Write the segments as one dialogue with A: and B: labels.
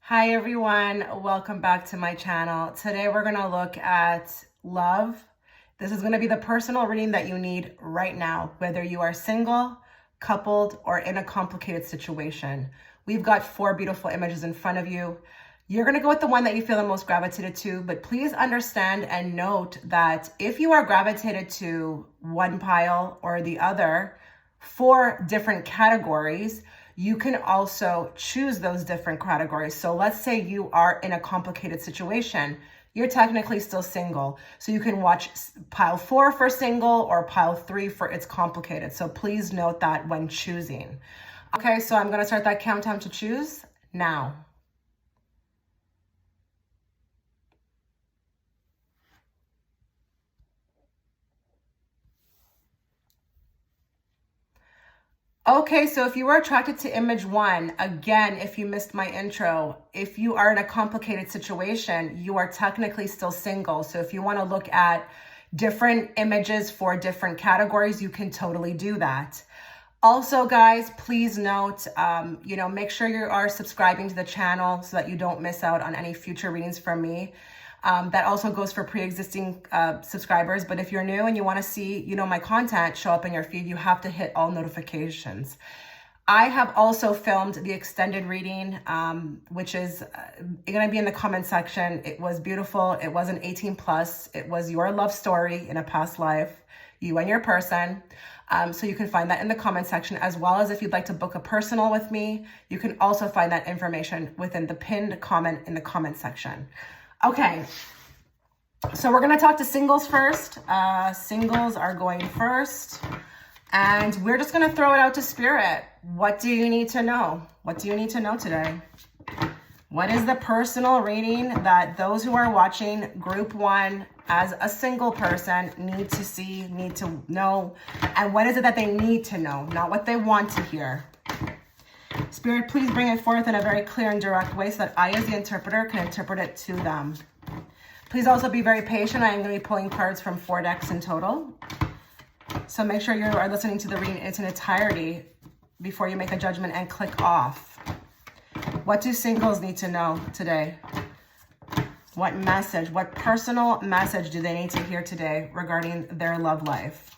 A: Hi everyone, welcome back to my channel. Today we're gonna look at love. This is gonna be the personal reading that you need right now, whether you are single, coupled, or in a complicated situation. We've got 4 beautiful images in front of you. You're gonna go with the one that you feel the most gravitated to, but please understand and note that if you are gravitated to one pile or the other, 4 different categories, you can also choose those different categories. So let's say you are in a complicated situation. You're technically still single. So you can watch pile 4 for single or pile 3 for it's complicated. So please note that when choosing. Okay, so I'm gonna start that countdown to choose now. Okay, so if you were attracted to image 1, again, if you missed my intro, if you are in a complicated situation, you are technically still single. So if you want to look at different images for different categories, you can totally do that. Also, guys, please note, make sure you are subscribing to the channel so that you don't miss out on any future readings from me. That also goes for pre-existing subscribers. But if you're new and you want to see, my content show up in your feed, you have to hit all notifications. I have also filmed the extended reading, which is going to be in the comment section. It was beautiful. It wasn't 18 plus. It was your love story in a past life, you and your person. So you can find that in the comment section, as well as if you'd like to book a personal with me, you can also find that information within the pinned comment in the comment section. Okay, so we're going to talk to singles first. Singles are going first. And we're just going to throw it out to spirit. What do you need to know? What do you need to know today? What is the personal reading that those who are watching group 1 as a single person need to see, need to know? And what is it that they need to know, not what they want to hear? Spirit, please bring it forth in a very clear and direct way so that I, as the interpreter, can interpret it to them. Please also be very patient. I am going to be pulling cards from 4 decks in total. So make sure you are listening to the reading in its entirety before you make a judgment and click off. What do singles need to know today? What message, what personal message do they need to hear today regarding their love life?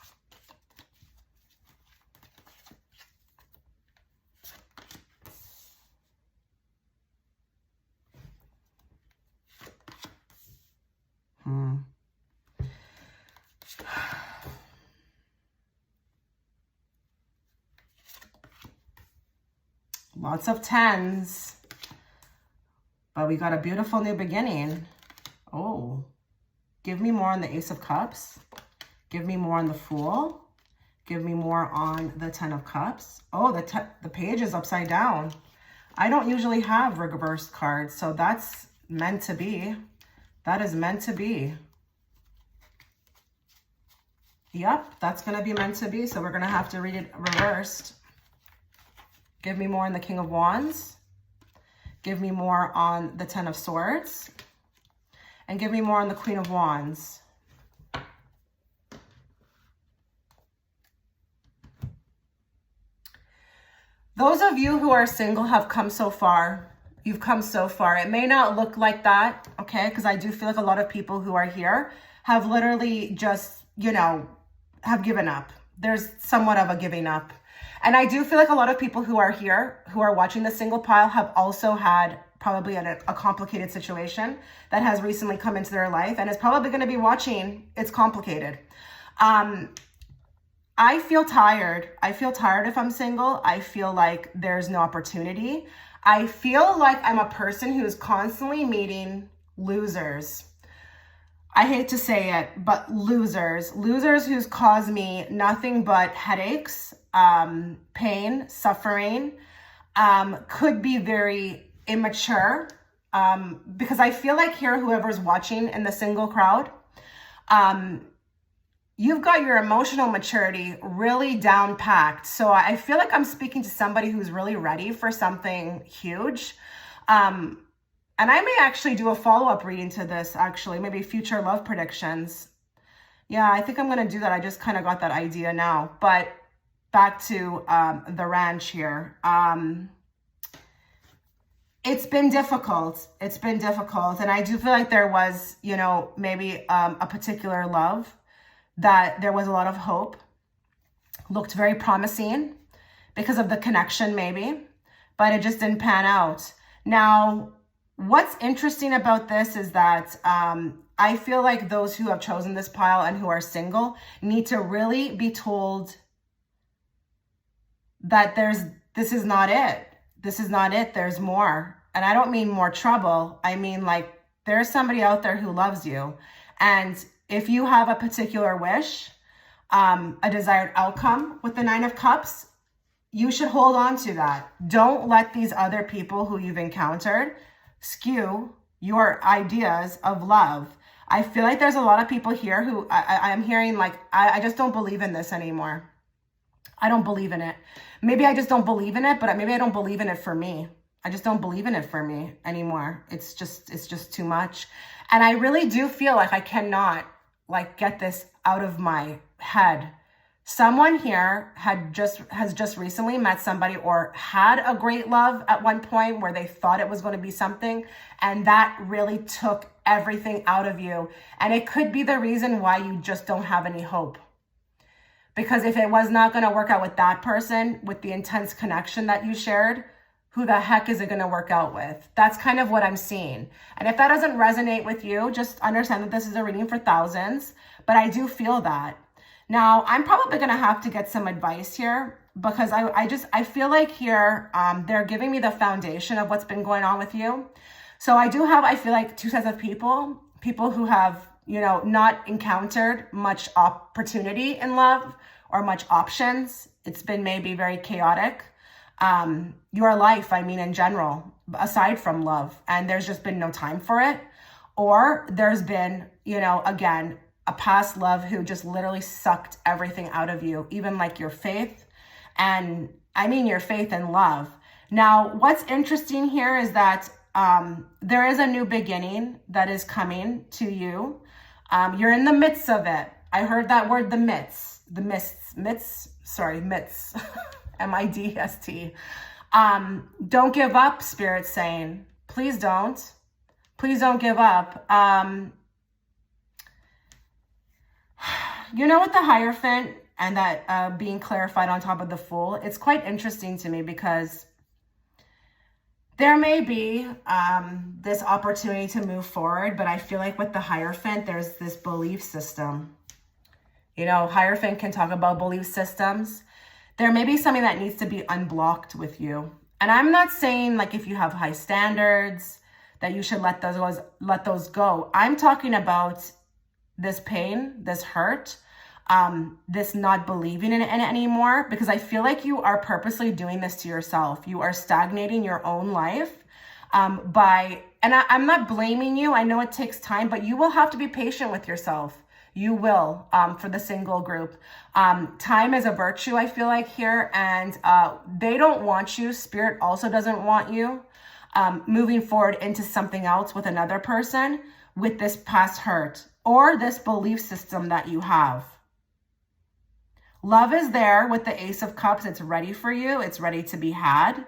A: Lots of 10s, but we got a beautiful new beginning. Oh, give me more on the Ace of Cups. Give me more on the Fool. Give me more on the 10 of Cups. Oh, the page is upside down. I don't usually have reversed cards, so that's meant to be. That is meant to be. Yep, that's going to be meant to be, so we're going to have to read it reversed. Give me more on the King of Wands. Give me more on the 10 of Swords. And give me more on the Queen of Wands. Those of you who are single have come so far. You've come so far. It may not look like that, okay? Because I do feel like a lot of people who are here have literally just, have given up. There's somewhat of a giving up. And I do feel like a lot of people who are here, who are watching the single pile, have also had probably a complicated situation that has recently come into their life and is probably going to be watching It's Complicated. I feel tired. I feel tired if I'm single. I feel like there's no opportunity. I feel like I'm a person who is constantly meeting losers. I hate to say it, but losers who's caused me nothing but headaches, pain, suffering, could be very immature, because I feel like here, whoever's watching in the single crowd, you've got your emotional maturity really down packed. So I feel like I'm speaking to somebody who's really ready for something huge. And I may actually do a follow-up reading to this, actually, maybe future love predictions. Yeah, I think I'm going to do that. I just kind of got that idea now. But back to the ranch here. It's been difficult. It's been difficult. And I do feel like there was, you know, maybe a particular love that there was a lot of hope, looked very promising because of the connection maybe, but it just didn't pan out. Now, what's interesting about this is that I feel like those who have chosen this pile and who are single need to really be told that this is not it. This is not it. There's more. And I don't mean more trouble. I mean, like, there's somebody out there who loves you. And if you have a particular wish, a desired outcome with the Nine of Cups, you should hold on to that. Don't let these other people who you've encountered skew your ideas of love. I feel like there's a lot of people here who I'm hearing like, I just don't believe in this anymore. I don't believe in it. Maybe I just don't believe in it, but maybe I don't believe in it for me. I just don't believe in it for me anymore. It's just too much. And I really do feel like I cannot like get this out of my head. Someone here has just recently met somebody or had a great love at one point where they thought it was going to be something, and that really took everything out of you. And it could be the reason why you just don't have any hope. Because if it was not going to work out with that person, with the intense connection that you shared, who the heck is it going to work out with? That's kind of what I'm seeing. And if that doesn't resonate with you, just understand that this is a reading for thousands, but I do feel that. Now, I'm probably going to have to get some advice here because I feel like here they're giving me the foundation of what's been going on with you. So I do have, I feel like, two sets of people who have, you know, not encountered much opportunity in love or much options. It's been maybe very chaotic. Your life, I mean, in general, aside from love, and there's just been no time for it. Or there's been, you know, again, a past love who just literally sucked everything out of you, even like your faith. And I mean, your faith and love. Now, what's interesting here is that there is a new beginning that is coming to you. You're in the midst of it. I heard that word, midst, M-I-D-S-T. Don't give up, Spirit's saying. Please don't give up. You know, with the Hierophant and that being clarified on top of the Fool, it's quite interesting to me because there may be this opportunity to move forward, but I feel like with the Hierophant, there's this belief system. You know, Hierophant can talk about belief systems. There may be something that needs to be unblocked with you. And I'm not saying like if you have high standards that you should let those go. I'm talking about this pain, this hurt, this not believing in it anymore, because I feel like you are purposely doing this to yourself. You are stagnating your own life and I'm not blaming you. I know it takes time, but you will have to be patient with yourself. You will, for the single group. Time is a virtue, I feel like here, and they don't want you. Spirit also doesn't want you moving forward into something else with another person with this past hurt or this belief system that you have. Love is there with the Ace of Cups. It's ready for you. It's ready to be had.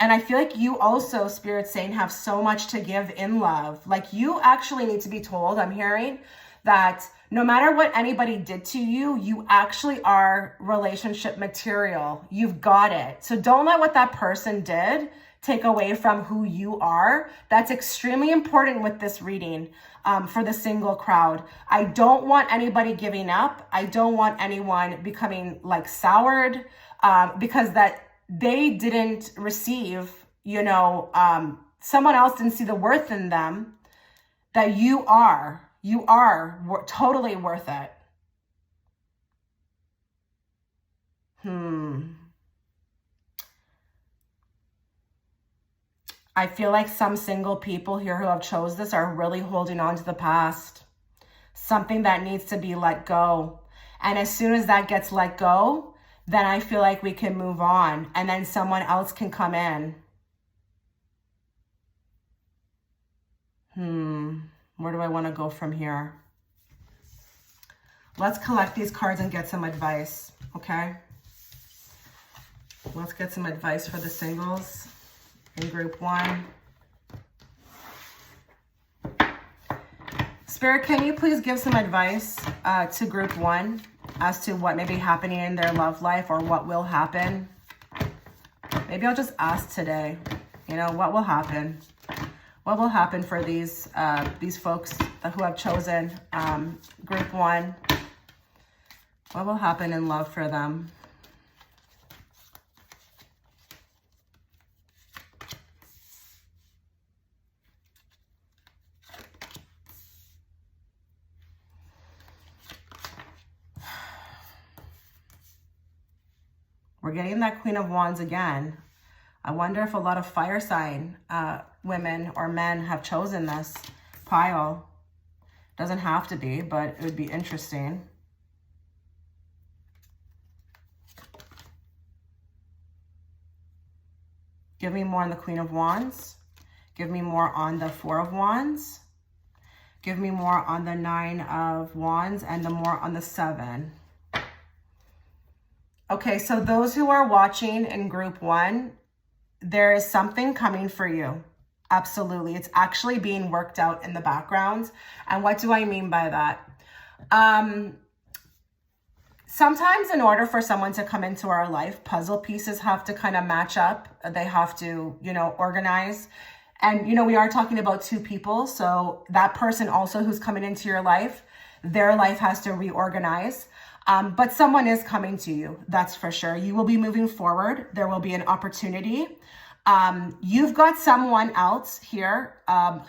A: And I feel like you also, Spirit's saying, have so much to give in love. Like, you actually need to be told, I'm hearing, that no matter what anybody did to you, you actually are relationship material. You've got it. So don't let what that person did take away from who you are. That's extremely important with this reading for the single crowd. I don't want anybody giving up. I don't want anyone becoming like soured because that they didn't receive, you know, someone else didn't see the worth in them that you are. You are totally worth it. I feel like some single people here who have chose this are really holding on to the past. Something that needs to be let go. And as soon as that gets let go, then I feel like we can move on and then someone else can come in. Where do I want to go from here? Let's collect these cards and get some advice, okay? Let's get some advice for the singles. group one. Spirit, can you please give some advice to group one as to what may be happening in their love life or what will happen? Maybe I'll just ask today, you know, what will happen? What will happen for these folks who have chosen group one? What will happen in love for them? We're getting that Queen of Wands again. I wonder if a lot of fire sign women or men have chosen this pile. Doesn't have to be, but it would be interesting. Give me more on the Queen of Wands. Give me more on the Four of Wands. Give me more on the Nine of Wands and the more on the Seven. Okay, so those who are watching in group one, there is something coming for you. Absolutely. It's actually being worked out in the background. And what do I mean by that? Sometimes in order for someone to come into our life, puzzle pieces have to kind of match up. They have to, you know, organize. And, you know, we are talking about two people. So that person also who's coming into your life, their life has to reorganize. But someone is coming to you, that's for sure. You will be moving forward. There will be an opportunity. You've got someone else here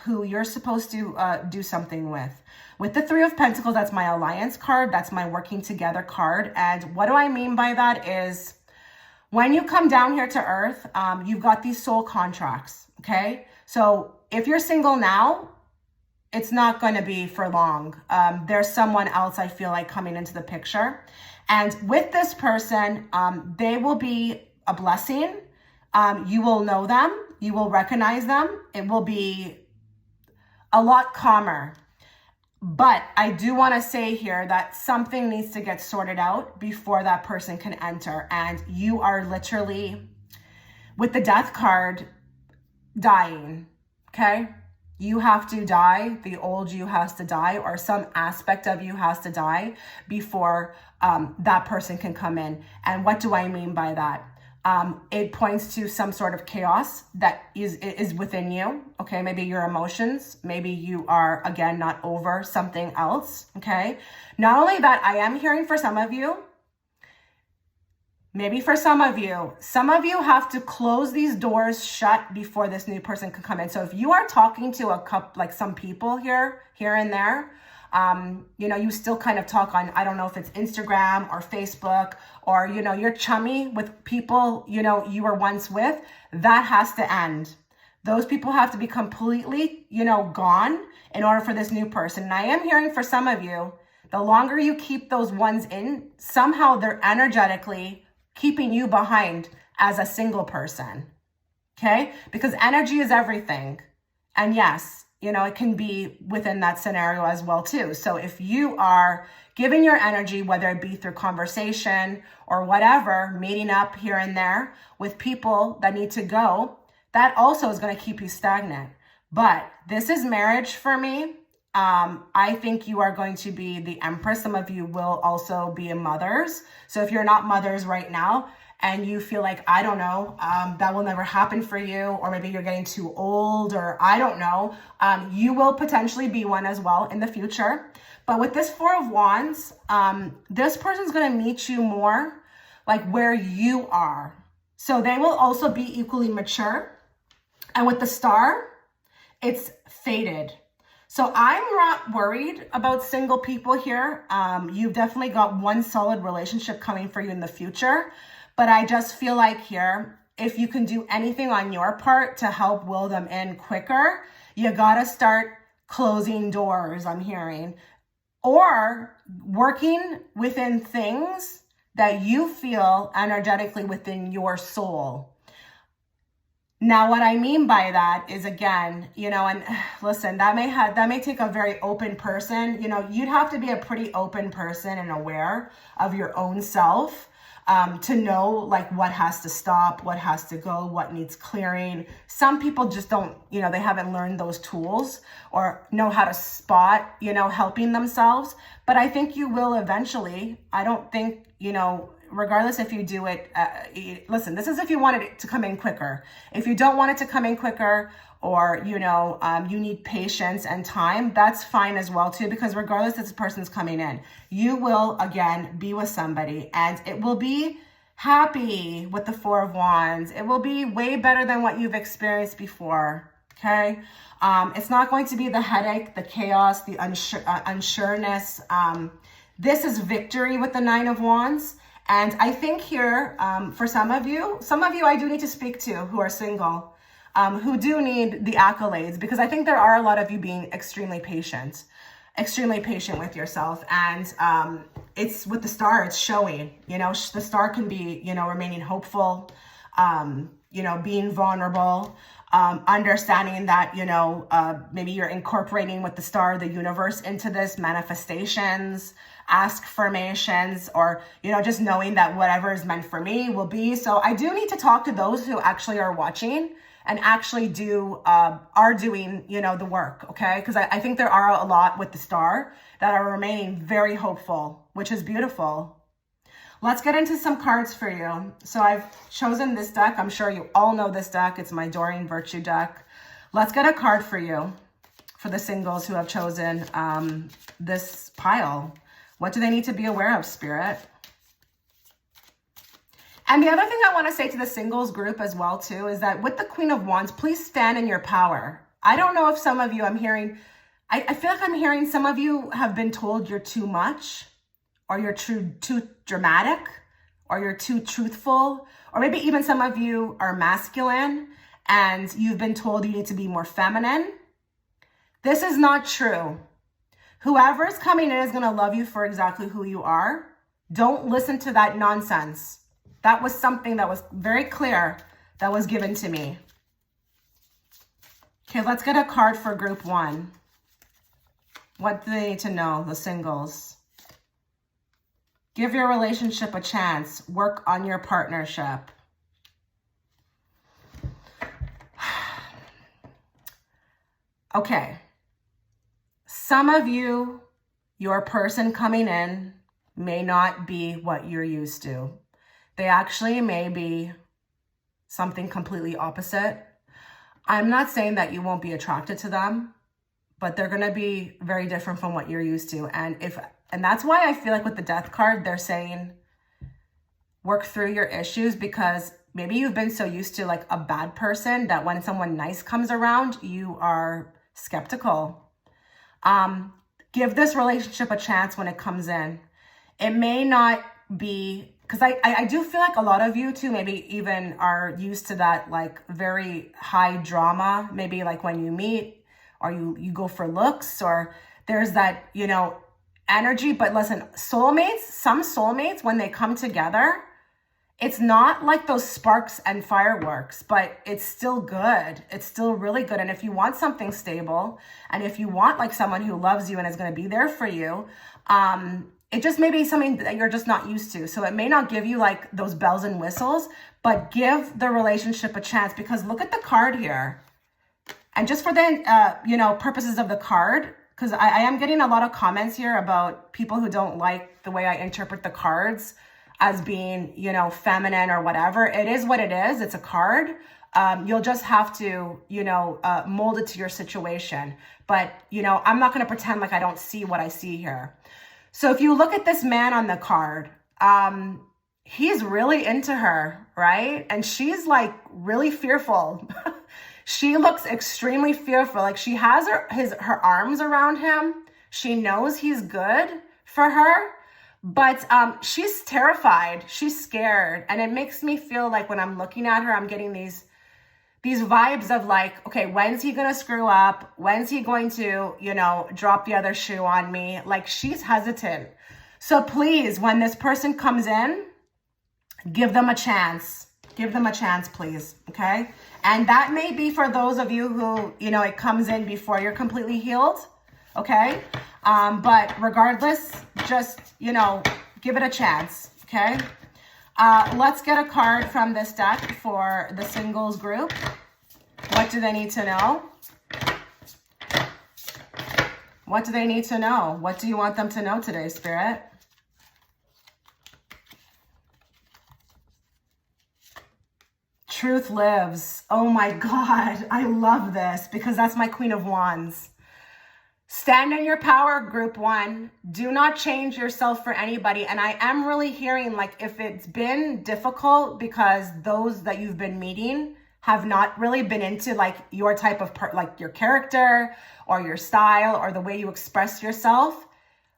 A: who you're supposed to do something with. With the Three of Pentacles, that's my alliance card. That's my working together card. And what do I mean by that is when you come down here to earth, you've got these soul contracts, okay? So if you're single now, it's not going to be for long. There's someone else I feel like coming into the picture. And with this person, they will be a blessing. You will know them. You will recognize them. It will be a lot calmer. But I do want to say here that something needs to get sorted out before that person can enter. And you are literally, with the Death card, dying, okay? You have to die, the old you has to die, or some aspect of you has to die before that person can come in. And what do I mean by that? It points to some sort of chaos that is within you, okay? Maybe your emotions, maybe you are, again, not over something else, okay? Not only that, I am hearing for some of you, maybe for some of you have to close these doors shut before this new person can come in. So if you are talking to a couple, like some people here and there, you know, you still kind of talk on, I don't know if it's Instagram or Facebook, or, you know, you're chummy with people, you know, you were once with, that has to end. Those people have to be completely, you know, gone in order for this new person. And I am hearing for some of you, the longer you keep those ones in, somehow they're energetically keeping you behind as a single person, okay? Because energy is everything. And yes, you know, it can be within that scenario as well too. So if you are giving your energy, whether it be through conversation or whatever, meeting up here and there with people that need to go, that also is going to keep you stagnant. But this is marriage for me. I think you are going to be the Empress. Some of you will also be mothers. So if you're not mothers right now and you feel like, I don't know, that will never happen for you, or maybe you're getting too old, or I don't know, you will potentially be one as well in the future. But with this Four of Wands, this person's going to meet you more like where you are. So they will also be equally mature. And with the Star, it's fated. So I'm not worried about single people here. You've definitely got one solid relationship coming for you in the future. But I just feel like here, if you can do anything on your part to help will them in quicker, you got to start closing doors, I'm hearing. Or working within things that you feel energetically within your soul. Now, what I mean by that is, again, you know, and listen, that may take a very open person. You know, you'd have to be a pretty open person and aware of your own self. to know like what has to stop, what has to go, what needs clearing. Some people just don't, they haven't learned those tools or know how to spot, helping themselves. But I think you will eventually. I don't think, regardless if you do it, listen, this is if you wanted it to come in quicker. If you don't want it to come in quicker, or, you need patience and time, that's fine as well too, because regardless if this person's coming in, you will, again, be with somebody and it will be happy with the Four of Wands. It will be way better than what you've experienced before, okay? It's not going to be the headache, the chaos, the unsureness. This is victory with the Nine of Wands. And I think here, for some of you I do need to speak to who are single, who do need the accolades, because I think there are a lot of you being extremely patient with yourself. And it's with the star, it's showing, the star can be, remaining hopeful, being vulnerable, understanding that, maybe you're incorporating with the star, the universe into this, manifestations, affirmations, or, just knowing that whatever is meant for me will be. So I do need to talk to those who actually are watching and actually are doing, the work, okay? Because I think there are a lot with the star that are remaining very hopeful, which is beautiful. Let's get into some cards for you. So I've chosen this deck. I'm sure you all know this deck. It's my Doreen Virtue deck. Let's get a card for you, for the singles who have chosen this pile. What do they need to be aware of, Spirit? And the other thing I want to say to the singles group as well, too, is that with the Queen of Wands, please stand in your power. I don't know if some of you, I feel like I'm hearing some of you have been told you're too much, or you're too dramatic, or you're too truthful, or maybe even some of you are masculine and you've been told you need to be more feminine. This is not true. Whoever's coming in is going to love you for exactly who you are. Don't listen to that nonsense. That was something that was very clear that was given to me. Okay, let's get a card for group one. What do they need to know, the singles? Give your relationship a chance. Work on your partnership. Okay. Some of you, your person coming in may not be what you're used to. They actually may be something completely opposite. I'm not saying that you won't be attracted to them, but they're going to be very different from what you're used to. And that's why I feel like with the Death card, they're saying work through your issues, because maybe you've been so used to like a bad person that when someone nice comes around, you are skeptical. Give this relationship a chance when it comes in. It may not be, because I do feel like a lot of you too, maybe even are used to that like very high drama, maybe like when you meet or you go for looks, or there's that, energy. But listen, some soulmates, when they come together, it's not like those sparks and fireworks, but it's still good. It's still really good. And if you want something stable, and if you want like someone who loves you and is going to be there for you, it just may be something that you're just not used to. So it may not give you like those bells and whistles, but give the relationship a chance, because look at the card here. And just for the, purposes of the card, because I am getting a lot of comments here about people who don't like the way I interpret the cards as being, feminine or whatever. It is what it is. It's a card. You'll just have to, mold it to your situation. But, I'm not going to pretend like I don't see what I see here. So if you look at this man on the card, he's really into her, right? And she's like really fearful. She looks extremely fearful. Like she has her arms around him. She knows he's good for her. But she's terrified. She's scared. And it makes me feel like when I'm looking at her, I'm getting these vibes of like, okay, when's he going to screw up? When's he going to, drop the other shoe on me? Like she's hesitant. So please, when this person comes in, give them a chance. Give them a chance, please. Okay. And that may be for those of you who, it comes in before you're completely healed. Okay. But regardless, just, give it a chance. Okay. Let's get a card from this deck for the singles group. What do they need to know? What do they need to know? What do you want them to know today, Spirit? Truth lives. Oh my God, I love this because that's my Queen of Wands. Stand in your power, group one. Do not change yourself for anybody. And I am really hearing, like, if it's been difficult because those that you've been meeting have not really been into like your type of like your character or your style or the way you express yourself,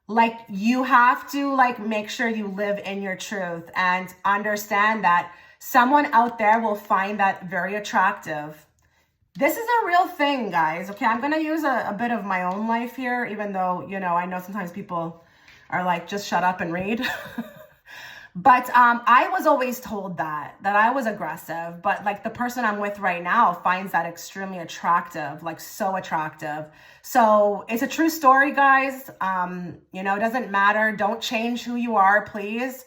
A: like you have to like make sure you live in your truth and understand that someone out there will find that very attractive. This is a real thing, guys. Okay, I'm going to use a bit of my own life here, even though, you know, I know sometimes people are like, just shut up and read. But I was always told that I was aggressive. But like the person I'm with right now finds that extremely attractive, like so attractive. So it's a true story, guys. You know, it doesn't matter. Don't change who you are, please.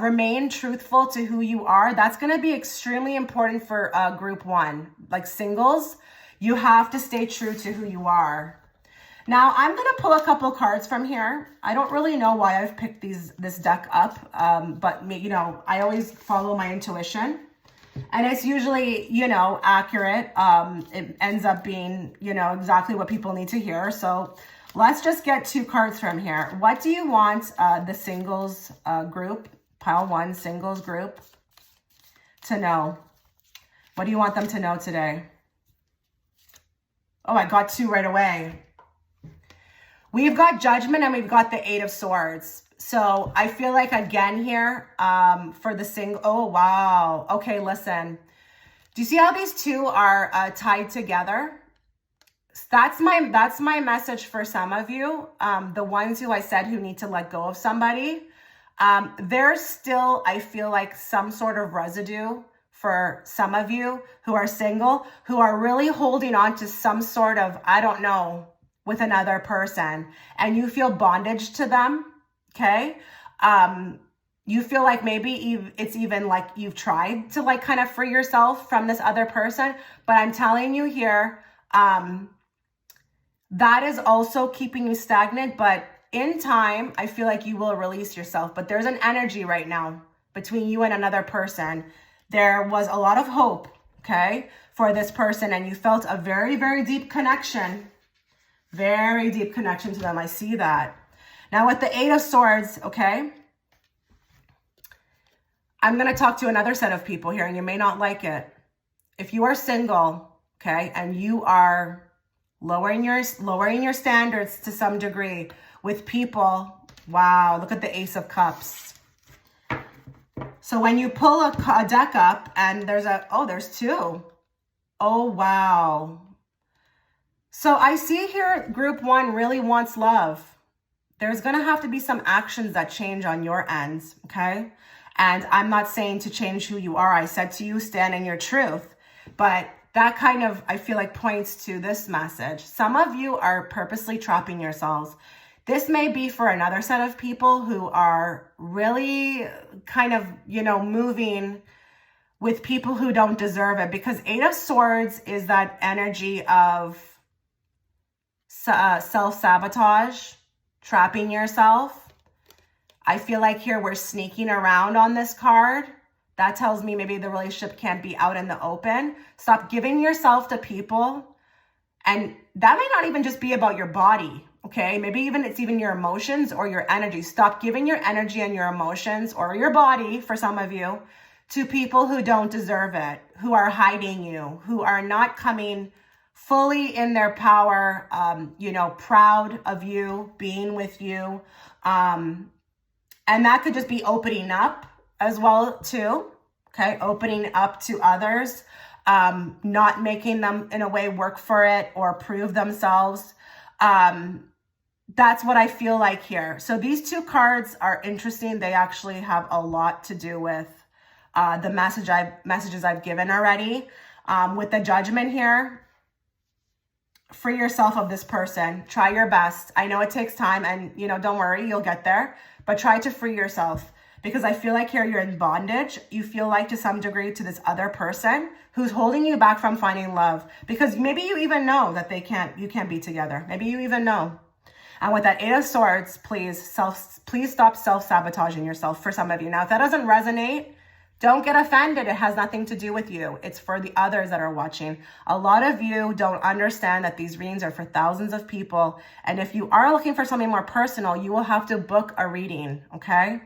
A: Remain truthful to who you are. That's going to be extremely important for group one, like singles. You have to stay true to who you are. Now, I'm going to pull a couple cards from here. I don't really know why I've picked this deck up, but you know, I always follow my intuition. And it's usually, you know, accurate. It ends up being, you know, exactly what people need to hear. So let's just get 2 cards from here. What do you want the singles group, pile 1 singles group, to know? What do you want them to know today? Oh, I got 2 right away. We've got Judgment and we've got the 8 of Swords. So I feel like again here for the single. Oh, wow. Okay, listen. Do you see how these 2 are tied together? That's my message for some of you. The ones who I said who need to let go of somebody. There's still, I feel like, some sort of residue for some of you who are single, who are really holding on to some sort of, I don't know, with another person, and you feel bondage to them, okay? You feel like maybe it's even like you've tried to like kind of free yourself from this other person, but I'm telling you here, that is also keeping you stagnant, but in time, I feel like you will release yourself, but there's an energy right now between you and another person. There was a lot of hope, okay, for this person, and you felt a very, very deep connection. Very deep connection to them. I see that. Now with the 8 of Swords, okay, I'm going to talk to another set of people here, and you may not like it. If you are single, okay, and you are lowering your standards to some degree with people, wow, look at the Ace of Cups. So when you pull a deck up and there's 2. Oh, wow. So I see here group 1 really wants love. There's going to have to be some actions that change on your ends, okay? And I'm not saying to change who you are. I said to you, stand in your truth. But that kind of, I feel like, points to this message. Some of you are purposely trapping yourselves. This may be for another set of people who are really kind of, you know, moving with people who don't deserve it. Because 8 of Swords is that energy of self-sabotage, trapping yourself. I feel like here we're sneaking around on this card. That tells me maybe the relationship can't be out in the open. Stop giving yourself to people. And that may not even just be about your body, okay? Maybe it's even your emotions or your energy. Stop giving your energy and your emotions or your body, for some of you, to people who don't deserve it, who are hiding you, who are not coming fully in their power, you know, proud of you, being with you. And that could just be opening up as well too, okay? Opening up to others, not making them in a way work for it or prove themselves. That's what I feel like here. So these 2 cards are interesting. They actually have a lot to do with the messages I've given already. With the Judgment here, free yourself of this person. Try your best. I know it takes time, and, you know, don't worry, you'll get there, but try to free yourself. because I feel like here you're in bondage. You feel like to some degree to this other person who's holding you back from finding love, because maybe you even know that you can't be together. Maybe you even know. And with that 8 of Swords, please stop self-sabotaging yourself for some of you. Now, if that doesn't resonate, don't get offended. It has nothing to do with you. It's for the others that are watching. A lot of you don't understand that these readings are for thousands of people. And if you are looking for something more personal, you will have to book a reading, okay?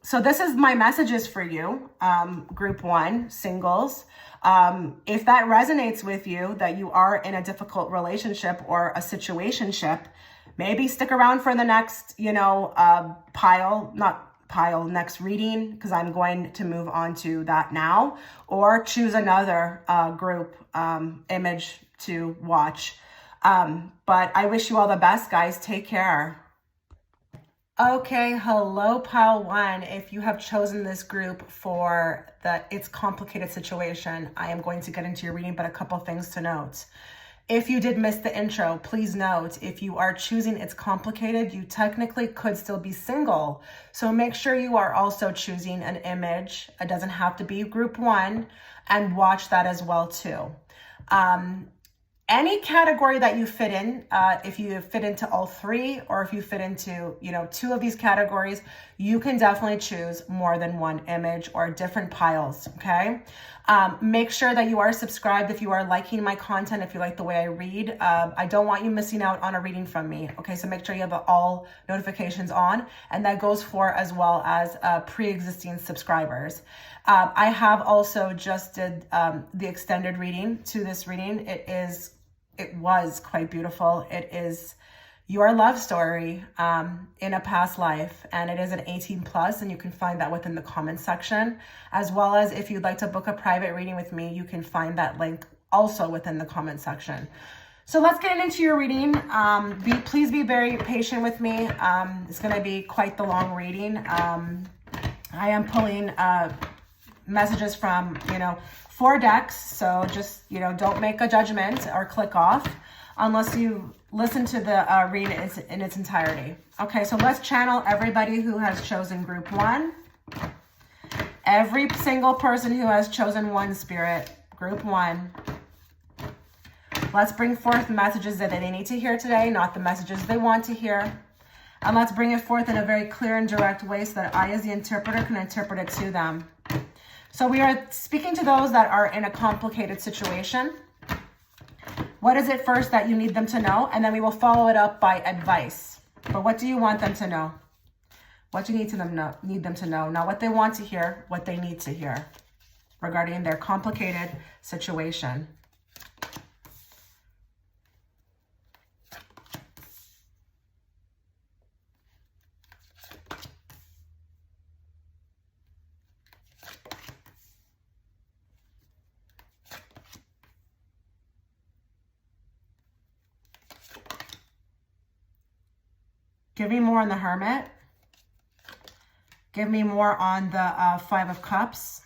A: So this is my messages for you, group 1, singles. If that resonates with you, that you are in a difficult relationship or a situationship, maybe stick around for the next, next reading, because I'm going to move on to that now, or choose another group image to watch. But I wish you all the best, guys. Take care. Okay, hello, pile 1. If you have chosen this group for the It's Complicated situation, I am going to get into your reading, but a couple things to note. If you did miss the intro, please note, if you are choosing It's Complicated, you technically could still be single. So make sure you are also choosing an image. It doesn't have to be group 1, and watch that as well too. Any category that you fit in, if you fit into all 3, or if you fit into, 2 of these categories, you can definitely choose more than 1 image or different piles, okay? Make sure that you are subscribed if you are liking my content, if you like the way I read. I don't want you missing out on a reading from me, okay? So make sure you have all notifications on, and that goes for as well as pre-existing subscribers. I have also just did the extended reading to this reading. It was quite beautiful. It is your love story in a past life, and it is an 18+, and you can find that within the comments section, as well as if you'd like to book a private reading with me, you can find that link also within the comment section. So let's get into your reading. Please be very patient with me. It's going to be quite the long reading. I am pulling messages from 4 decks, so just don't make a judgment or click off unless you listen to the reading in its entirety. Okay, so let's channel everybody who has chosen group 1. Every single person who has chosen 1, spirit, group 1. Let's bring forth messages that they need to hear today, not the messages they want to hear. And let's bring it forth in a very clear and direct way so that I, as the interpreter, can interpret it to them. So we are speaking to those that are in a complicated situation. What is it first that you need them to know? And then we will follow it up by advice. But what do you want them to know? What do you need them to know? Not what they want to hear, what they need to hear regarding their complicated situation. Give me more on the Hermit. Give me more on the 5 of Cups.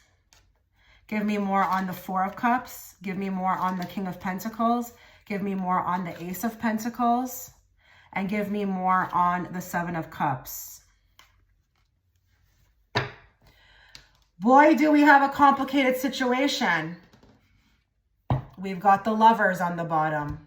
A: Give me more on the 4 of Cups. Give me more on the King of Pentacles. Give me more on the Ace of Pentacles. And give me more on the 7 of Cups. Boy, do we have a complicated situation. We've got the Lovers on the bottom.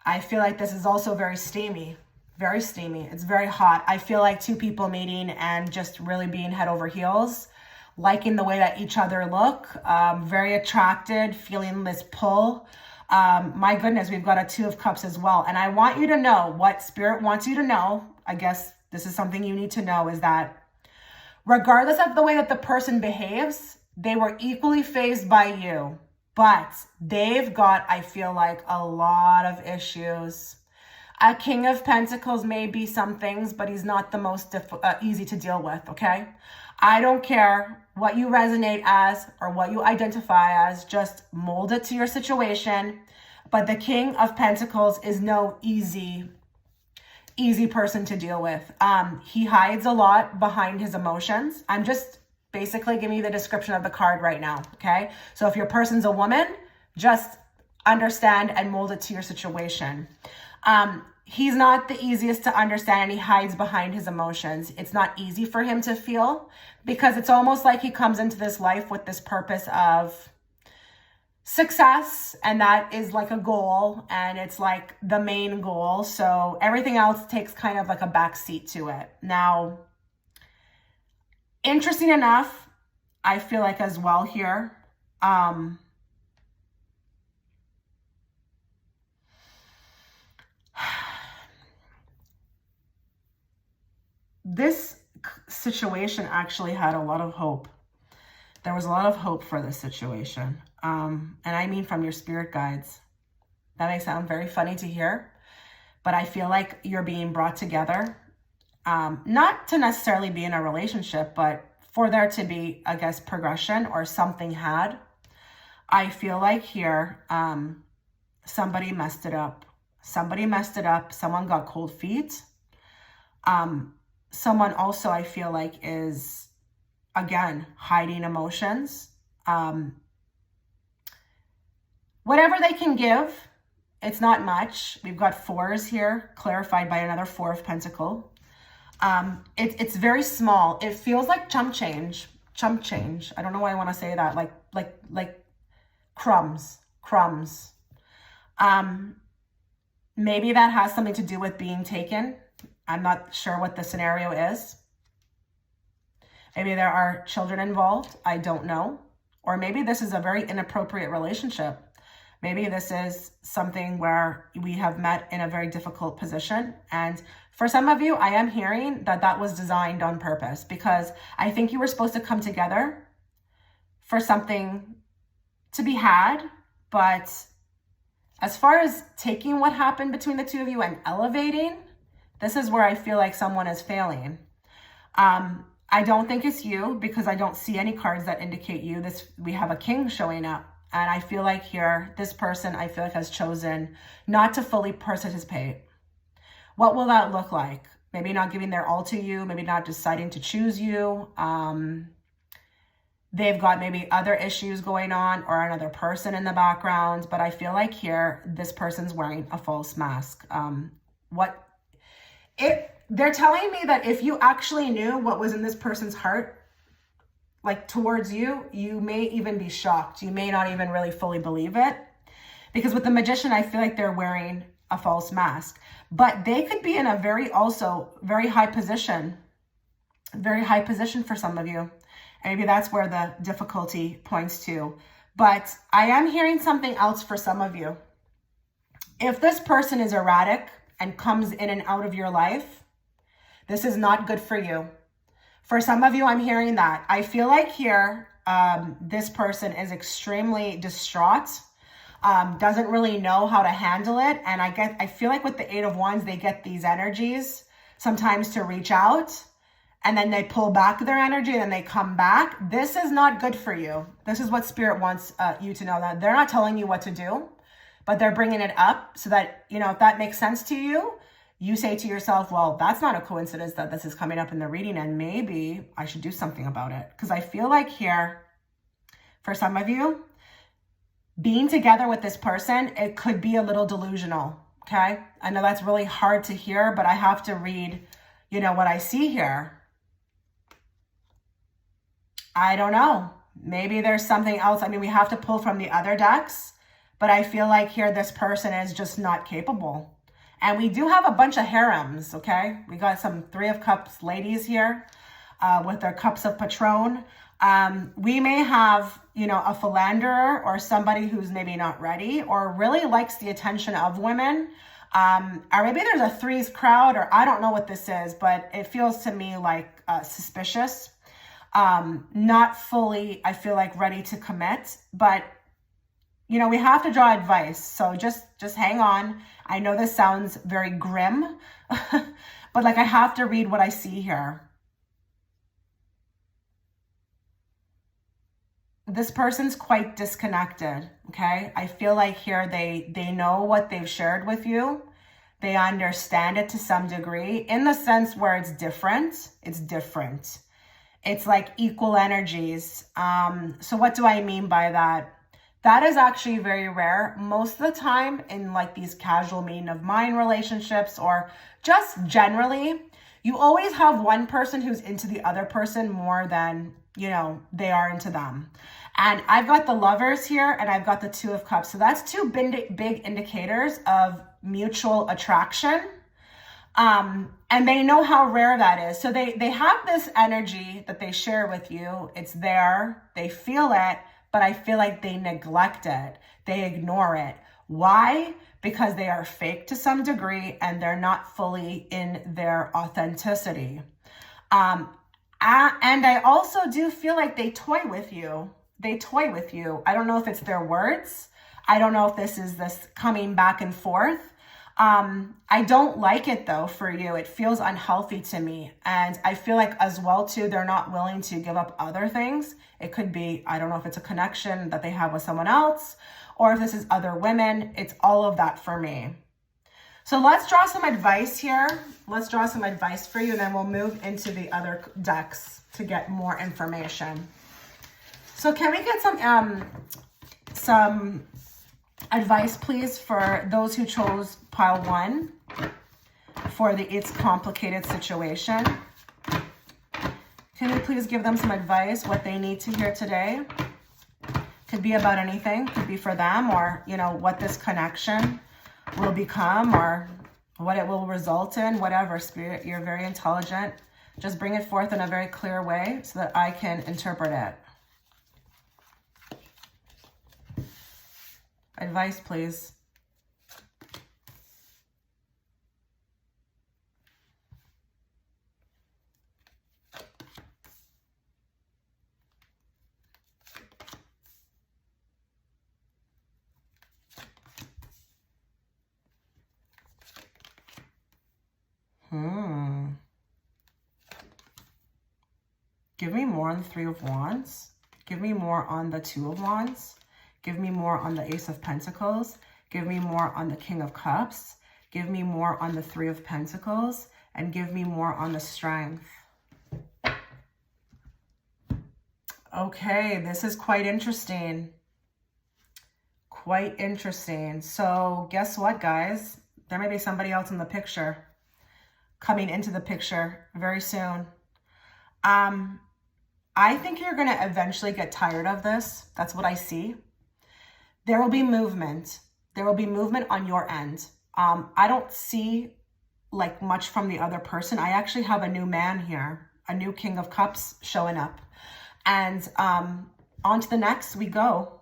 A: I feel like this is also very steamy. Very steamy. It's very hot. I feel like 2 people meeting and just really being head over heels, liking the way that each other look, very attracted, feeling this pull. My goodness, we've got a 2 of Cups as well. And I want you to know what Spirit wants you to know. I guess this is something you need to know, is that regardless of the way that the person behaves, they were equally fazed by you. But they've got, I feel like, a lot of issues. A King of Pentacles may be some things, but he's not the most easy to deal with, okay? I don't care what you resonate as or what you identify as. Just mold it to your situation. But the King of Pentacles is no easy person to deal with. He hides a lot behind his emotions. I'm just basically giving you the description of the card right now, okay? So if your person's a woman, just understand and mold it to your situation. He's not the easiest to understand, and he hides behind his emotions. It's not easy for him to feel, because it's almost like he comes into this life with this purpose of success, and that is like a goal, and it's like the main goal. So everything else takes kind of like a back seat to it. Now, interesting enough, I feel like as well here, this situation actually had a lot of hope. There was a lot of hope for this situation. And I mean from your spirit guides. That may sound very funny to hear, but I feel like you're being brought together, not to necessarily be in a relationship, but for there to be, I guess, progression or something had. I feel like here, somebody messed it up. Somebody messed it up. Someone got cold feet. Someone also, I feel like, is, again, hiding emotions. Whatever they can give, it's not much. We've got fours here, clarified by another Four of Pentacles. It's very small. It feels like chump change. Chump change. I don't know why I want to say that. Like crumbs. Maybe that has something to do with being taken. I'm not sure what the scenario is. Maybe there are children involved. I don't know. Or maybe this is a very inappropriate relationship. Maybe this is something where we have met in a very difficult position. And for some of you, I am hearing that that was designed on purpose, because I think you were supposed to come together for something to be had. But as far as taking what happened between the two of you and elevating, this is where I feel like someone is failing. I don't think it's you, because I don't see any cards that indicate you. We have a king showing up. And I feel like here, this person, I feel like, has chosen not to fully participate. What will that look like? Maybe not giving their all to you, maybe not deciding to choose you. They've got maybe other issues going on, or another person in the background. But I feel like here, this person's wearing a false mask. They're telling me that if you actually knew what was in this person's heart, like towards you, you may even be shocked. You may not even really fully believe it. Because with the Magician, I feel like they're wearing a false mask. But they could be in a very high position. Very high position for some of you. And maybe that's where the difficulty points to. But I am hearing something else for some of you. If this person is erratic and comes in and out of your life, this is not good for you. For some of you, I'm hearing that. I feel like here, this person is extremely distraught, doesn't really know how to handle it. And I feel like with the Eight of Wands, they get these energies sometimes to reach out, and then they pull back their energy, and then they come back. This is not good for you. This is what Spirit wants you to know, that they're not telling you what to do, but they're bringing it up so that, if that makes sense to you, you say to yourself, well, that's not a coincidence that this is coming up in the reading, and maybe I should do something about it. Because I feel like here, for some of you, being together with this person, it could be a little delusional, okay? I know that's really hard to hear, but I have to read, what I see here. I don't know. Maybe there's something else. I mean, we have to pull from the other decks, but I feel like here, this person is just not capable. And we do have a bunch of harems, okay? We got some Three of Cups ladies here with their cups of Patron. We may have, a philanderer or somebody who's maybe not ready or really likes the attention of women. Or maybe there's a threes crowd, or I don't know what this is, but it feels to me like suspicious. Not fully, I feel like, ready to commit, but we have to draw advice. So just hang on. I know this sounds very grim, but I have to read what I see here. This person's quite disconnected, okay? I feel like here they know what they've shared with you. They understand it to some degree, in the sense where it's different. It's different. It's like equal energies. So what do I mean by that? That is actually very rare. Most of the time in like these casual meeting of mind relationships or just generally, you always have one person who's into the other person more than, you know, they are into them. And I've got the Lovers here and I've got the Two of Cups. So that's two big indicators of mutual attraction. And they know how rare that is. So they have this energy that they share with you. It's there. They feel it, but I feel like they neglect it. They ignore it. Why? Because they are fake to some degree and they're not fully in their authenticity. And I also do feel like they toy with you. They toy with you. I don't know if it's their words. I don't know if this is this coming back and forth. I don't like it though for you. It feels unhealthy to me. And I feel like as well too, they're not willing to give up other things. It could be, I don't know if it's a connection that they have with someone else or if this is other women. It's all of that for me. So let's draw some advice here. Let's draw some advice for you and then we'll move into the other decks to get more information. So can we get some advice, please, for those who chose pile 1 for the It's Complicated situation? Can you please give them some advice, what they need to hear today? Could be about anything, could be for them or, you know, what this connection will become or what it will result in, whatever. Spirit, you're very intelligent. Just bring it forth in a very clear way so that I can interpret it. Advice, please. Give me more on the Three of Wands. Give me more on the Two of Wands. Give me more on the Ace of Pentacles. Give me more on the King of Cups. Give me more on the Three of Pentacles. And give me more on the Strength. Okay, this is quite interesting. Quite interesting. So guess what, guys? There may be somebody else in the picture coming into the picture very soon. I think you're going to eventually get tired of this. That's what I see. There will be movement. There will be movement on your end. I don't see like much from the other person. I actually have a new man here, a new King of Cups showing up. And on to the next we go.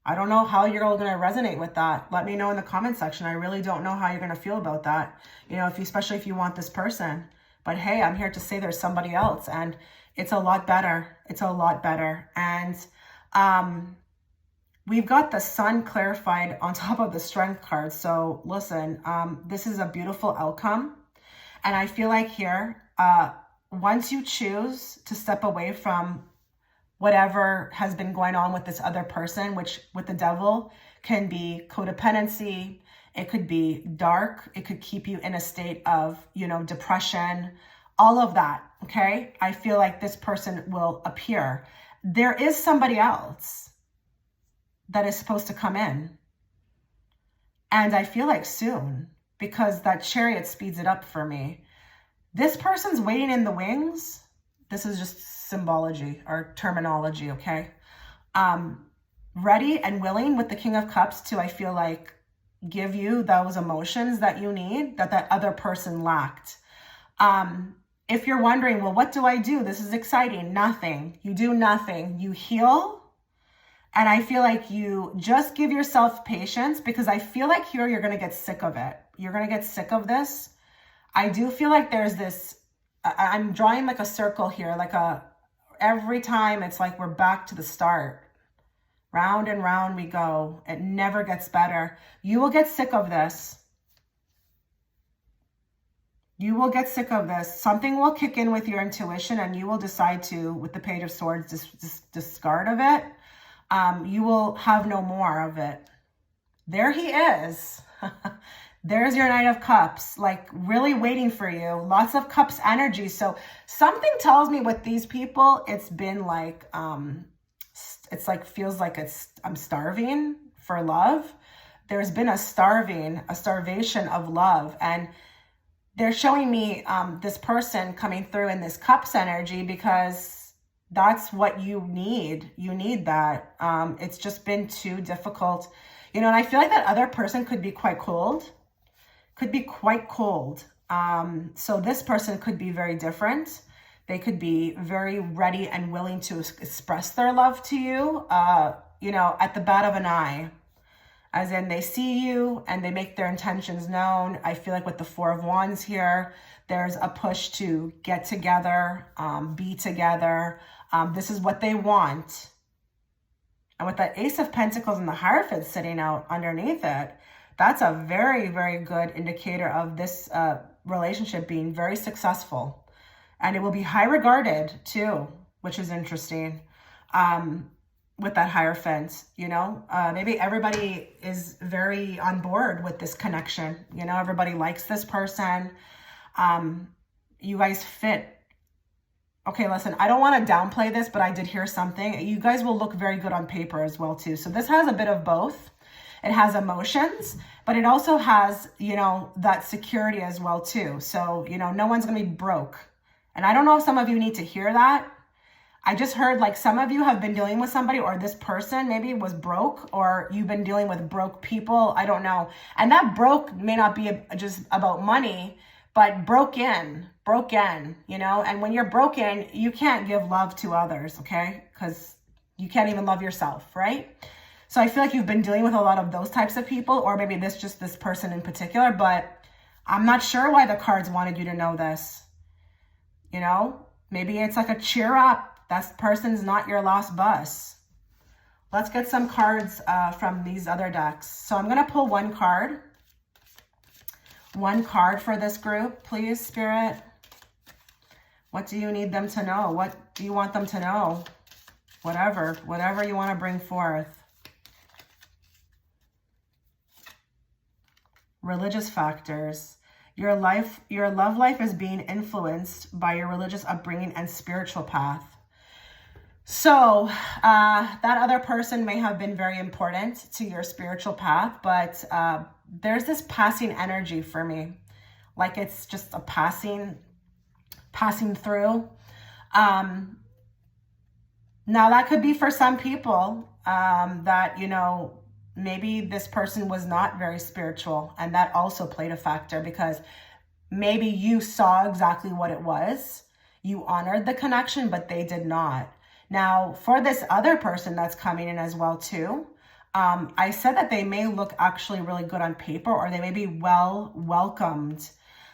A: I don't know how you're all going to resonate with that. Let me know in the comment section. I really don't know how you're going to feel about that. You know, especially if you want this person. But hey, I'm here to say there's somebody else and it's a lot better. It's a lot better. And we've got the Sun clarified on top of the Strength card. So listen, this is a beautiful outcome. And I feel like here, once you choose to step away from whatever has been going on with this other person, which with the Devil can be codependency, it could be dark, it could keep you in a state of, you know, depression, all of that, okay? I feel like this person will appear. There is somebody else that is supposed to come in. And I feel like soon, because that Chariot speeds it up for me. This person's waiting in the wings. This is just symbology or terminology, okay? Ready and willing with the King of Cups to, I feel like, give you those emotions that you need, that other person lacked. If you're wondering, well, what do I do? This is exciting. Nothing. You do nothing. You heal. And I feel like you just give yourself patience because I feel like here you're going to get sick of it. You're going to get sick of this. I do feel like there's this, I'm drawing like a circle here, like every time it's like we're back to the start. Round and round we go. It never gets better. You will get sick of this. You will get sick of this. Something will kick in with your intuition and you will decide to, with the Page of Swords, discard of it. You will have no more of it. There he is. There's your Knight of Cups, like really waiting for you. Lots of Cups energy. So something tells me with these people, it's been like it's like, feels like I'm starving for love. There's been a starvation of love. And they're showing me this person coming through in this cups energy because that's what you need. You need that. It's just been too difficult, you know, and I feel like that other person could be quite cold, so this person could be very different. They could be very ready and willing to express their love to you, you know, at the bat of an eye. As in, they see you and they make their intentions known. I feel like with the Four of Wands here, there's a push to get together, be together. This is what they want. And with that Ace of Pentacles and the Hierophant sitting out underneath it, that's a very, very good indicator of this relationship being very successful. And it will be high regarded too, which is interesting. With that Hierophant, you know, maybe everybody is very on board with this connection. You know, everybody likes this person. You guys fit. Okay, listen, I don't want to downplay this, but I did hear something. You guys will look very good on paper as well too. So this has a bit of both. It has emotions, but it also has, you know, that security as well too. So, you know, no one's going to be broke. And I don't know if some of you need to hear that. I just heard like some of you have been dealing with somebody, or this person maybe was broke, or you've been dealing with broke people. I don't know. And that broke may not be just about money, but broken, you know, and when you're broken, you can't give love to others. Okay. Because you can't even love yourself. Right. So I feel like you've been dealing with a lot of those types of people, or maybe this person in particular, but I'm not sure why the cards wanted you to know this. You know, maybe it's like a cheer up. That person's not your last bus. Let's get some cards from these other decks. So I'm going to pull one card. One card for this group, please, Spirit. What do you need them to know? What do you want them to know? Whatever you want to bring forth. Religious factors. Your love life is being influenced by your religious upbringing and spiritual path. So that other person may have been very important to your spiritual path, but there's this passing energy for me. Like it's just a passing through. Now that could be for some people that, you know, maybe this person was not very spiritual, and that also played a factor because maybe you saw exactly what it was. You honored the connection, but they did not. Now, for this other person that's coming in as well too, I said that they may look actually really good on paper, or they may be well welcomed.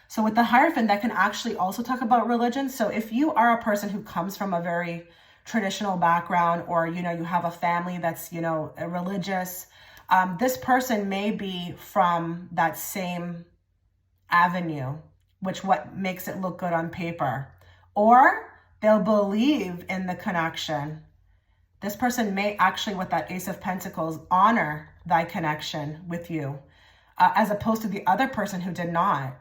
A: So with the Hierophant, that can actually also talk about religion. So if you are a person who comes from a very traditional background, or, you know, you have a family that's, you know, religious, this person may be from that same avenue, which what makes it look good on paper. Or they'll believe in the connection. This person may actually, with that Ace of Pentacles, honor thy connection with you, as opposed to the other person who did not.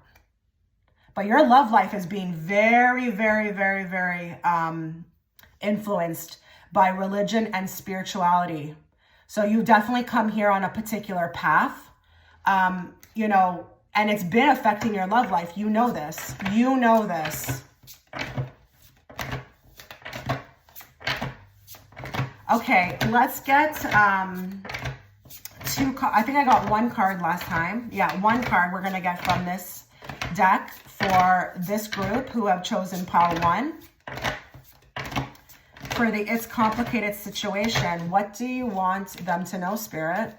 A: But your love life is being very, very, very, very influenced by religion and spirituality. So you definitely come here on a particular path, you know, and it's been affecting your love life. You know this. You know this. Okay, let's get two cards. I think I got one card last time. Yeah, one card we're going to get from this deck for this group who have chosen pile 1. For the It's Complicated situation, what do you want them to know, Spirit?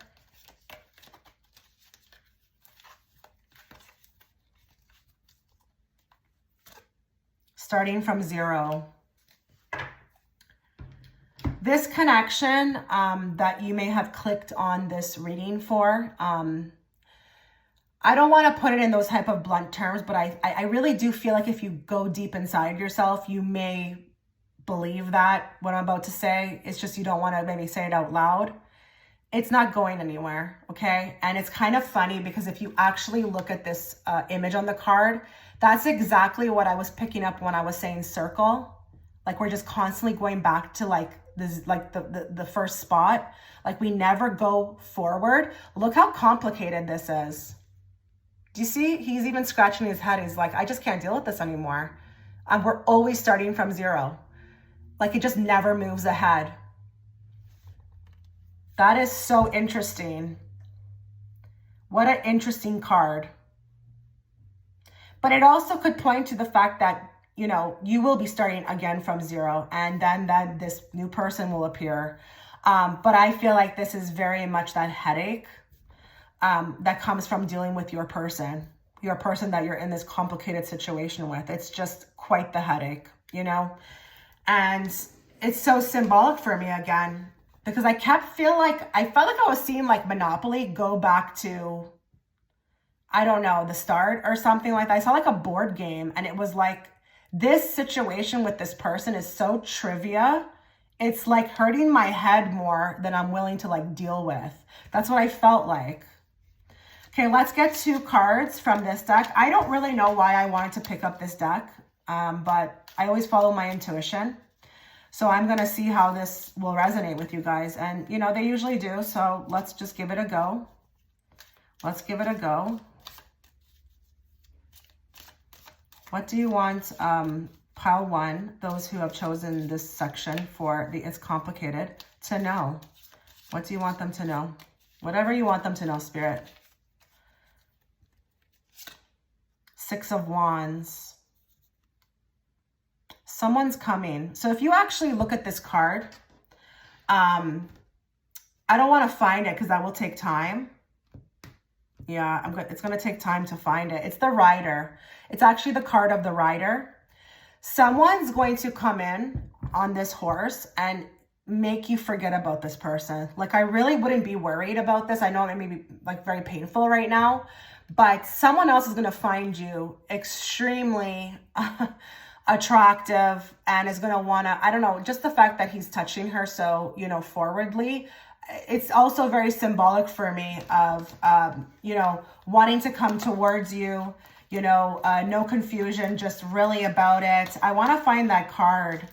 A: Starting from 0. This connection that you may have clicked on this reading for, I don't want to put it in those type of blunt terms, but I really do feel like if you go deep inside yourself, you may believe that what I'm about to say. It's just you don't want to maybe say it out loud. It's not going anywhere, okay? And it's kind of funny because if you actually look at this image on the card, that's exactly what I was picking up when I was saying circle. Like we're just constantly going back to like this, like the first spot. Like we never go forward. Look how complicated this is. Do you see? He's even scratching his head. He's like, I just can't deal with this anymore. And we're always starting from zero. Like it just never moves ahead. That is so interesting. What an interesting card. But it also could point to the fact that, you know, you will be starting again from zero, and then this new person will appear. But I feel like this is very much that headache that comes from dealing with your person that you're in this complicated situation with. It's just quite the headache, you know? And it's so symbolic for me again, because I felt like I was seeing like Monopoly go back to, I don't know, the start or something like that. I saw like a board game, and it was like, this situation with this person is so trivia. It's like hurting my head more than I'm willing to like deal with. That's what I felt like. Okay, let's get 2 cards from this deck. I don't really know why I wanted to pick up this deck, but I always follow my intuition. So I'm going to see how this will resonate with you guys. And, you know, they usually do. So let's just give it a go. Let's give it a go. What do you want, pile 1, those who have chosen this section for the It's Complicated, to know? What do you want them to know? Whatever you want them to know, Spirit. 6 of Wands. Someone's coming. So if you actually look at this card, I don't want to find it because that will take time. Yeah, it's going to take time to find it. It's the Rider. It's actually the card of the Rider. Someone's going to come in on this horse and make you forget about this person. Like, I really wouldn't be worried about this. I know it may be like very painful right now, but someone else is going to find you extremely attractive and is going to want to, I don't know, just the fact that he's touching her so, you know, forwardly. It's also very symbolic for me of, you know, wanting to come towards you, you know, no confusion, just really about it. I want to find that card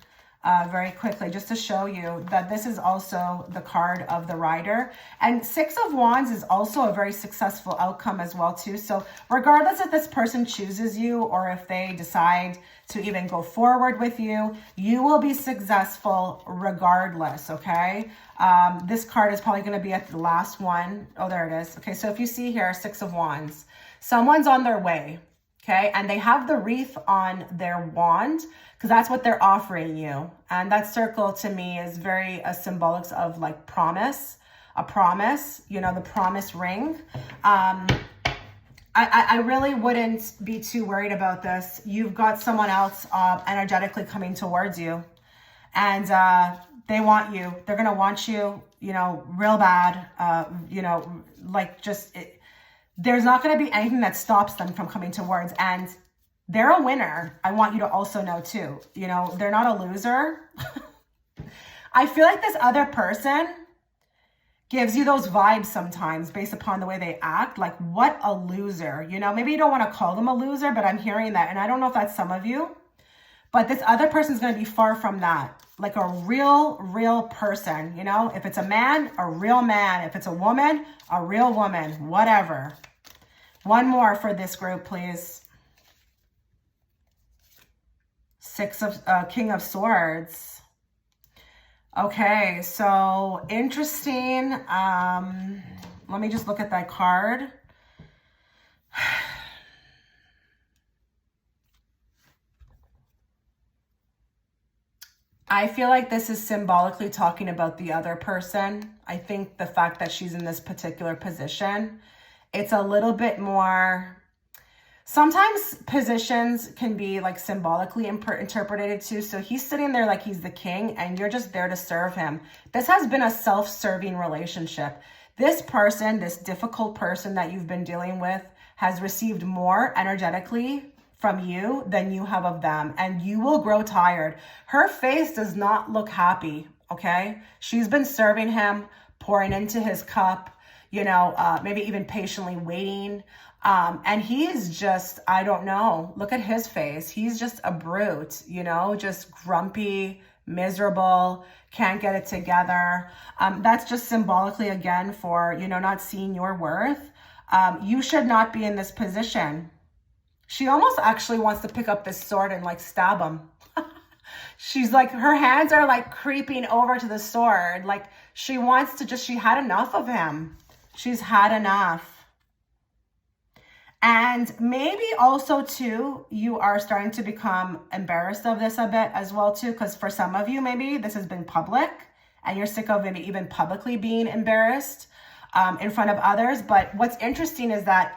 A: very quickly just to show you that this is also the card of the Rider. And 6 of Wands is also a very successful outcome as well too. So regardless if this person chooses you or if they decide to even go forward with you, you will be successful regardless, okay? This card is probably going to be at the last one. Oh, there it is. Okay, so if you see here, 6 of Wands, someone's on their way, okay? And they have the wreath on their wand because that's what they're offering you. And that circle to me is very symbolic of like promise, a promise, you know, the promise ring. I really wouldn't be too worried about this. You've got someone else energetically coming towards you, and they want you. They're going to want you, you know, real bad, you know, like just, there's not going to be anything that stops them from coming towards, and they're a winner. I want you to also know too, you know, they're not a loser. I feel like this other person gives you those vibes sometimes based upon the way they act. Like, what a loser, you know, maybe you don't want to call them a loser, but I'm hearing that. And I don't know if that's some of you, but this other person is going to be far from that. Like a real person, you know, if it's a man, a real man, if it's a woman, a real woman, whatever. One more for this group, please. King of Swords. Okay, so interesting. Let me just look at that card. I feel like this is symbolically talking about the other person. I think the fact that she's in this particular position, it's a little bit more. Sometimes positions can be like symbolically interpreted too. So he's sitting there like he's the king and you're just there to serve him. This has been a self-serving relationship. This person, this difficult person that you've been dealing with, has received more energetically from you than you have of them. And you will grow tired. Her face does not look happy, okay? She's been serving him, pouring into his cup, you know, maybe even patiently waiting. And he is just, I don't know, look at his face. He's just a brute, you know, just grumpy, miserable, can't get it together. That's just symbolically, again, for, not seeing your worth. You should not be in this position. She almost actually wants to pick up this sword and like stab him. She's like, her hands are like creeping over to the sword. Like she wants to she had enough of him. She's had enough. And maybe also too, you are starting to become embarrassed of this a bit as well too, because for some of you, maybe this has been public and you're sick of maybe even publicly being embarrassed in front of others. But what's interesting is that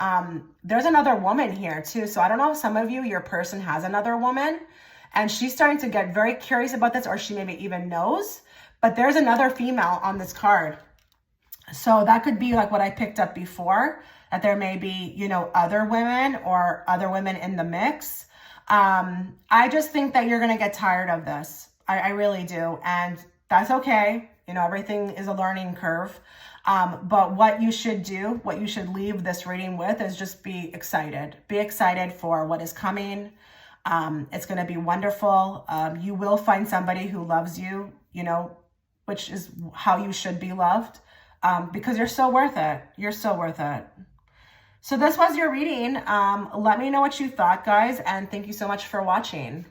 A: there's another woman here too. So I don't know if some of you, your person has another woman and she's starting to get very curious about this, or she maybe even knows, but there's another female on this card. So that could be like what I picked up before, that there may be, other women or other women in the mix. I just think that you're going to get tired of this. I really do. And that's okay. Everything is a learning curve. But what you should do, what you should leave this reading with is just be excited. Be excited for what is coming. It's going to be wonderful. You will find somebody who loves you, which is how you should be loved. Because you're so worth it. You're so worth it. So this was your reading. Let me know what you thought, guys, and thank you so much for watching.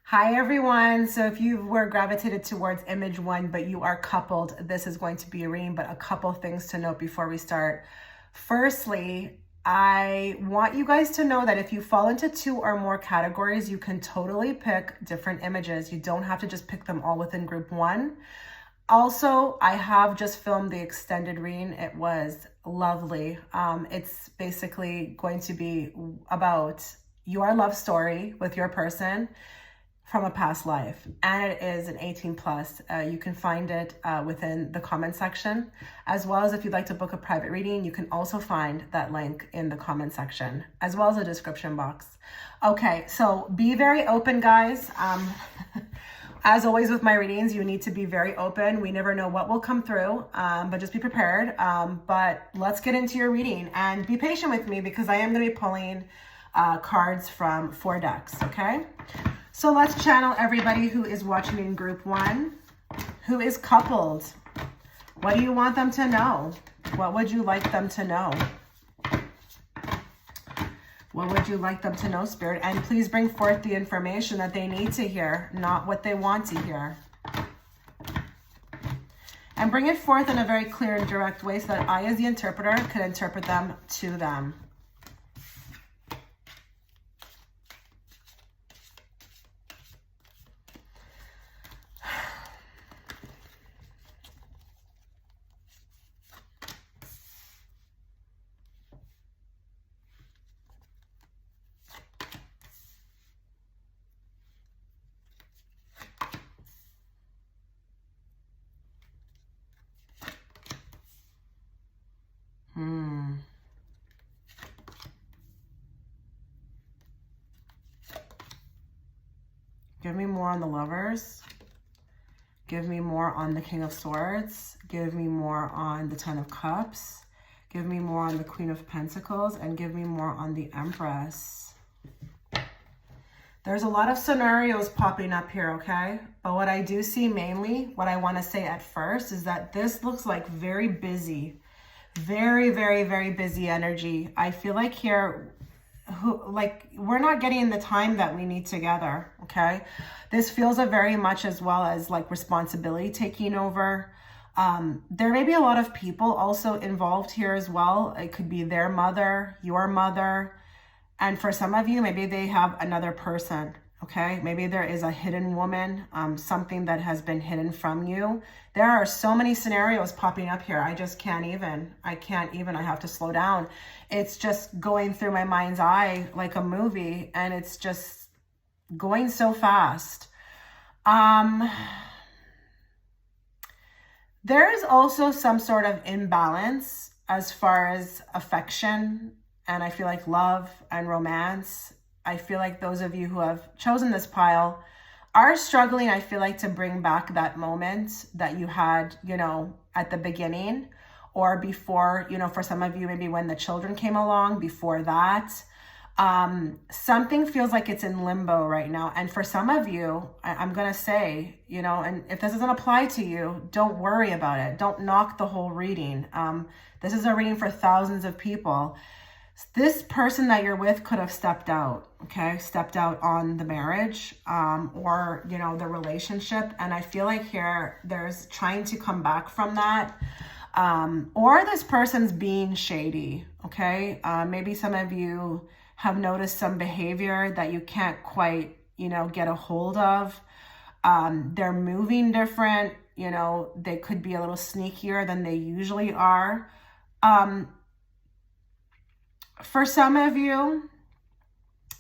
A: Hi, everyone. So if you were gravitated towards image 1, but you are coupled, this is going to be a reading, but a couple things to note before we start. Firstly, I want you guys to know that if you fall into 2 or more categories, you can totally pick different images. You don't have to just pick them all within group 1. Also, I have just filmed the extended reading. It was lovely. It's basically going to be about your love story with your person from a past life. And it is an 18+. You can find it within the comment section, as well as if you'd like to book a private reading, you can also find that link in the comment section, as well as the description box. Okay, so be very open, guys. As always with my readings, you need to be very open. We never know what will come through, but just be prepared. But let's get into your reading and be patient with me because I am going to be pulling cards from 4 decks, okay? So let's channel everybody who is watching in group 1, who is coupled. What do you want them to know? What would you like them to know? What would you like them to know, Spirit? And please bring forth the information that they need to hear, not what they want to hear. And bring it forth in a very clear and direct way so that I, as the interpreter, can interpret them to them. Give me more on the Lovers. Give me more on the King of Swords. Give me more on the Ten of Cups. Give me more on the Queen of Pentacles. And give me more on the Empress. There's a lot of scenarios popping up here, okay? But what I do see mainly, what I want to say at first, is that this looks like very busy. Very, very, very busy energy. I feel like here, we're not getting the time that we need together, okay? This feels very much as well as like responsibility taking over. There may be a lot of people also involved here as well. It could be their mother, your mother, and for some of you, maybe they have another person, okay? Maybe there is a hidden woman, something that has been hidden from you. There are so many scenarios popping up here. I just can't even. I have to slow down. It's just going through my mind's eye like a movie, and it's just going so fast. There is also some sort of imbalance as far as affection, and I feel like love and romance. I feel like those of you who have chosen this pile are struggling, I feel like, to bring back that moment that you had, at the beginning, or before, for some of you, maybe when the children came along, before that. Something feels like it's in limbo right now. And for some of you, I'm going to say, and if this doesn't apply to you, don't worry about it. Don't knock the whole reading. This is a reading for thousands of people. This person that you're with could have stepped out, okay? Stepped out on the marriage, or, the relationship. And I feel like here there's trying to come back from that. Or this person's being shady, okay? Maybe some of you have noticed some behavior that you can't quite, get a hold of. They're moving different, they could be a little sneakier than they usually are. For some of you,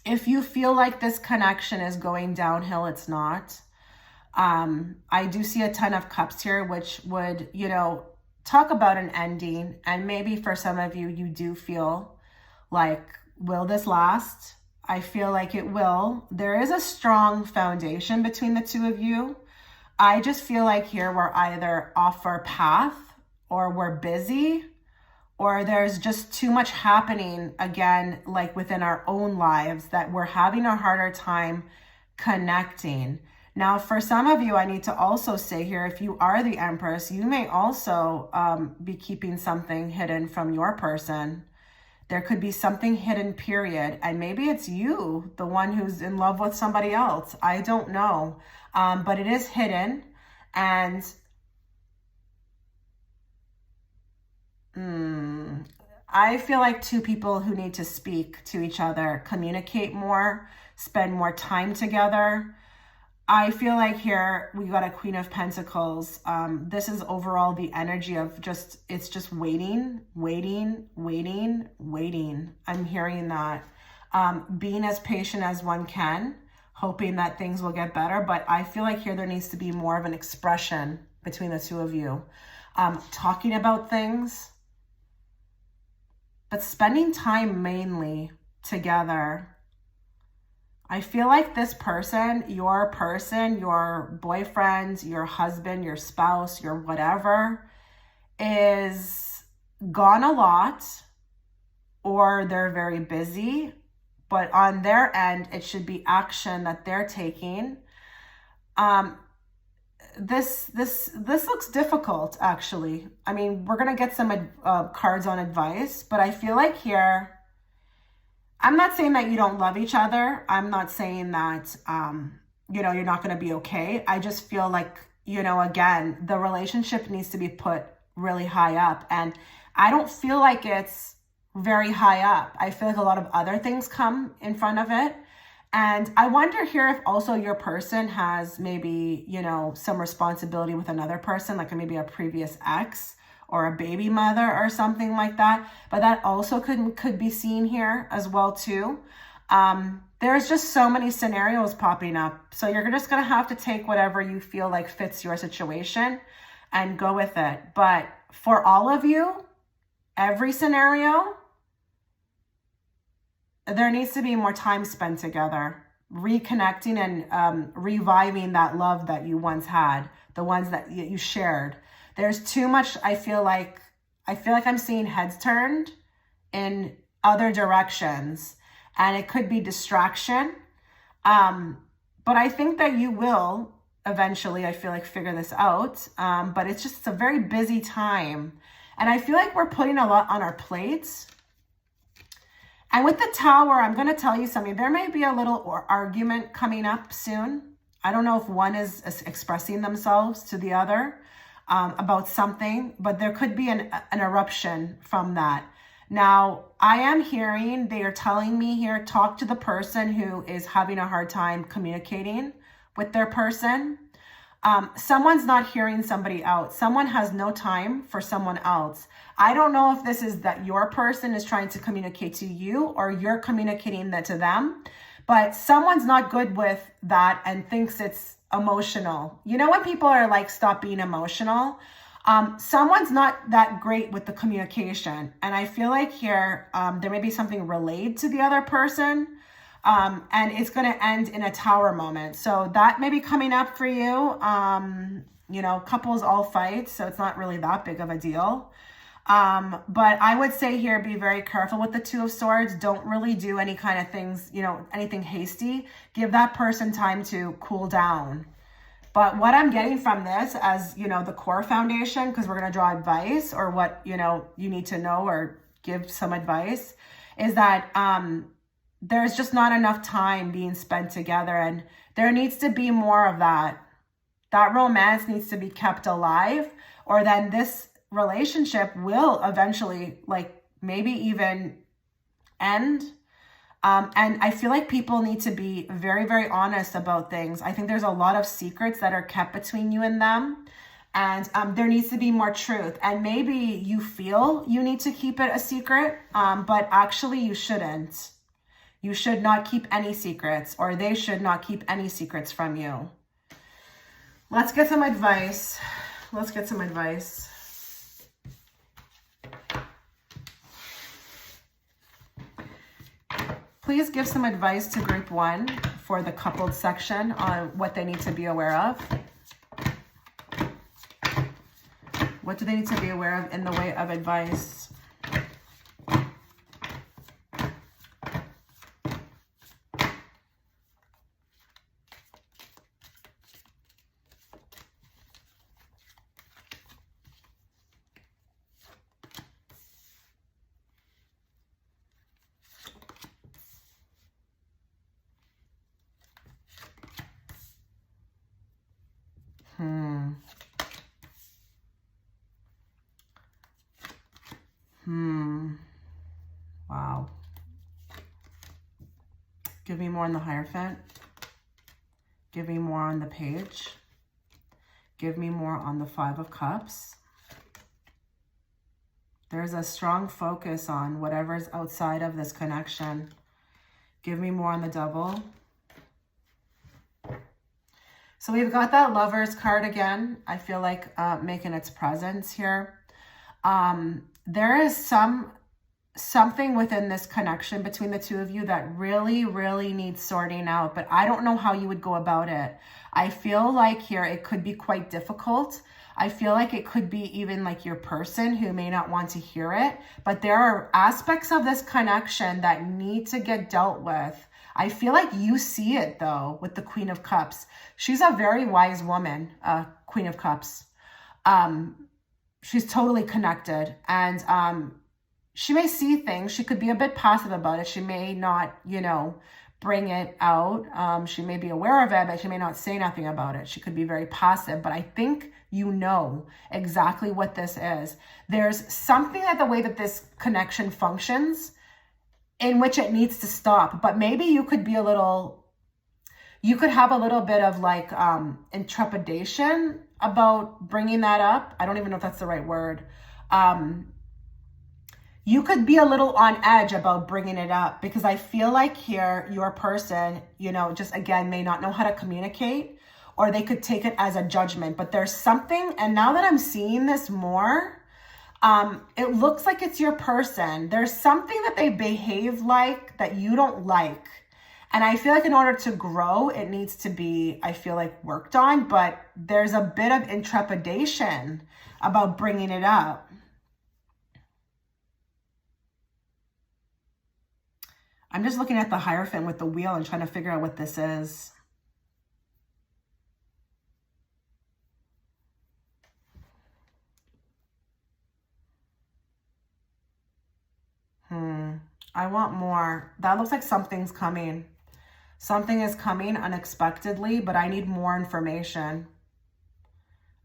A: if you feel like this connection is going downhill, it's not. I do see a 10 of cups here, which would, talk about an ending. And maybe for some of you, you do feel like, will this last? I feel like it will. There is a strong foundation between the two of you. I just feel like here we're either off our path, or we're busy, or there's just too much happening, again, like within our own lives, that we're having a harder time connecting. Now, for some of you, I need to also say here, if you are the Empress, you may also be keeping something hidden from your person. There could be something hidden, period. And maybe it's you, the one who's in love with somebody else. I don't know. But it is hidden. And I feel like two people who need to speak to each other, communicate more, spend more time together. I feel like here we got a Queen of Pentacles. This is overall the energy of it's just waiting. I'm hearing that. Being as patient as one can, hoping that things will get better. But I feel like here there needs to be more of an expression between the two of you. Talking about things, but spending time mainly together. I feel like this person, your boyfriend, your husband, your spouse, your whatever, is gone a lot, or they're very busy, but on their end, it should be action that they're taking. This looks difficult, actually. I mean, we're going to get some cards on advice, but I feel like here, I'm not saying that you don't love each other. I'm not saying that, you're not going to be okay. I just feel like, again, the relationship needs to be put really high up. And I don't feel like it's very high up. I feel like a lot of other things come in front of it. And I wonder here if also your person has maybe, some responsibility with another person, like maybe a previous ex, or a baby mother or something like that. But that also could be seen here as well too. There's just so many scenarios popping up. So you're just going to have to take whatever you feel like fits your situation and go with it. But for all of you, every scenario, there needs to be more time spent together, reconnecting and reviving that love that you once had, the ones that you shared. There's too much, I feel like I'm seeing heads turned in other directions, and it could be distraction. But I think that you will eventually, I feel like, figure this out. But it's a very busy time. And I feel like we're putting a lot on our plates. And with the Tower, I'm going to tell you something. There may be a little argument coming up soon. I don't know if one is expressing themselves to the other about something, but there could be an eruption from that. Now, I am hearing, they are telling me here, talk to the person who is having a hard time communicating with their person. Someone's not hearing somebody out. Someone has no time for someone else. I don't know if this is that your person is trying to communicate to you or you're communicating that to them, but someone's not good with that and thinks it's emotional. You know when people are like, stop being emotional? Someone's not that great with the communication. And I feel like here, there may be something relayed to the other person. And it's going to end in a Tower moment. So that may be coming up for you. Couples all fight, so it's not really that big of a deal. But I would say here, be very careful with the Two of Swords. Don't really do any kind of things, you know, anything hasty. Give that person time to cool down. But what I'm getting from this as, you know, the core foundation, because we're going to draw advice or what, you know, you need to know or give some advice, is that there's just not enough time being spent together. And there needs to be more of that. That romance needs to be kept alive, or then this relationship will eventually, like, maybe even end. And I feel like people need to be very, very honest about things. I think there's a lot of secrets that are kept between you and them. And there needs to be more truth. And maybe you feel you need to keep it a secret, but actually you shouldn't. You should not keep any secrets, or they should not keep any secrets from you. Let's get some advice. Let's get some advice. Please give some advice to group 1 for the coupled section on what they need to be aware of. What do they need to be aware of in the way of advice? Wow. Give me more on the Hierophant. Give me more on the Page. Give me more on the Five of Cups. There's a strong focus on whatever's outside of this connection. Give me more on the Double. So we've got that Lovers card again. I feel like making its presence here. There is something within this connection between the two of you that really, really needs sorting out, but I don't know how you would go about it. I feel like here it could be quite difficult. I feel like it could be even like your person who may not want to hear it, but there are aspects of this connection that need to get dealt with. I feel like you see it though with the Queen of Cups. She's a very wise woman, Queen of Cups. She's totally connected, and she may see things. She could be a bit passive about it. She may not, you know, bring it out. She may be aware of it, but she may not say nothing about it. She could be very passive, but I think you know exactly what this is. There's something at the way that this connection functions in which it needs to stop, but maybe you could be you could have a little bit of like intrepidation about bringing that up. I don't even know if that's the right word. You could be a little on edge about bringing it up, because I feel like here your person, you know, just again, may not know how to communicate, or they could take it as a judgment. But there's something, and now that I'm seeing this more, it looks like it's your person. There's something that they behave like that you don't like. And I feel like in order to grow, it needs to be, I feel like, worked on, but there's a bit of intrepidation about bringing it up. I'm just looking at the Hierophant with the wheel and trying to figure out what this is. I want more. That looks like something's coming. Something is coming unexpectedly, but I need more information.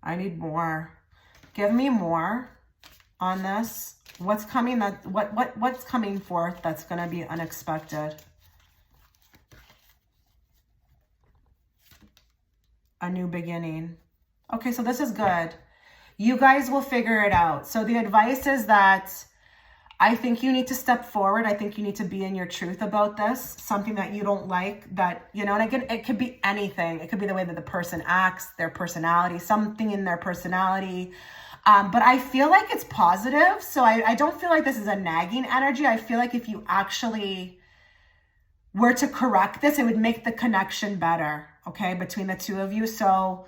A: I need more. Give me more on this. What's coming? What's coming forth that's going to be unexpected? A new beginning. Okay, so this is good. You guys will figure it out. So the advice is that I think you need to step forward. I think you need to be in your truth about this. Something that you don't like, that, you know, and again, it could be anything. It could be the way that the person acts, their personality, something in their personality. But I feel like it's positive. So I don't feel like this is a nagging energy. I feel like if you actually were to correct this, it would make the connection better, okay, between the two of you. So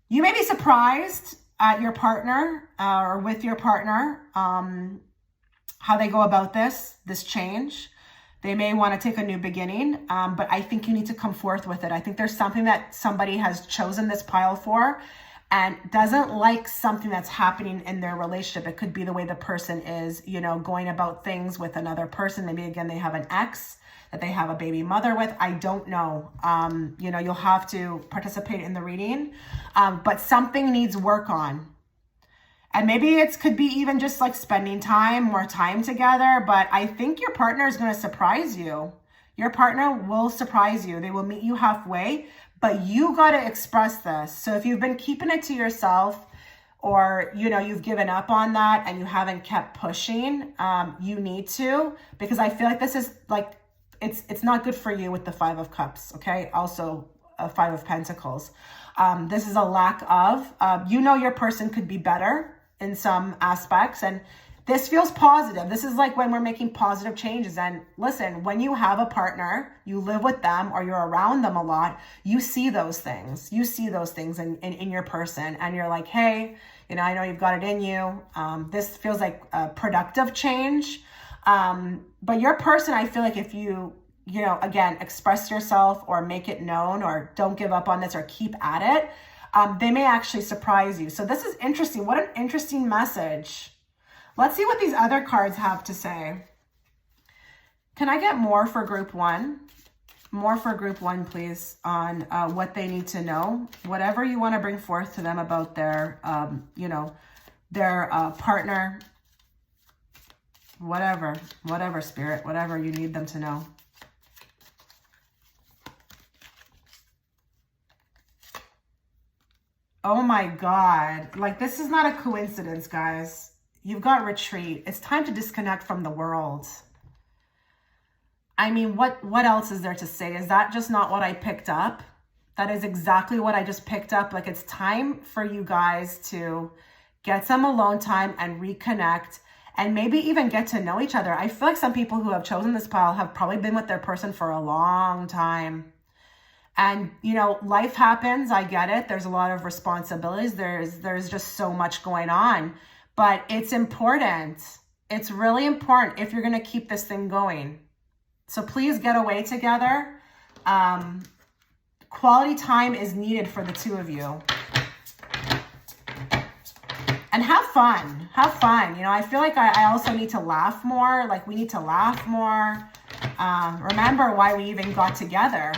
A: you may be surprised at your partner or with your partner, how they go about this change. They may want to take a new beginning, but I think you need to come forth with it. I think there's something that somebody has chosen this pile for and doesn't like something that's happening in their relationship. It could be the way the person is, going about things with another person. Maybe, again, they have an ex that they have a baby mother with. I don't know. You'll have to participate in the reading, but something needs work on. And maybe it could be even just like spending more time together. But I think your partner is going to surprise you. Your partner will surprise you. They will meet you halfway, but you got to express this. So if you've been keeping it to yourself, or, you've given up on that and you haven't kept pushing, you need to, because I feel like this is like, it's not good for you with the 5 of Cups. Okay. Also a 5 of Pentacles. This is a lack of, your person could be better in some aspects, and this feels positive. This is like when we're making positive changes. And listen, when you have a partner, you live with them or you're around them a lot, you see those things. You see those things in your person, and you're like, hey, I know you've got it in you. This feels like a productive change. But your person, I feel like if you, again, express yourself or make it known or don't give up on this or keep at it, they may actually surprise you. So this is interesting. What an interesting message. Let's see what these other cards have to say. Can I get more for group 1? More for group 1, please, on what they need to know. Whatever you want to bring forth to them about their, their partner. Whatever, Spirit, whatever you need them to know. Oh my God. Like, this is not a coincidence, guys. You've got retreat. It's time to disconnect from the world. I mean, what else is there to say? Is that just not what I picked up? That is exactly what I just picked up. Like, it's time for you guys to get some alone time and reconnect and maybe even get to know each other. I feel like some people who have chosen this pile have probably been with their person for a long time. And, life happens. I get it. There's a lot of responsibilities. There's just so much going on. But it's important. It's really important if you're going to keep this thing going. So please get away together. Quality time is needed for the two of you. And have fun. Have fun. I feel like I also need to laugh more. Like, we need to laugh more. Remember why we even got together.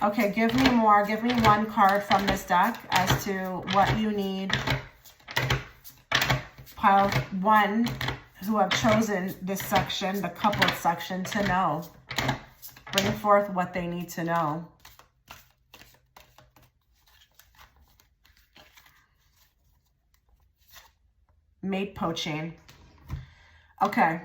A: Okay, give me more. Give me one card from this deck as to what you need. Pile 1, who have chosen this section, the coupled section, to know. Bring forth what they need to know. Mate poaching. Okay.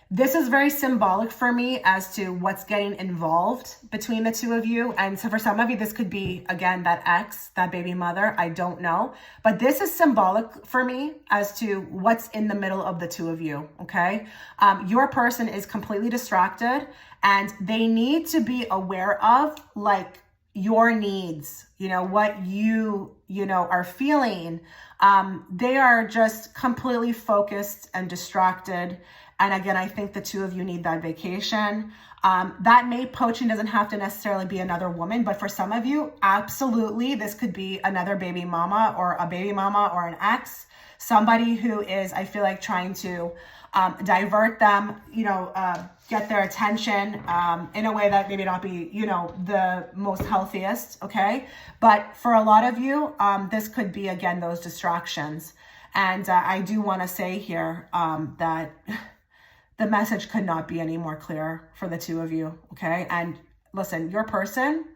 A: This is very symbolic for me as to what's getting involved between the two of you. And so for some of you, this could be, again, that ex, that baby mother. I don't know. But this is symbolic for me as to what's in the middle of the two of you, okay? Your person is completely distracted and they need to be aware of, like, your needs, what you are feeling. They are just completely focused and distracted. And again, I think the two of you need that vacation. That mate poaching doesn't have to necessarily be another woman, but for some of you, absolutely, this could be another baby mama or a baby mama or an ex, somebody who is, I feel like, trying to divert them, get their attention in a way that maybe not be, the most healthiest, okay? But for a lot of you, this could be, again, those distractions. And I do want to say here that the message could not be any more clear for the two of you, okay? And listen, your person,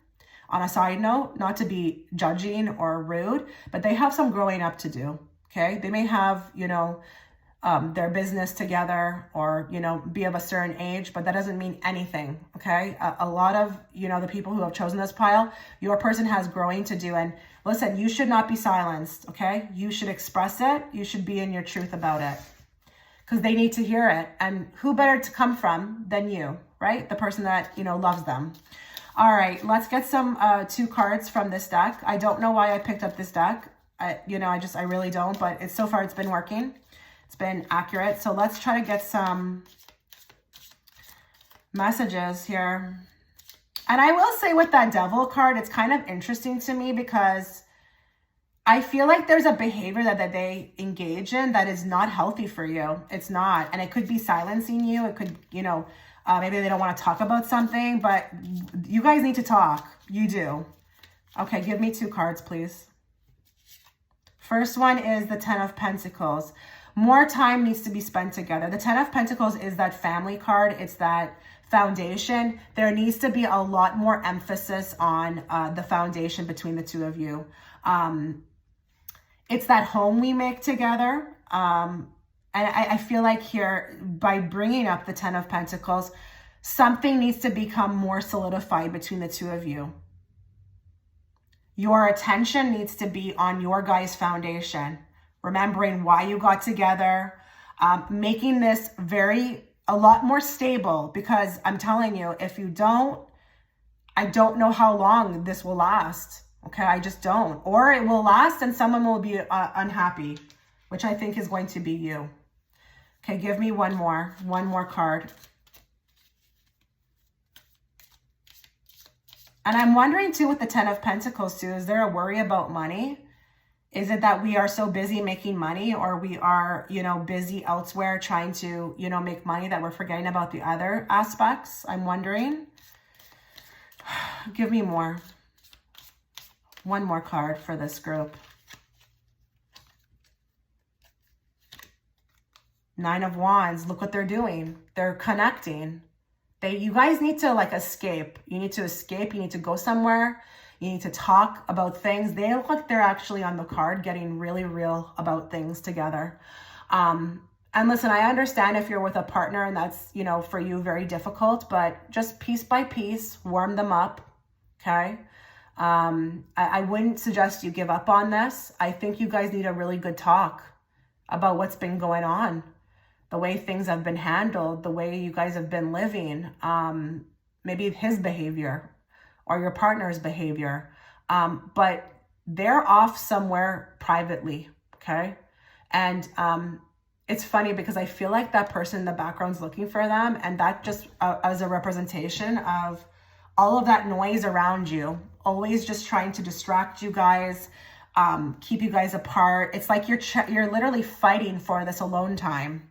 A: on a side note, not to be judging or rude, but they have some growing up to do, okay? They may have, their business together or, be of a certain age, but that doesn't mean anything, okay? A lot of, the people who have chosen this pile, your person has growing to do. And listen, you should not be silenced, okay? You should express it. You should be in your truth about it because they need to hear it. And who better to come from than you, right? The person that, loves them. All right, let's get some 2 cards from this deck. I don't know why I picked up this deck. I really don't, but so far it's been working. It's been accurate. So let's try to get some messages here. And I will say with that Devil card, it's kind of interesting to me because I feel like there's a behavior that they engage in that is not healthy for you. It's not. And it could be silencing you. It could, maybe they don't want to talk about something, but you guys need to talk. You do. Okay, give me 2 cards, please. First one is the 10 of Pentacles. More time needs to be spent together. The 10 of Pentacles is that family card. It's that foundation. There needs to be a lot more emphasis on the foundation between the 2 of you. It's that home we make together. And I feel like here, by bringing up the 10 of Pentacles, something needs to become more solidified between the 2 of you. Your attention needs to be on your guys' foundation, remembering why you got together, making this a lot more stable, because I'm telling you, if you don't, I don't know how long this will last. Okay, I just don't. Or it will last and someone will be unhappy, which I think is going to be you. Okay, give me one more card. And I'm wondering too with the 10 of Pentacles too, is there a worry about money? Is it that we are so busy making money, or we are, busy elsewhere trying to, make money, that we're forgetting about the other aspects? I'm wondering. Give me more. One more card for this group. 9 of Wands. Look what they're doing. They're connecting. You guys need to escape. You need to escape. You need to go somewhere. You need to talk about things. They look like they're actually on the card getting really real about things together. And listen, I understand if you're with a partner and that's, for you very difficult, but just piece by piece, warm them up. Okay. I wouldn't suggest you give up on this. I think you guys need a really good talk about what's been going on, the way things have been handled, the way you guys have been living, maybe his behavior or your partner's behavior. But they're off somewhere privately, okay? And it's funny because I feel like that person in the background's looking for them, and that just as a representation of all of that noise around you, always just trying to distract you guys, keep you guys apart. It's like you're literally fighting for this alone time.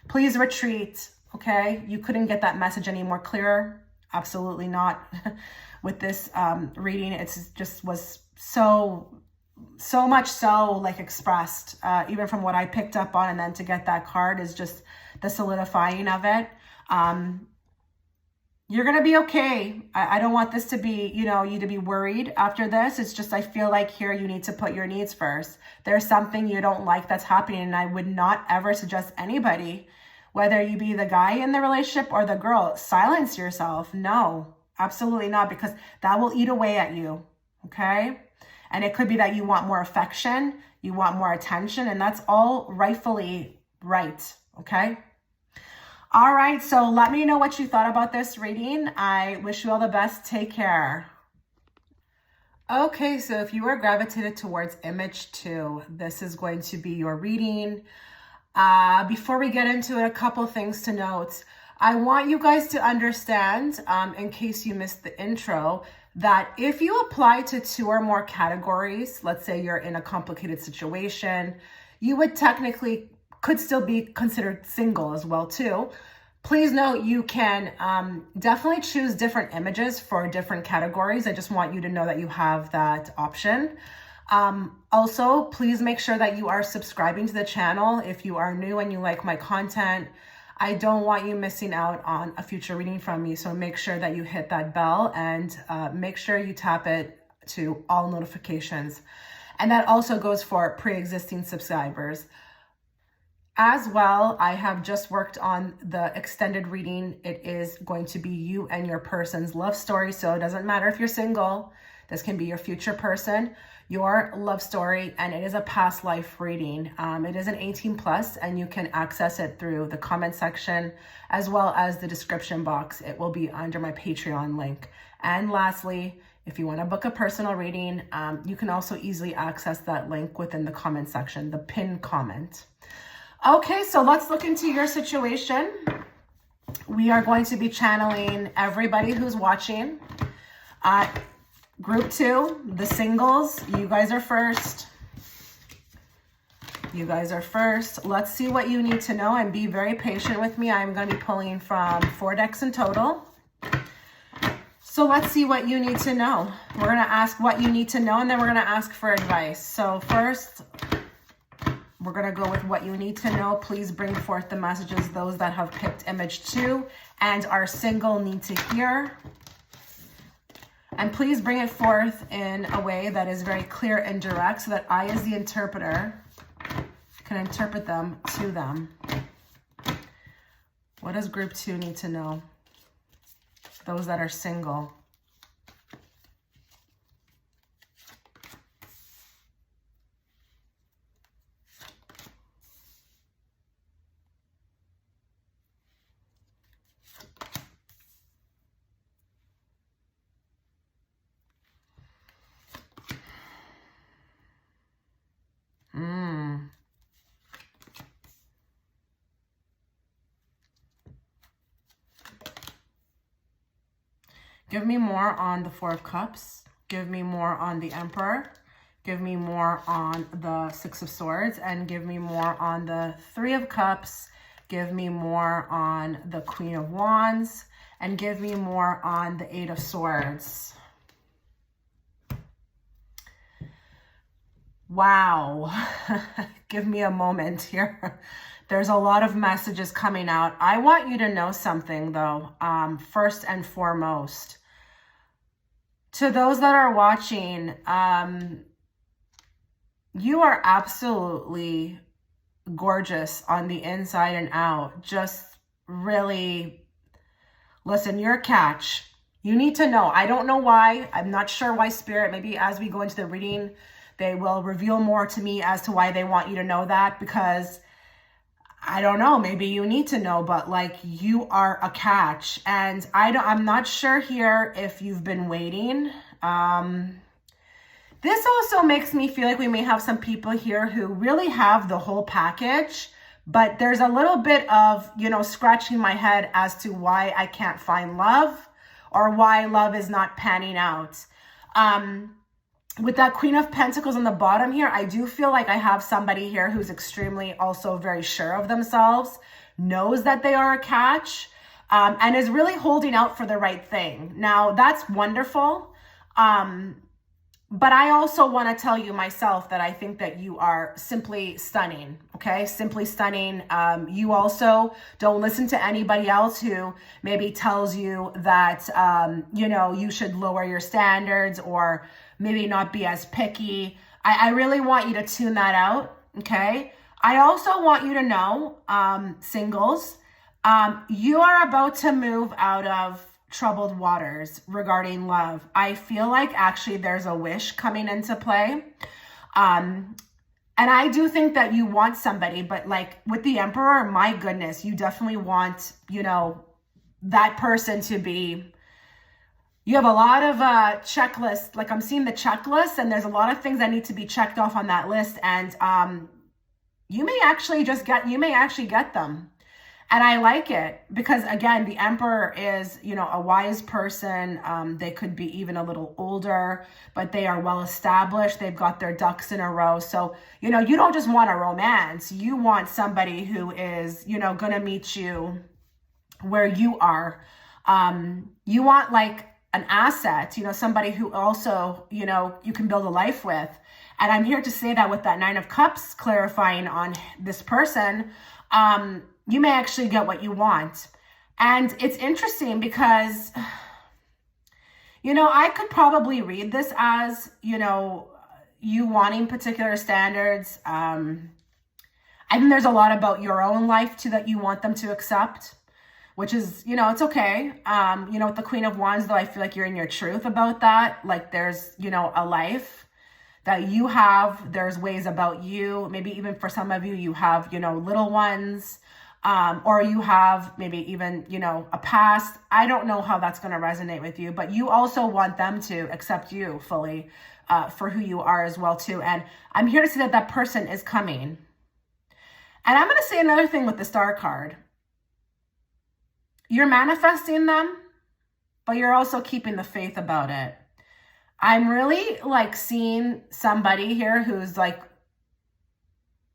A: Please retreat, okay? You couldn't get that message any more clearer. Absolutely not. With this reading, it's just was so much so expressed, even from what I picked up on, and then to get that card is just the solidifying of it. You're going to be okay. I don't want this to be, you to be worried after this. It's just, I feel like here you need to put your needs first. There's something you don't like that's happening, and I would not ever suggest anybody, whether you be the guy in the relationship or the girl, silence yourself. No, absolutely not, because that will eat away at you, okay? And it could be that you want more affection, you want more attention, and that's all rightfully right, okay? All right, so let me know what you thought about this reading. I wish you all the best. Take care. Okay, so if you are gravitated towards image 2, this is going to be your reading. Before we get into it, a couple things to note. I want you guys to understand, in case you missed the intro, that if you apply to 2 or more categories, let's say you're in a complicated situation, you would technically could still be considered single as well too. Please note you can definitely choose different images for different categories. I just want you to know that you have that option. Also, please make sure that you are subscribing to the channel if you are new and you like my content. I don't want you missing out on a future reading from me, so make sure that you hit that bell and make sure you tap it to all notifications. And that also goes for pre-existing subscribers. As well, I have just worked on the extended reading. It is going to be you and your person's love story. So it doesn't matter if you're single, This can be your future person, your love story, and it is a past life reading. It is an 18 plus, and you can access it through the comment section as well as the description box. It will be under my Patreon link. And lastly, if you want to book a personal reading, you can also easily access that link within the comment section, the pinned comment. Okay, so let's look into your situation. We are going to be channeling everybody who's watching. Group 2, the singles, you guys are first. You guys are first. Let's see what you need to know, and be very patient with me. I'm going to be pulling from 4 decks in total. So let's see what you need to know. We're going to ask what you need to know, and then we're going to ask for advice. So first, we're going to go with what you need to know. Please bring forth the messages those that have picked image 2 and are single need to hear. And please bring it forth in a way that is very clear and direct so that I, as the interpreter, can interpret them to them. What does group 2 need to know? Those that are single. Give me more on the 4 of Cups. Give me more on the Emperor. Give me more on the 6 of Swords. And give me more on the 3 of Cups. Give me more on the Queen of Wands. And give me more on the 8 of Swords. Wow. Give me a moment here. There's a lot of messages coming out. I want you to know something, though, first and foremost. To those that are watching, you are absolutely gorgeous on the inside and out. Just really, listen, you're a catch. You need to know. I don't know why. I'm not sure why Spirit, maybe as we go into the reading, they will reveal more to me as to why they want you to know that, because I don't know, maybe you need to know, but like, you are a catch. And I'm not sure here if you've been waiting. This also makes me feel like we may have some people here who really have the whole package, but there's a little bit of, you know, scratching my head as to why I can't find love, or why love is not panning out. With that Queen of Pentacles on the bottom here, I do feel like I have somebody here who's extremely also very sure of themselves, knows that they are a catch, and is really holding out for the right thing. Now, that's wonderful. But I also want to tell you myself that I think that you are simply stunning, okay? Simply stunning. You also don't listen to anybody else who maybe tells you that, you know, you should lower your standards or maybe not be as picky. I really want you to tune that out, okay? I also want you to know, singles, you are about to move out of troubled waters regarding love. I feel like actually there's a wish coming into play. And I do think that you want somebody, but like with the Emperor, my goodness, you definitely want, you know, that person to be, you have a lot of checklists. Like I'm seeing the checklist, and there's a lot of things that need to be checked off on that list. And you may actually get them. And I like it because, again, the Emperor is, you know, a wise person. They could be even a little older, but they are well established. They've got their ducks in a row. So, you know, you don't just want a romance. You want somebody who is, you know, going to meet you where you are. You want like an asset, you know, somebody who also, you know, you can build a life with. And I'm here to say that with that 9 of Cups clarifying on this person, you may actually get what you want. And it's interesting because, you know, I could probably read this as, you know, you wanting particular standards. I think there's a lot about your own life too that you want them to accept. which is, you know, it's okay. You know, with the Queen of Wands, though, I feel like you're in your truth about that. Like there's, you know, a life that you have. There's ways about you. Maybe even for some of you, you have, you know, little ones, or you have maybe even, you know, a past. I don't know how that's going to resonate with you, but you also want them to accept you fully for who you are as well, too. And I'm here to say that that person is coming. And I'm going to say another thing with the Star card. You're manifesting them, but you're also keeping the faith about it. I'm really like seeing somebody here who's like,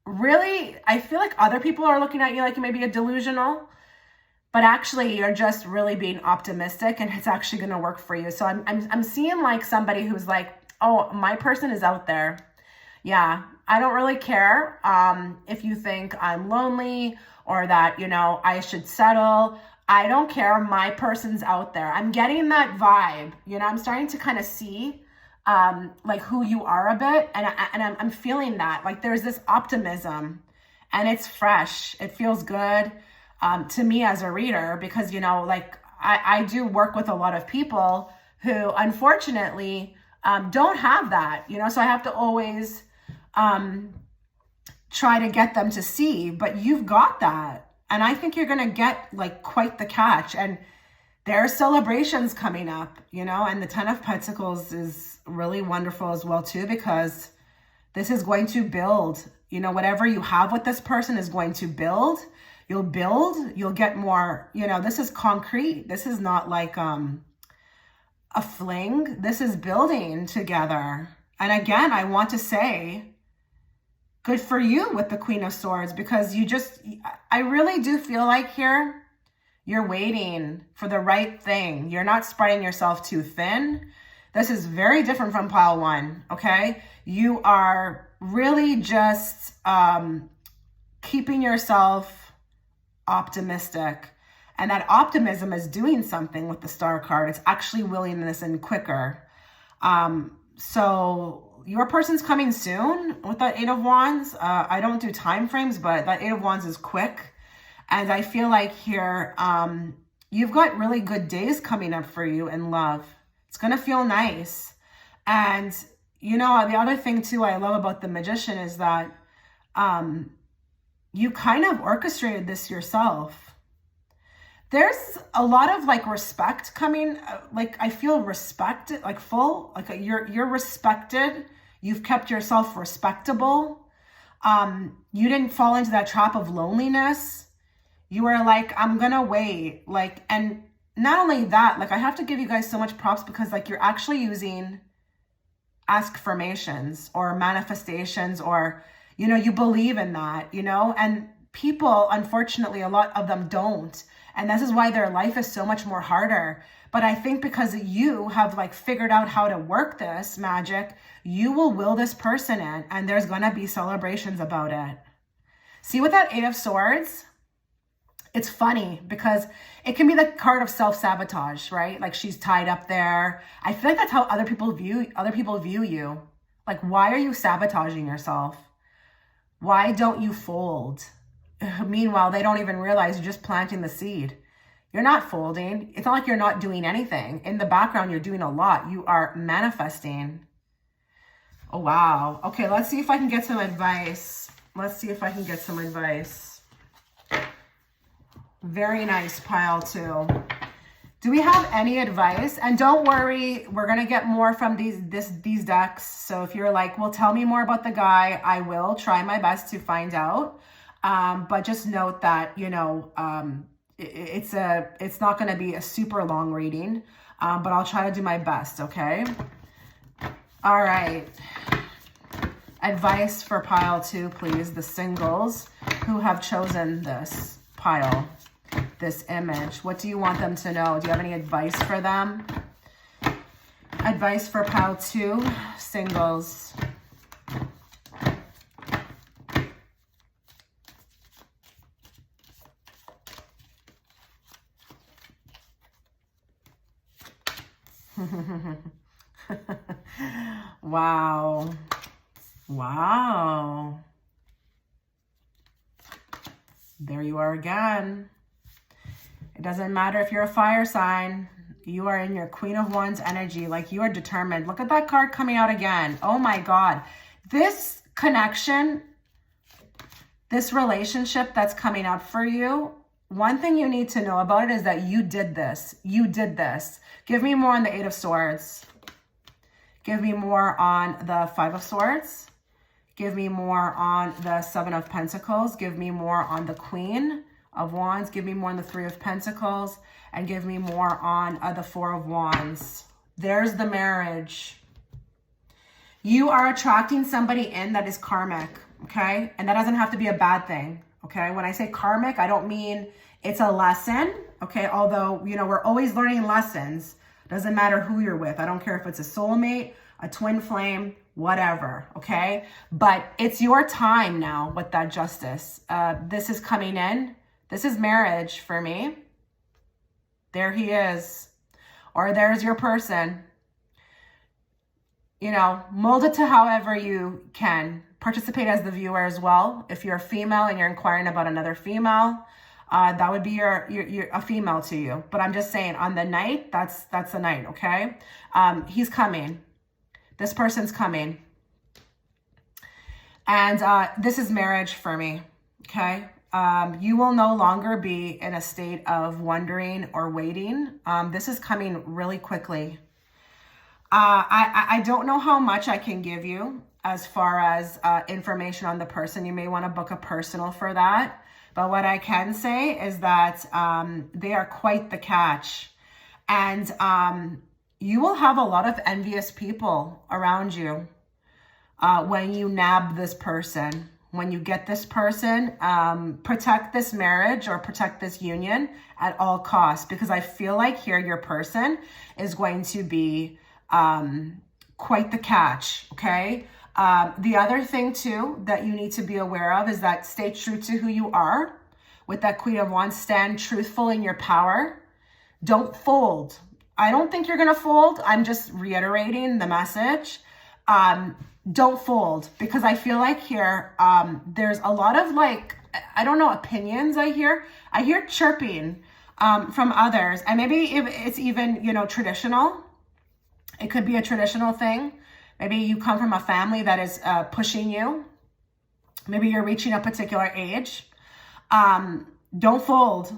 A: really, I feel like other people are looking at you like you may be a delusional, but actually you're just really being optimistic and it's actually going to work for you. So I'm seeing like somebody who's like, oh, my person is out there. Yeah, I don't really care if you think I'm lonely or that, you know, I should settle. I don't care. My person's out there. I'm getting that vibe. You know, I'm starting to kind of see like who you are a bit. And I'm feeling that. Like there's this optimism and it's fresh. It feels good to me as a reader because, you know, like I do work with a lot of people who unfortunately don't have that, you know, so I have to always try to get them to see, but you've got that. And I think you're going to get like quite the catch. And there are celebrations coming up, you know, and the Ten of Pentacles is really wonderful as well, too, because this is going to build, you know, whatever you have with this person is going to build. You'll get more, you know, this is concrete. This is not like a fling. This is building together. And again, I want to say, good for you with the Queen of Swords, because I really do feel like here, you're waiting for the right thing. You're not spreading yourself too thin. This is very different from pile one, okay? You are really just keeping yourself optimistic. And that optimism is doing something with the Star card. It's actually willingness and quicker. So your person's coming soon with that Eight of Wands. I don't do time frames, but that Eight of Wands is quick. And I feel like here, you've got really good days coming up for you in love. It's going to feel nice. And, you know, the other thing too I love about the Magician is that you kind of orchestrated this yourself. There's a lot of like respect coming, like I feel respected, like full, like you're respected. You've kept yourself respectable. You didn't fall into that trap of loneliness. You were like, I'm gonna wait. Like, and not only that, like I have to give you guys so much props because like you're actually using affirmations or manifestations or, you know, you believe in that, you know, and people, unfortunately, a lot of them don't. And this is why their life is so much more harder. But I think because you have like figured out how to work this magic, you will will this person in and there's going to be celebrations about it. See with that Eight of Swords? It's funny because it can be the card of self-sabotage, right? Like she's tied up there. I feel like that's how other people view you. Like, why are you sabotaging yourself? Why don't you fold? Meanwhile, they don't even realize you're just planting the seed. You're not folding. It's not like you're not doing anything. In the background, you're doing a lot. You are manifesting. Oh, wow. Okay, let's see if I can get some advice. Very nice pile, too. Do we have any advice? And don't worry, we're going to get more from these decks. So if you're like, well, tell me more about the guy, I will try my best to find out. But just note that, you know, it's not going to be a super long reading, but I'll try to do my best. Okay. All right. Advice for pile 2, please. The singles who have chosen this pile, this image. What do you want them to know? Do you have any advice for them? Advice for pile 2, singles. Wow. Wow. There you are again. It doesn't matter if you're a fire sign. You are in your Queen of Wands energy. Like, you are determined. Look at that card coming out again. Oh my God. This connection, this relationship that's coming up for you, one thing you need to know about it is that you did this. You did this. Give me more on the Eight of Swords. Give me more on the Five of Swords. Give me more on the Seven of Pentacles. Give me more on the Queen of Wands. Give me more on the Three of Pentacles. And give me more on the Four of Wands. There's the marriage. You are attracting somebody in that is karmic, okay? And that doesn't have to be a bad thing, okay? When I say karmic, I don't mean it's a lesson, okay? Although, you know, we're always learning lessons. Doesn't matter who you're with. I don't care if it's a soulmate, a twin flame, whatever, okay? But it's your time now with that justice. This is coming in. This is marriage for me. There he is. Or there's your person. You know, mold it to however you can. Participate as the viewer as well. If you're a female and you're inquiring about another female, that would be your a female to you. But I'm just saying, on the night, that's the night, okay? He's coming. This person's coming. And this is marriage for me, okay? You will no longer be in a state of wondering or waiting. This is coming really quickly. I don't know how much I can give you as far as information on the person. You may want to book a personal for that. But what I can say is that they are quite the catch. And you will have a lot of envious people around you when you nab this person. When you get this person, protect this marriage or protect this union at all costs. Because I feel like here your person is going to be quite the catch, okay? The other thing too that you need to be aware of is that stay true to who you are. With that Queen of Wands, stand truthful in your power. Don't fold. I don't think you're going to fold. I'm just reiterating the message. Don't fold, because I feel like here, there's a lot of like, I don't know, opinions I hear chirping from others. And maybe if it's even, you know, traditional. It could be a traditional thing. Maybe you come from a family that is pushing you. Maybe you're reaching a particular age. Don't fold.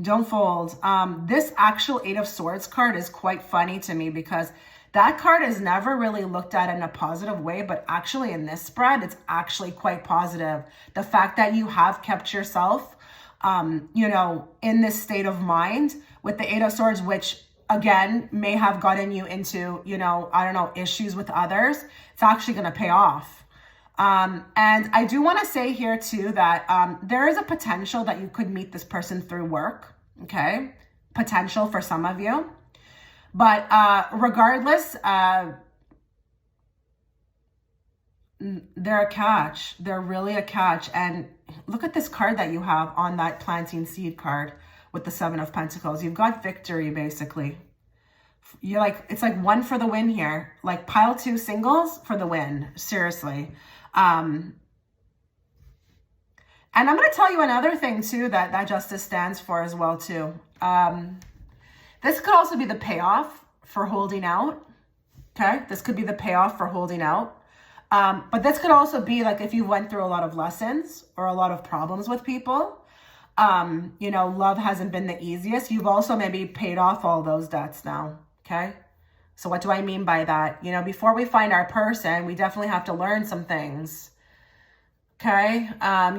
A: Don't fold. This actual Eight of Swords card is quite funny to me because that card is never really looked at in a positive way, but actually in this spread, it's actually quite positive. The fact that you have kept yourself, you know, in this state of mind with the Eight of Swords, which again, may have gotten you into, you know, I don't know, issues with others. It's actually going to pay off. And I do want to say here too that there is a potential that you could meet this person through work. Okay. Potential for some of you. But regardless, they're a catch. They're really a catch. And look at this card that you have on that planting seed card with the Seven of Pentacles. You've got victory, basically. You're like, it's like one for the win here. Like pile two singles for the win. Seriously. And I'm going to tell you another thing too that justice stands for as well too. This could also be the payoff for holding out. Okay. This could be the payoff for holding out. But this could also be like if you went through a lot of lessons or a lot of problems with people. You know, love hasn't been the easiest. You've also maybe paid off all those debts now. Okay. So what do I mean by that? You know, before we find our person, we definitely have to learn some things. Okay.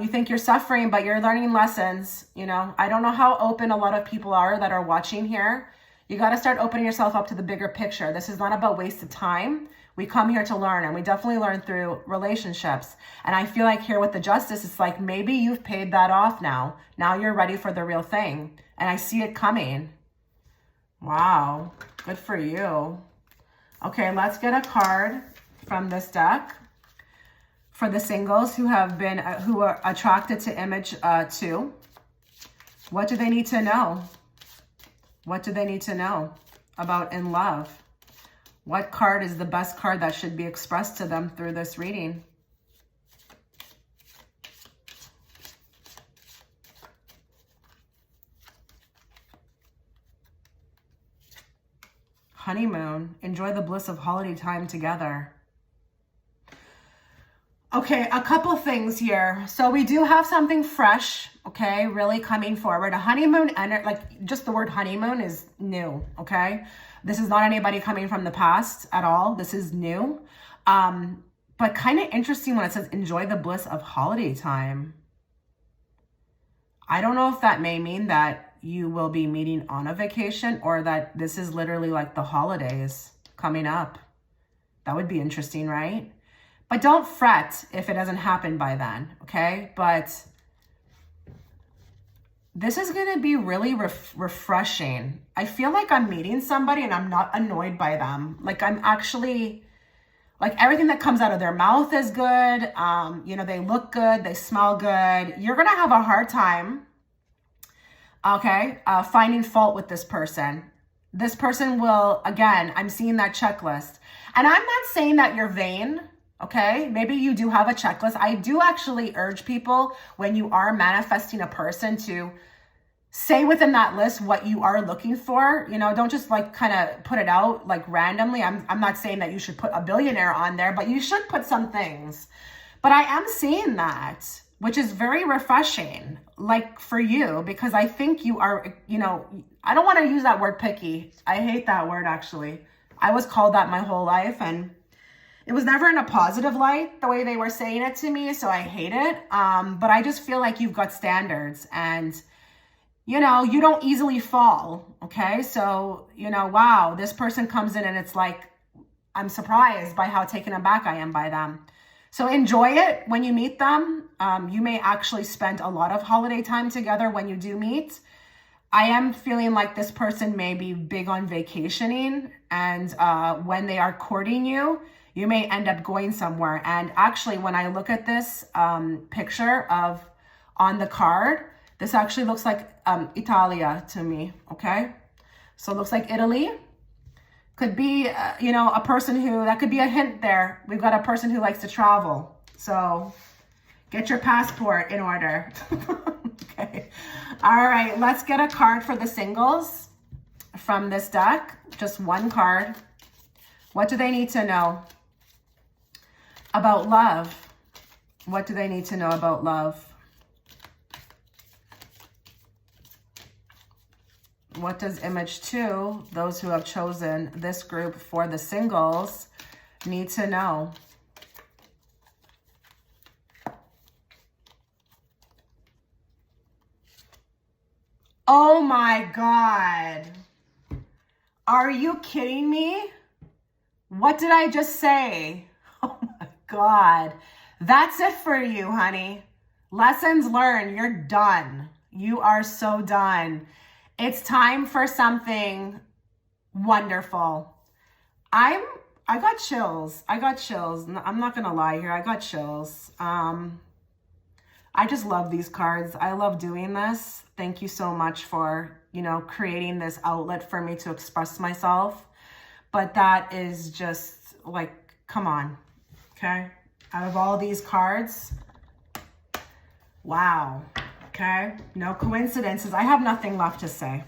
A: You think you're suffering, but you're learning lessons. You know, I don't know how open a lot of people are that are watching here. You got to start opening yourself up to the bigger picture. This is not about wasted time. We come here to learn, and we definitely learn through relationships. And I feel like here with the justice, it's like maybe you've paid that off now. Now you're ready for the real thing. And I see it coming. Wow. Good for you. Okay, let's get a card from this deck for the singles who have been, who are attracted to image 2. What do they need to know? What do they need to know about in love? What card is the best card that should be expressed to them through this reading? honeymoon. Enjoy the bliss of holiday time together. Okay, a couple things here. So we do have something fresh, okay, really coming forward. A honeymoon, and like just the word honeymoon is new, okay? This is not anybody coming from the past at all. This is new. But kind of interesting when it says enjoy the bliss of holiday time. I don't know if that may mean that you will be meeting on a vacation or that this is literally like the holidays coming up. That would be interesting, right? But don't fret if it doesn't happen by then, okay? But this is going to be really refreshing. I feel like I'm meeting somebody and I'm not annoyed by them. Like I'm actually, like everything that comes out of their mouth is good. You know, they look good, they smell good. You're going to have a hard time, okay, finding fault with this person. This person will, again, I'm seeing that checklist. And I'm not saying that you're vain. Okay, maybe you do have a checklist. I do actually urge people when you are manifesting a person to say within that list what you are looking for. You know, don't just like kind of put it out like randomly. I'm not saying that you should put a billionaire on there, but you should put some things. But I am seeing that, which is very refreshing, like for you, because I think you are, you know, I don't want to use that word picky. I hate that word actually. I was called that my whole life, and it was never in a positive light, the way they were saying it to me, so I hate it. But I just feel like you've got standards and, you know, you don't easily fall, okay? So, you know, wow, this person comes in and it's like, I'm surprised by how taken aback I am by them. So enjoy it when you meet them. You may actually spend a lot of holiday time together when you do meet. I am feeling like this person may be big on vacationing, and when they are courting you, you may end up going somewhere. And actually, when I look at this picture of on the card, this actually looks like Italia to me, okay? So it looks like Italy. Could be, you know, a person who, that could be a hint there. We've got a person who likes to travel. So get your passport in order. Okay. All right, let's get a card for the singles from this deck. Just one card. What do they need to know about love? What do they need to know about love? What does image 2, those who have chosen this group for the singles, need to know? Oh my God. Are you kidding me? What did I just say? Oh my God. That's it for you, honey. Lessons learned. You're done. You are so done. It's time for something wonderful. I got chills. I got chills. I'm not going to lie here. I got chills. I just love these cards. I love doing this. Thank you so much for, you know, creating this outlet for me to express myself. But that is just like, come on. Okay. Out of all these cards, wow. Okay. No coincidences. I have nothing left to say.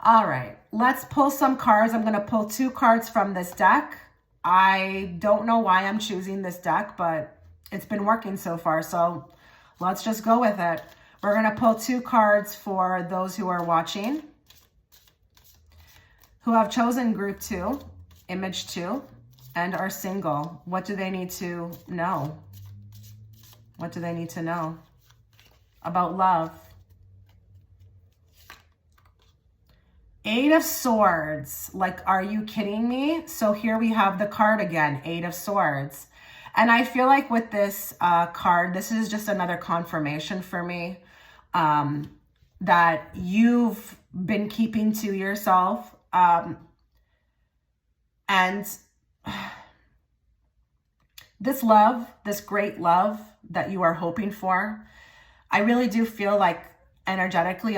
A: All right. Let's pull some cards. I'm going to pull 2 cards from this deck. I don't know why I'm choosing this deck, but it's been working so far. So let's just go with it. We're going to pull 2 cards for those who are watching, who have chosen group 2, image 2, and are single. What do they need to know? What do they need to know about love? 8 of Swords. Like, are you kidding me? So here we have the card again, 8 of Swords. And I feel like with this card, this is just another confirmation for me that you've been keeping to yourself. And this love, this great love that you are hoping for, I really do feel like energetically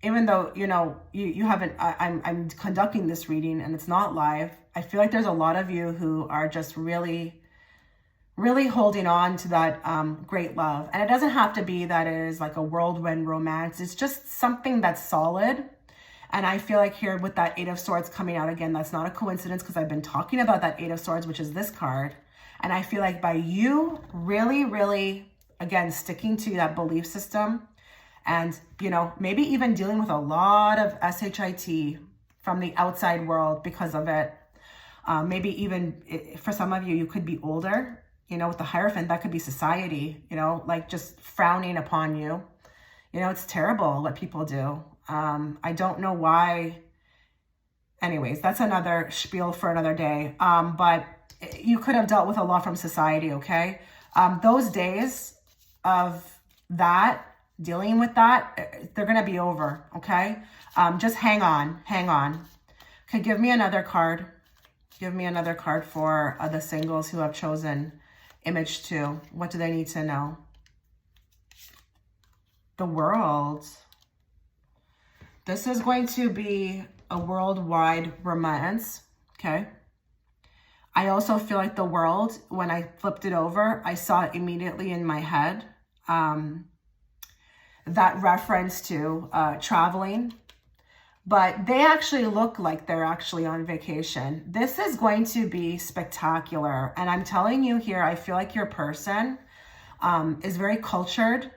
A: even though, you know, you haven't, I'm conducting this reading and it's not live. I feel like there's a lot of you who are just really holding on to that great love. And it doesn't have to be that it is like a whirlwind romance. It's just something that's solid And I feel like here with that Eight of Swords coming out again, that's not a coincidence because I've been talking about that Eight of Swords, which is this card. And I feel like by you really, really, again, sticking to that belief system and, you know, maybe even dealing with a lot of shit from the outside world because of it. Maybe even for some of you, you could be older, you know, with the Hierophant, that could be society, you know, like just frowning upon you. You know, it's terrible what people do. I don't know why. Anyways, that's another spiel for another day. But you could have dealt with a lot from society, okay? Those days of that, dealing with that, they're going to be over, okay? Just hang on, hang on. Okay, give me another card. Give me another card for the singles who have chosen image 2. What do they need to know? The World. This is going to be a worldwide romance, okay? I also feel like the World, when I flipped it over, I saw it immediately in my head. That reference to traveling. But they actually look like they're actually on vacation. This is going to be spectacular. And I'm telling you here, I feel like your person is very cultured.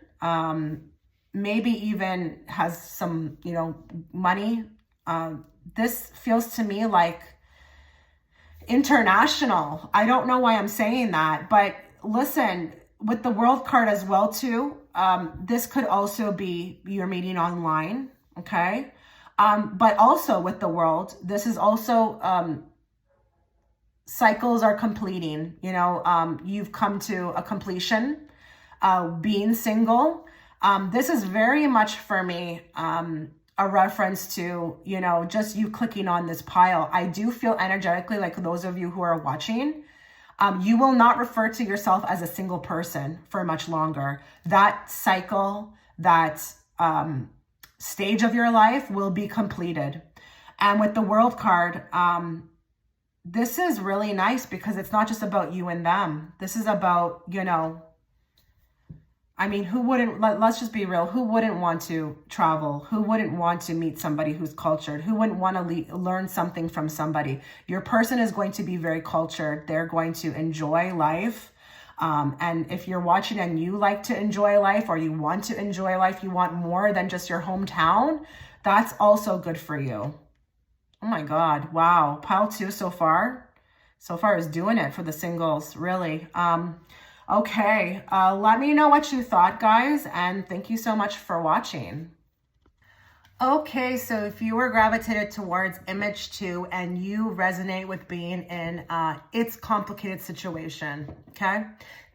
A: Maybe even has some, you know, money. This feels to me like international. I don't know why I'm saying that, but listen, with the World card as well too, this could also be your meeting online, okay? But also with the World, this is also cycles are completing, you know, you've come to a completion, being single. This is very much for me a reference to, you know, just you clicking on this pile. I do feel energetically like those of you who are watching, you will not refer to yourself as a single person for much longer. That cycle, that stage of your life will be completed. And with the World card, this is really nice because it's not just about you and them. This is about, you know, I mean, who wouldn't, let's just be real, who wouldn't want to travel? Who wouldn't want to meet somebody who's cultured? Who wouldn't want to learn something from somebody? Your person is going to be very cultured. They're going to enjoy life. And if you're watching and you like to enjoy life or you want to enjoy life, you want more than just your hometown, that's also good for you. Oh my God. Wow. Pile 2 so far is doing it for the singles, really. Okay, let me know what you thought, guys, and thank you so much for watching. Okay, so if you were gravitated towards image 2 and you resonate with being in its complicated situation, okay,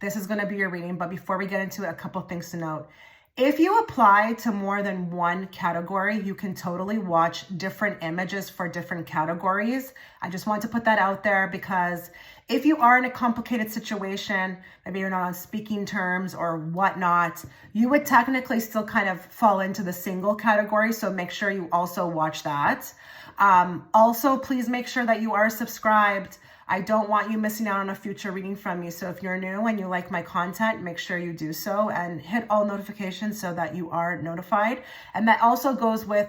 A: this is going to be your reading. But before we get into it, a couple things to note. If you apply to more than one category, you can totally watch different images for different categories. I just want to put that out there because if you are in a complicated situation, maybe you're not on speaking terms or whatnot, you would technically still kind of fall into the single category. So make sure you also watch that. Also, please make sure that you are subscribed. I don't want you missing out on a future reading from me. So if you're new and you like my content, make sure you do so and hit all notifications so that you are notified. And that also goes with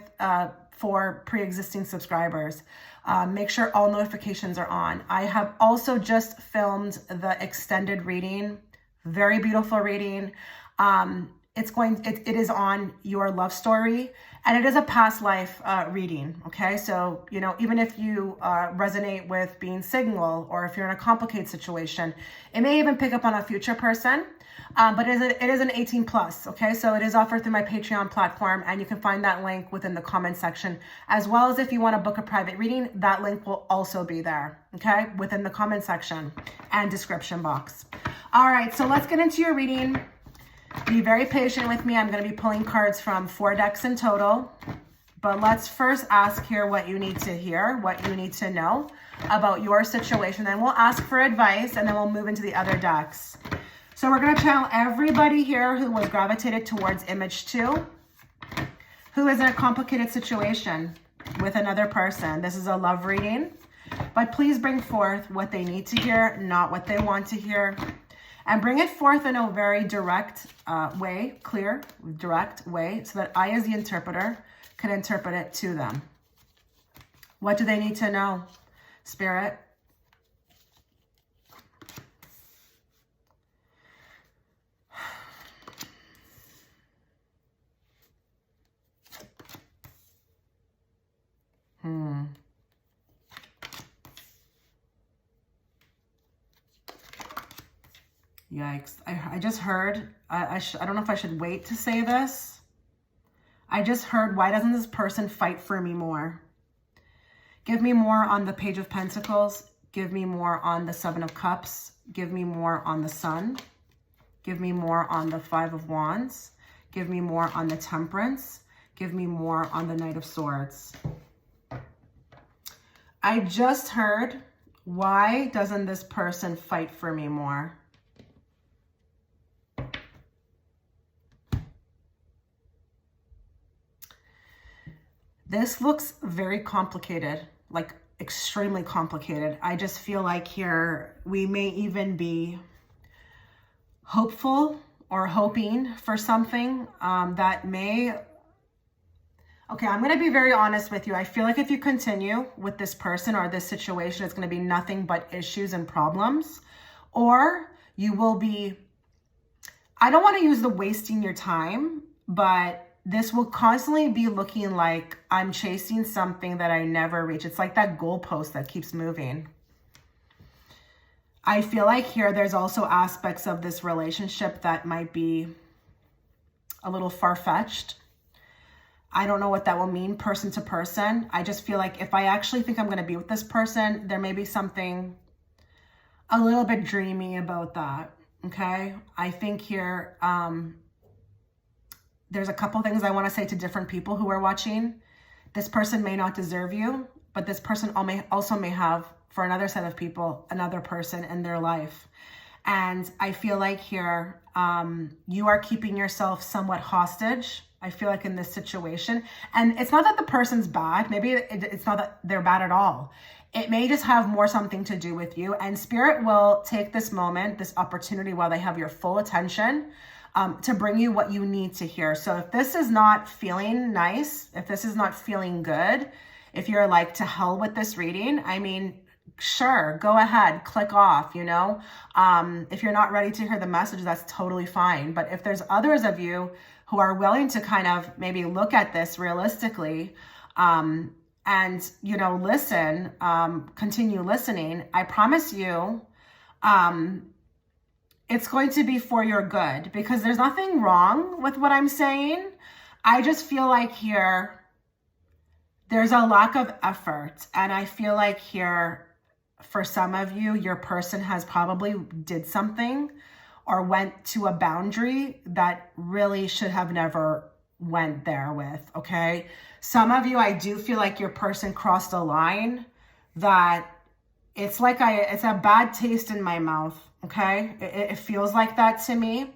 A: for pre-existing subscribers. Make sure all notifications are on. I have also just filmed the extended reading, very beautiful reading. It is on your love story, and it is a past life reading, okay? So, you know, even if you resonate with being single or if you're in a complicated situation, it may even pick up on a future person, but it is an 18 plus, okay? So it is offered through my Patreon platform, and you can find that link within the comment section, as well as if you want to book a private reading, that link will also be there, okay? Within the comment section and description box. All right, so let's get into your reading. Be very patient with me. I'm going to be pulling cards from 4 decks in total. But let's first ask here what you need to hear, what you need to know about your situation. Then we'll ask for advice, and then we'll move into the other decks. So we're going to channel everybody here who was gravitated towards image 2, who is in a complicated situation with another person. This is a love reading. But please bring forth what they need to hear, not what they want to hear. And bring it forth in a very direct way, clear, direct way, so that I, as the interpreter, can interpret it to them, What do they need to know, Spirit? Yikes. I just heard, I don't know if I should wait to say this. I just heard, why doesn't this person fight for me more? Give me more on the Page of Pentacles. Give me more on the Seven of Cups. Give me more on the Sun. Give me more on the Five of Wands. Give me more on the Temperance. Give me more on the Knight of Swords. I just heard, why doesn't this person fight for me more? This looks very complicated, like extremely complicated. I just feel like here we may even be hopeful or hoping for something that may... Okay, I'm going to be very honest with you. I feel like if you continue with this person or this situation, it's going to be nothing but issues and problems. Or you will be... I don't want to use the wasting your time, but this will constantly be looking like I'm chasing something that I never reach. It's like that goalpost that keeps moving. I feel like here there's also aspects of this relationship that might be a little far-fetched. I don't know what that will mean person to person. I just feel like if I actually think I'm going to be with this person, there may be something a little bit dreamy about that. Okay? I think here... there's a couple things I want to say to different people who are watching. This person may not deserve you, but this person also may have, for another set of people, another person in their life. And I feel like here, you are keeping yourself somewhat hostage. I feel like in this situation. And it's not that the person's bad. Maybe it's not that they're bad at all. It may just have more something to do with you. And Spirit will take this moment, this opportunity while they have your full attention, to bring you what you need to hear. So if this is not feeling nice, if this is not feeling good, if you're like, to hell with this reading, I mean, sure, go ahead, click off, you know. If you're not ready to hear the message, that's totally fine. But if there's others of you who are willing to kind of maybe look at this realistically, and, you know, listen, continue listening, I promise you, it's going to be for your good, because there's nothing wrong with what I'm saying. I just feel like here, there's a lack of effort. And I feel like here, for some of you, your person has probably did something or went to a boundary that really should have never went there with, okay? Some of you, I do feel like your person crossed a line that it's like it's a bad taste in my mouth. Okay, it feels like that to me.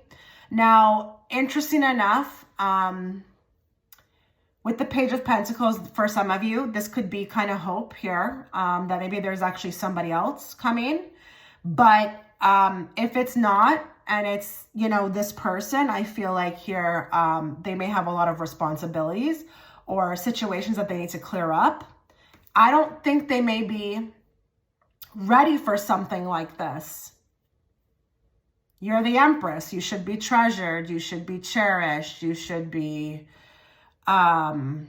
A: Now, interesting enough, with the Page of Pentacles, for some of you, this could be kind of hope here, that maybe there's actually somebody else coming. But if it's not, and it's, you know, this person, I feel like here, they may have a lot of responsibilities or situations that they need to clear up. I don't think they may be ready for something like this. You're the Empress. You should be treasured. You should be cherished. You should be, you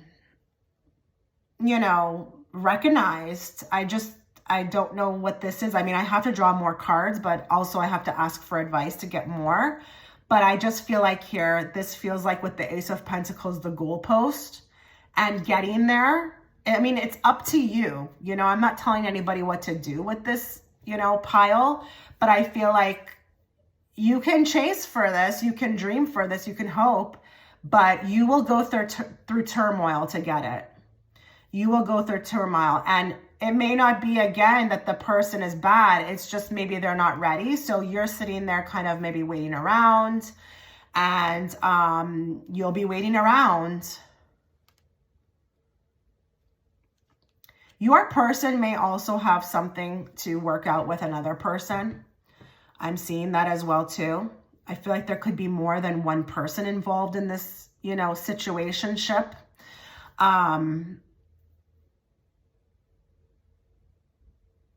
A: know, recognized. I don't know what this is. I mean, I have to draw more cards, but also I have to ask for advice to get more. But I just feel like here, this feels like with the Ace of Pentacles, the goalpost, and getting there. I mean, it's up to you. You know, I'm not telling anybody what to do with this, you know, pile, but I feel like you can chase for this, you can dream for this, you can hope, but you will go through turmoil to get it. You will go through turmoil, and it may not be, again, that the person is bad. It's just maybe they're not ready. So you're sitting there kind of maybe waiting around, and you'll be waiting around. Your person may also have something to work out with another person. I'm seeing that as well too. I feel like there could be more than one person involved in this, you know, situationship.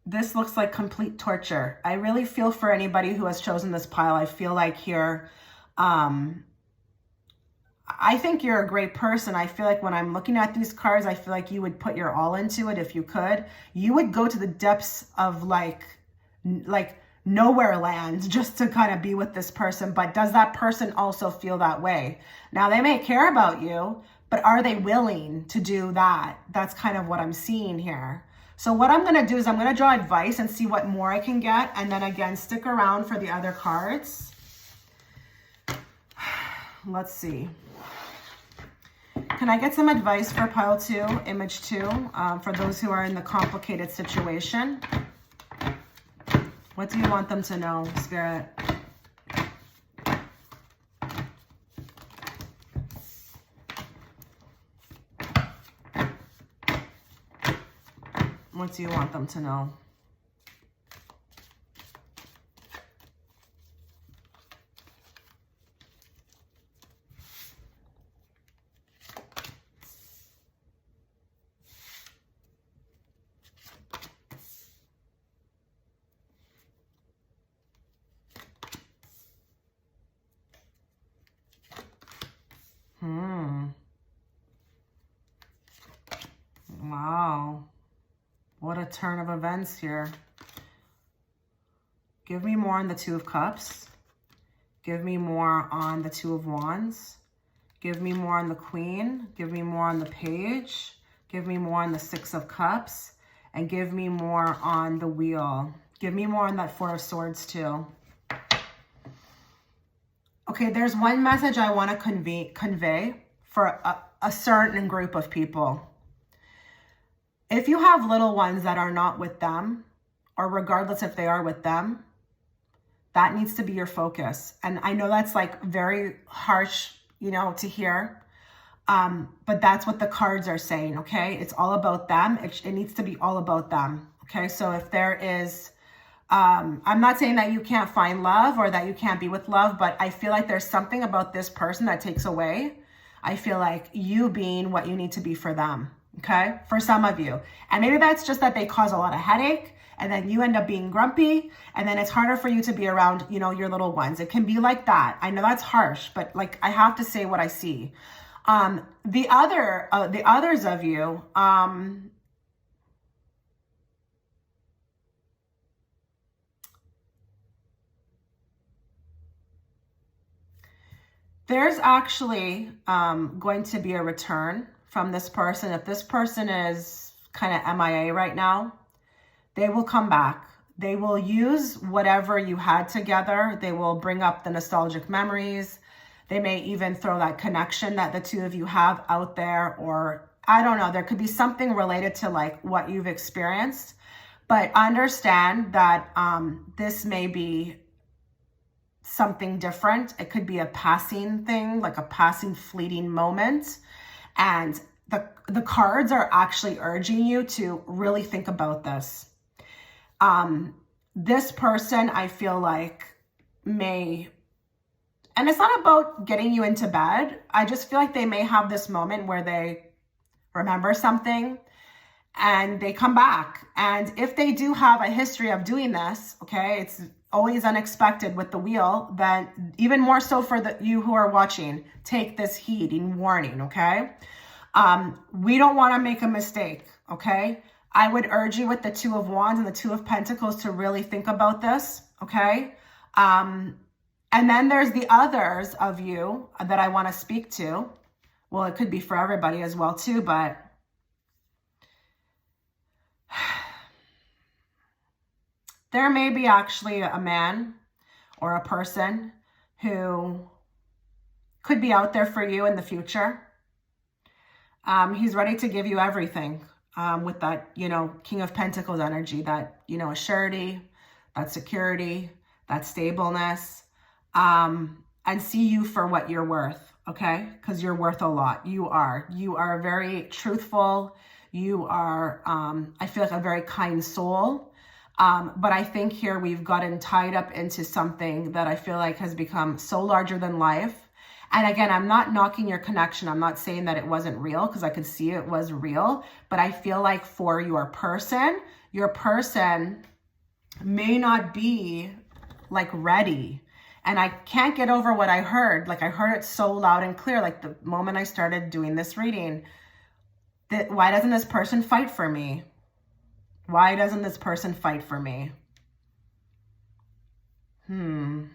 A: this looks like complete torture. I really feel for anybody who has chosen this pile. I feel like here, I think you're a great person. I feel like when I'm looking at these cards, I feel like you would put your all into it if you could. You would go to the depths of like nowhere land just to kind of be with this person. But does that person also feel that way? Now, they may care about you, but are they willing to do that? That's kind of what I'm seeing here. So what I'm going to do is I'm going to draw advice and see what more I can get. And then again, stick around for the other cards. Let's see. Can I get some advice for pile 2, image 2, for those who are in the complicated situation? What do you want them to know, Spirit? What do you want them to know? Wow. What a turn of events here. Give me more on the Two of Cups. Give me more on the Two of Wands. Give me more on the Queen. Give me more on the Page. Give me more on the Six of Cups. And give me more on the Wheel. Give me more on that Four of Swords too. Okay, there's one message I want to convey for a certain group of people. If you have little ones that are not with them, or regardless if they are with them, that needs to be your focus. And I know that's like very harsh, you know, to hear, but that's what the cards are saying, okay? It's all about them. It needs to be all about them, okay? So if there is, I'm not saying that you can't find love or that you can't be with love, but I feel like there's something about this person that takes away. I feel like you being what you need to be for them. Okay, for some of you. And maybe that's just that they cause a lot of headache and then you end up being grumpy and then it's harder for you to be around, you know, your little ones. It can be like that. I know that's harsh, but like I have to say what I see. The others of you, there's actually going to be a return from this person. If this person is kind of MIA right now, they will come back. They will use whatever you had together. They will bring up the nostalgic memories. They may even throw that connection that the two of you have out there, or I don't know, there could be something related to like what you've experienced. But understand that this may be something different. It could be a passing thing, like a passing fleeting moment. And the cards are actually urging you to really think about this. This person, I feel like, may, and it's not about getting you into bed. I just feel like they may have this moment where they remember something and they come back. And if they do have a history of doing this, okay, it's always unexpected with the Wheel, then even more so for you who are watching, take this heed and warning, okay? We don't want to make a mistake, okay? I would urge you with the Two of Wands and the Two of Pentacles to really think about this, okay? And then there's the others of you that I want to speak to. Well, it could be for everybody as well too, but there may be actually a man or a person who could be out there for you in the future. He's ready to give you everything with that, you know, King of Pentacles energy, that, you know, surety, that security, that stableness, and see you for what you're worth, okay? Because you're worth a lot. You are very truthful. You are, I feel like, a very kind soul. But I think here we've gotten tied up into something that I feel like has become so larger than life. And again, I'm not knocking your connection. I'm not saying that it wasn't real, because I could see it was real. But I feel like for your person, your person may not be like ready. And I can't get over what I heard. Like I heard it so loud and clear, like the moment I started doing this reading, that why doesn't this person fight for me? Why doesn't this person fight for me? I'm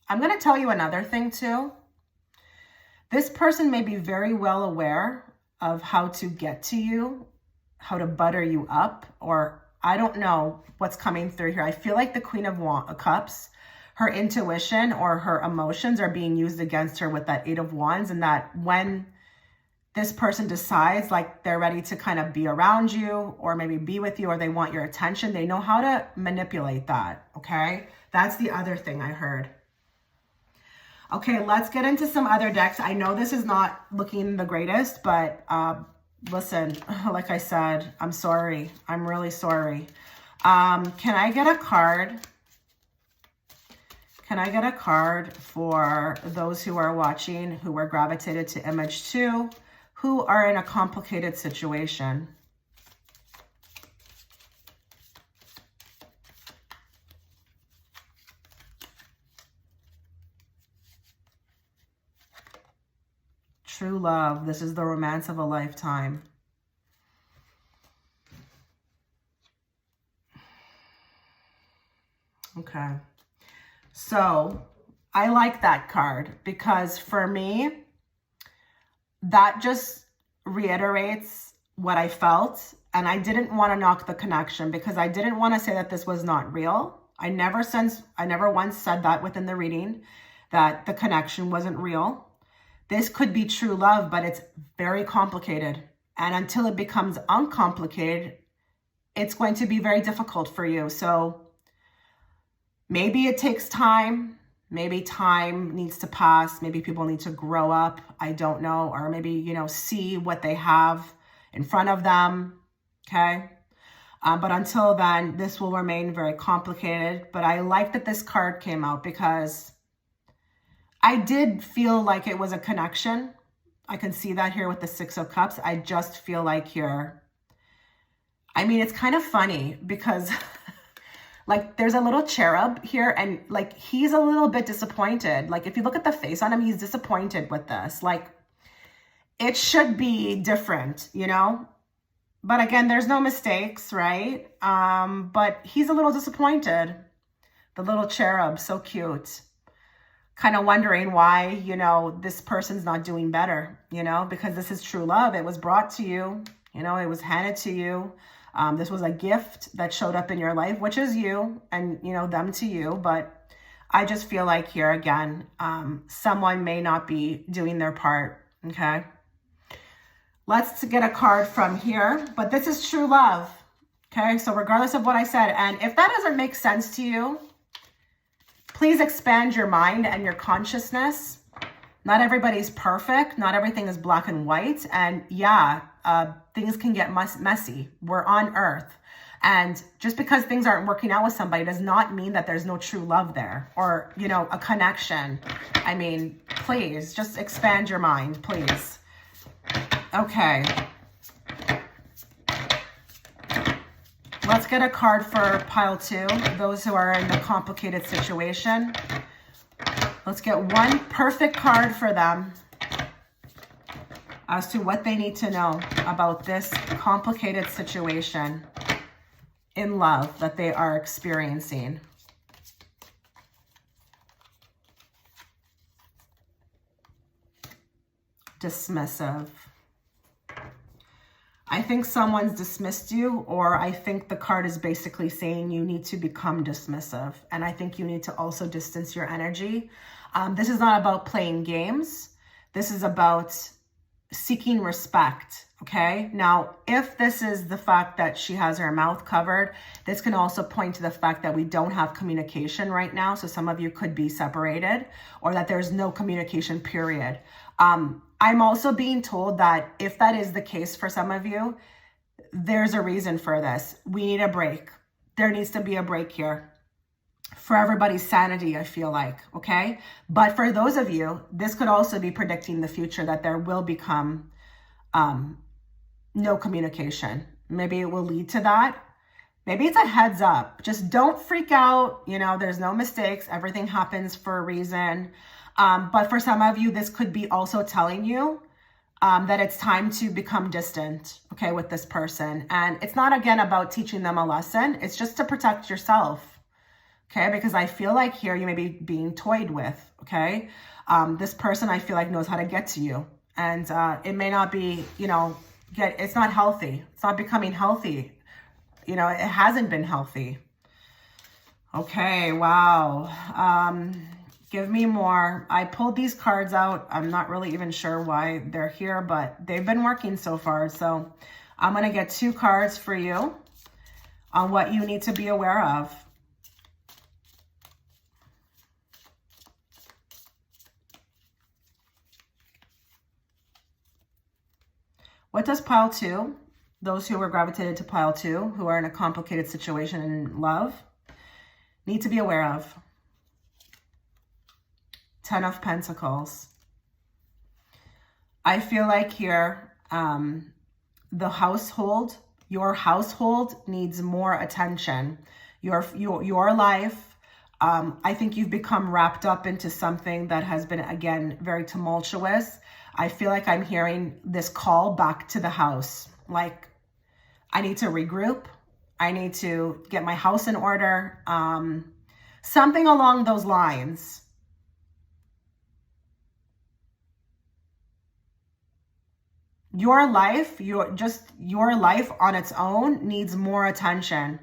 A: going to tell you another thing too. This person may be very well aware of how to get to you, how to butter you up, or I don't know what's coming through here. I feel like the Queen of Cups, her intuition or her emotions are being used against her with that Eight of Wands, and that when this person decides like they're ready to kind of be around you or maybe be with you or they want your attention, they know how to manipulate that, okay? That's the other thing I heard. Okay, let's get into some other decks. I know this is not looking the greatest, but listen, like I said, I'm sorry. I'm really sorry. Can I get a card? Can I get a card for those who are watching, who were gravitated to image 2, who are in a complicated situation? True love. This is the romance of a lifetime. Okay. So I like that card because for me, that just reiterates what I felt. And I didn't want to knock the connection because I didn't want to say that this was not real. I never once said that within the reading, that the connection wasn't real. This could be true love, but it's very complicated. And until it becomes uncomplicated, it's going to be very difficult for you. So maybe it takes time. Maybe time needs to pass. Maybe people need to grow up. I don't know. Or maybe, you know, see what they have in front of them. Okay. But until then, this will remain very complicated. But I like that this card came out because I did feel like it was a connection. I can see that here with the Six of Cups. I just feel like here, I mean, it's kind of funny because like there's a little cherub here and like he's a little bit disappointed. Like if you look at the face on him, he's disappointed with this. Like it should be different, you know? But again, there's no mistakes, right? But he's a little disappointed. The little cherub, so cute. Kind of wondering why, you know, this person's not doing better, you know, because this is true love. It was brought to you, you know, it was handed to you. This was a gift that showed up in your life, which is you and, you know, them to you. But I just feel like here again, someone may not be doing their part. Okay. Let's get a card from here, but this is true love. Okay. So regardless of what I said, and if that doesn't make sense to you, please expand your mind and your consciousness. Not everybody's perfect. Not everything is black and white. And yeah, things can get messy. We're on Earth. And just because things aren't working out with somebody does not mean that there's no true love there or, you know, a connection. I mean, please just expand your mind, please. Okay. Let's get a card for pile 2, those who are in a complicated situation. Let's get one perfect card for them as to what they need to know about this complicated situation in love that they are experiencing. Dismissive. I think someone's dismissed you, or I think the card is basically saying you need to become dismissive. And I think you need to also distance your energy. This is not about playing games. This is about seeking respect, okay? Now, if this is the fact that she has her mouth covered, this can also point to the fact that we don't have communication right now. So some of you could be separated or that there's no communication, period. I'm also being told that if that is the case for some of you, there's a reason for this. We need a break. There needs to be a break here for everybody's sanity, I feel like, okay? But for those of you, this could also be predicting the future, that there will become no communication. Maybe it will lead to that. Maybe it's a heads up. Just don't freak out. You know, there's no mistakes. Everything happens for a reason. But for some of you, this could be also telling you that it's time to become distant, okay, with this person. And it's not, again, about teaching them a lesson. It's just to protect yourself, okay? Because I feel like here you may be being toyed with, okay? This person, I feel like, knows how to get to you. And it may not be, you know, it's not healthy. It's not becoming healthy. You know, it hasn't been healthy. Okay, wow. Give me more. I pulled these cards out. I'm not really even sure why they're here, but they've been working so far. So I'm going to get 2 cards for you on what you need to be aware of. What does pile 2, those who were gravitated to pile 2, who are in a complicated situation in love, need to be aware of? 10 of Pentacles. I feel like here, the household, your household needs more attention. Your life, I think you've become wrapped up into something that has been, again, very tumultuous. I feel like I'm hearing this call back to the house. Like, I need to regroup. I need to get my house in order. Something along those lines. Your life, your life on its own needs more attention.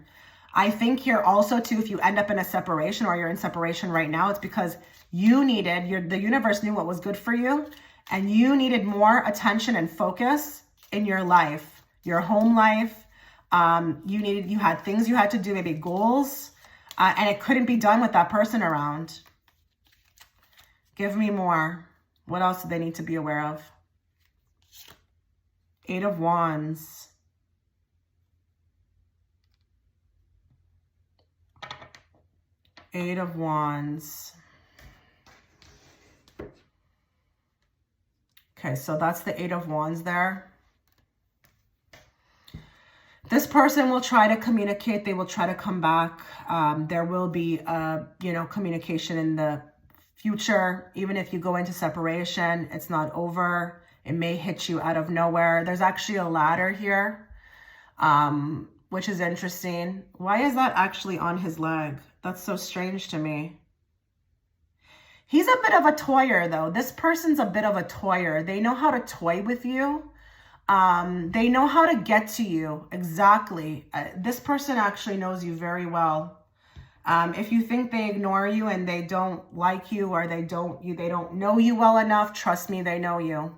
A: I think here also too, if you end up in a separation or you're in separation right now, it's because you needed, the universe knew what was good for you, and you needed more attention and focus in your life, your home life. You had things you had to do, maybe goals, and it couldn't be done with that person around. Give me more. What else do they need to be aware of? 8 of Wands. Eight of Wands. Okay, so that's the 8 of Wands there. This person will try to communicate. They will try to come back. There will be, communication in the future. Even if you go into separation, it's not over. It may hit you out of nowhere. There's actually a ladder here, which is interesting. Why is that actually on his leg? That's so strange to me. He's a bit of a toyer, though. This person's a bit of a toyer. They know how to toy with you. They know how to get to you. Exactly. This person actually knows you very well. If you think they ignore you and they don't like you, or they don't know you well enough, trust me, they know you.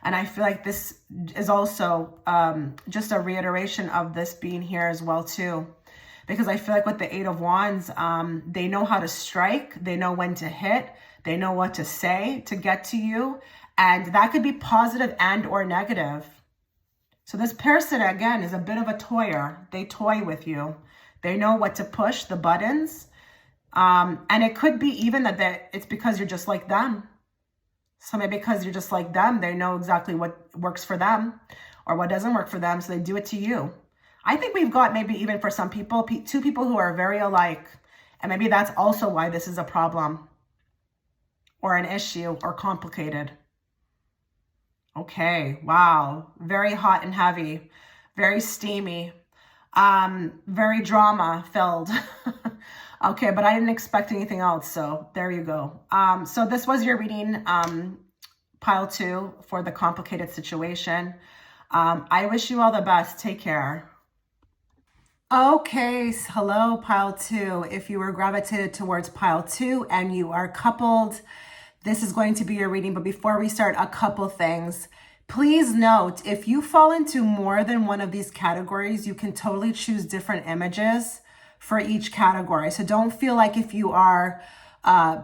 A: And I feel like this is also just a reiteration of this being here as well too. Because I feel like with the 8 of Wands, they know how to strike. They know when to hit. They know what to say to get to you. And that could be positive and or negative. So this person, again, is a bit of a toyer. They toy with you. They know what to push, the buttons. And it could be even that it's because you're just like them. So maybe because you're just like them, they know exactly what works for them or what doesn't work for them. So they do it to you. I think we've got maybe even for some people, 2 people who are very alike. And maybe that's also why this is a problem or an issue or complicated. Okay, wow. Very hot and heavy, very steamy, very drama filled. Okay, but I didn't expect anything else, so there you go. So this was your reading, pile 2, for the complicated situation. I wish you all the best. Take care. Okay, hello, pile 2. If you were gravitated towards pile 2 and you are coupled, this is going to be your reading. But before we start, a couple things. Please note, if you fall into more than one of these categories, you can totally choose different images for each category. So don't feel like if you are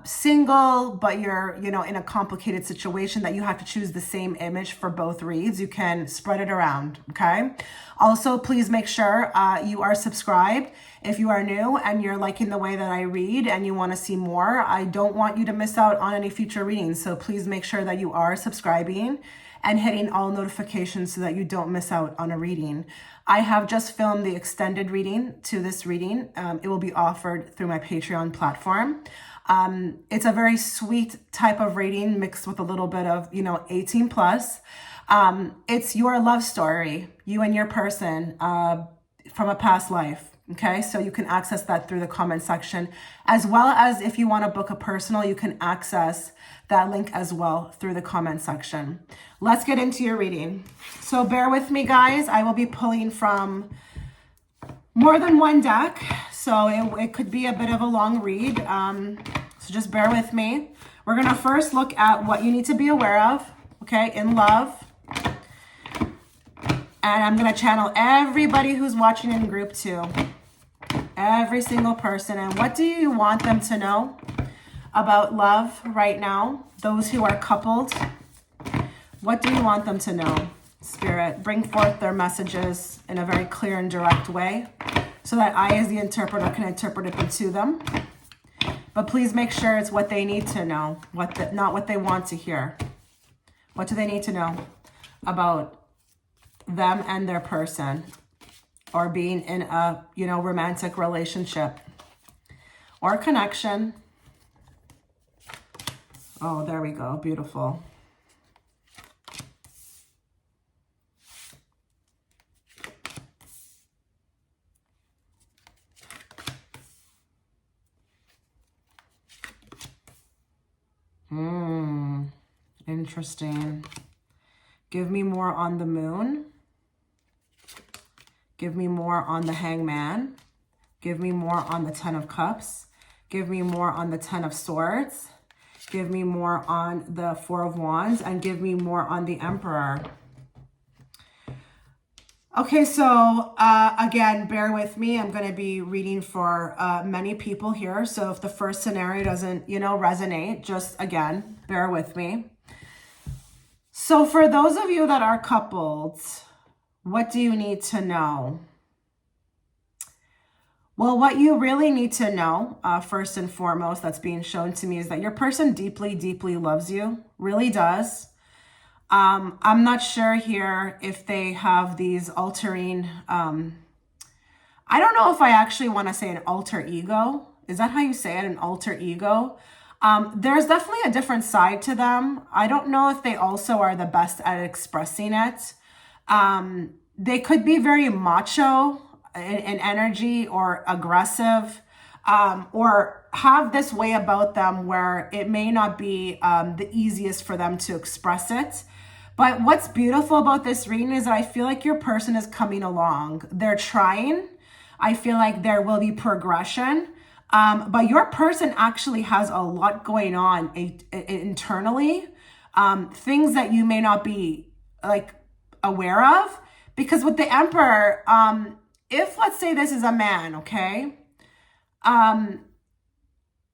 A: single, but you're, in a complicated situation, that you have to choose the same image for both reads. You can spread it around, okay? Also, please make sure you are subscribed. If you are new and you're liking the way that I read and you want to see more, I don't want you to miss out on any future readings. So please make sure that you are subscribing and hitting all notifications so that you don't miss out on a reading. I have just filmed the extended reading to this reading. It will be offered through my Patreon platform. It's a very sweet type of reading mixed with a little bit of, 18 plus. It's your love story, you and your person, from a past life. Okay, so you can access that through the comment section, as well as if you want to book a personal, you can access that link as well through the comment section. Let's get into your reading. So bear with me, guys. I will be pulling from more than one deck, so it could be a bit of a long read. So just bear with me. We're going to first look at what you need to be aware of, okay, in love. And I'm going to channel everybody who's watching in group 2. Every single person. And what do you want them to know about love right now? Those who are coupled. What do you want them to know? Spirit, bring forth their messages in a very clear and direct way so that I, as the interpreter, can interpret it to them. But please make sure it's what they need to know, not what they want to hear. What do they need to know about them and their person, or being in a, romantic relationship or connection? Oh, there we go. Beautiful. Interesting. Give me more on the Moon. Give me more on the Hangman. Give me more on the Ten of Cups. Give me more on the Ten of Swords. Give me more on the Four of Wands. And give me more on the Emperor. Okay, so again, bear with me. I'm going to be reading for many people here. So if the first scenario doesn't, resonate, just again, bear with me. So for those of you that are coupled, what do you need to know? Well, what you really need to know, first and foremost, that's being shown to me, is that your person deeply, deeply loves you, really does. I'm not sure here if they have these altering, I don't know if I actually want to say an alter ego. Is that how you say it? An alter ego? There's definitely a different side to them. I don't know if they also are the best at expressing it. They could be very macho in energy, or aggressive, or have this way about them where it may not be the easiest for them to express it. But what's beautiful about this reading is that I feel like your person is coming along. They're trying. I feel like there will be progression. But your person actually has a lot going on internally. Things that you may not be aware of. Because with the Emperor, if let's say this is a man, okay?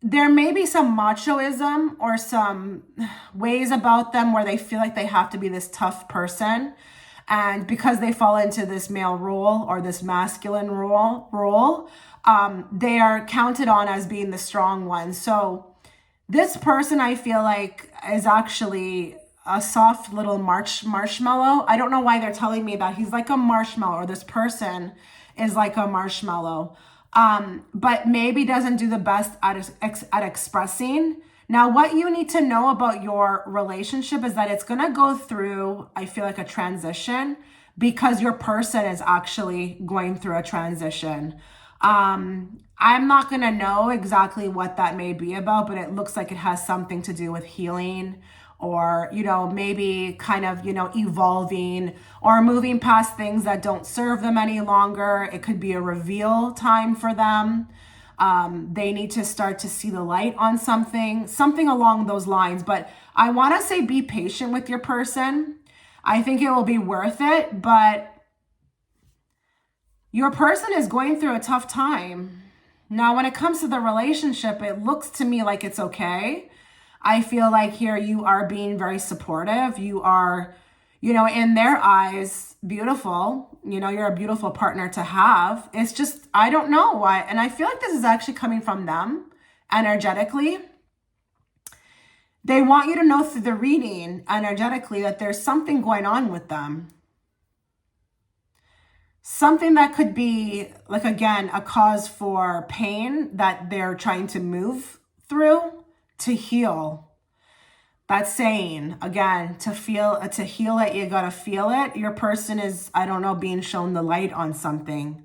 A: There may be some machoism or some ways about them where they feel like they have to be this tough person. And because they fall into this male role or this masculine role, they are counted on as being the strong one. So this person, I feel like, is actually a soft little marshmallow. I don't know why they're telling me that he's like a marshmallow, or this person is like a marshmallow. But maybe doesn't do the best at expressing. Now, what you need to know about your relationship is that it's going to go through, I feel like, a transition, because your person is actually going through a transition. I'm not going to know exactly what that may be about, but it looks like it has something to do with healing, or, maybe kind of, evolving or moving past things that don't serve them any longer. It could be a reveal time for them. They need to start to see the light on something along those lines. But I want to say be patient with your person. I think it will be worth it, but your person is going through a tough time. Now, when it comes to the relationship, it looks to me like it's okay. I feel like here you are being very supportive. You are, in their eyes, beautiful. You're a beautiful partner to have. It's just, I don't know why. And I feel like this is actually coming from them energetically. They want you to know through the reading energetically that there's something going on with them. Something that could be, like, again, a cause for pain that they're trying to move through to heal. That's saying, again, to heal it, you gotta feel it. Your person is, I don't know, being shown the light on something.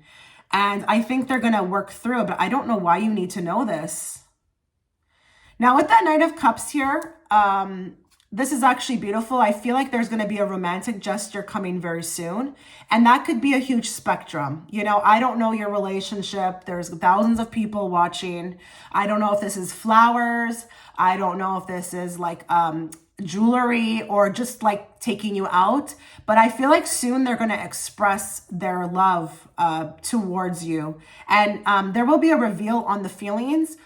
A: And I think they're gonna work through it, but I don't know why you need to know this. Now with that Knight of Cups here, this is actually beautiful. I feel like there's going to be a romantic gesture coming very soon. And that could be a huge spectrum. You know, I don't know your relationship. There's thousands of people watching. I don't know if this is flowers. I don't know if this is like jewelry or just like taking you out. But I feel like soon they're going to express their love towards you. And there will be a reveal on the feelings.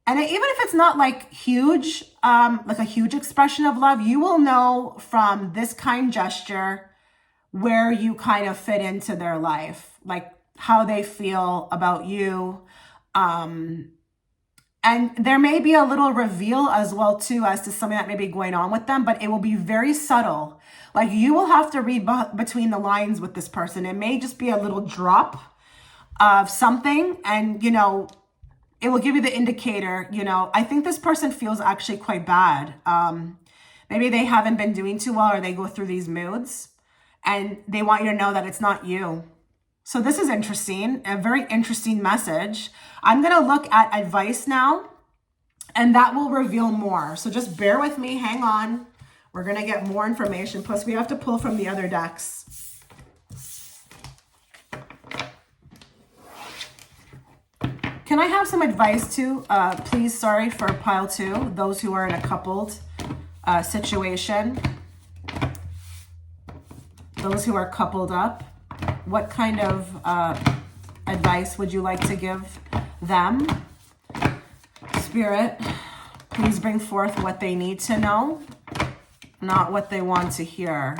A: And even if it's not like huge, like a huge expression of love, you will know from this kind gesture where you kind of fit into their life, like how they feel about you. And there may be a little reveal as well, too, as to something that may be going on with them, but it will be very subtle. Like you will have to read between the lines with this person. It may just be a little drop of something and, you know, it will give you the indicator, you know. I think this person feels actually quite bad. Maybe they haven't been doing too well or they go through these moods and they want you to know that it's not you. So this is interesting, a very interesting message. I'm going to look at advice now and that will reveal more. So just bear with me, hang on. We're going to get more information. Plus we have to pull from the other decks. Can I have some advice too, please? Sorry for pile 2, those who are in a coupled situation, those who are coupled up. What kind of advice would you like to give them? Spirit, please bring forth what they need to know, not what they want to hear.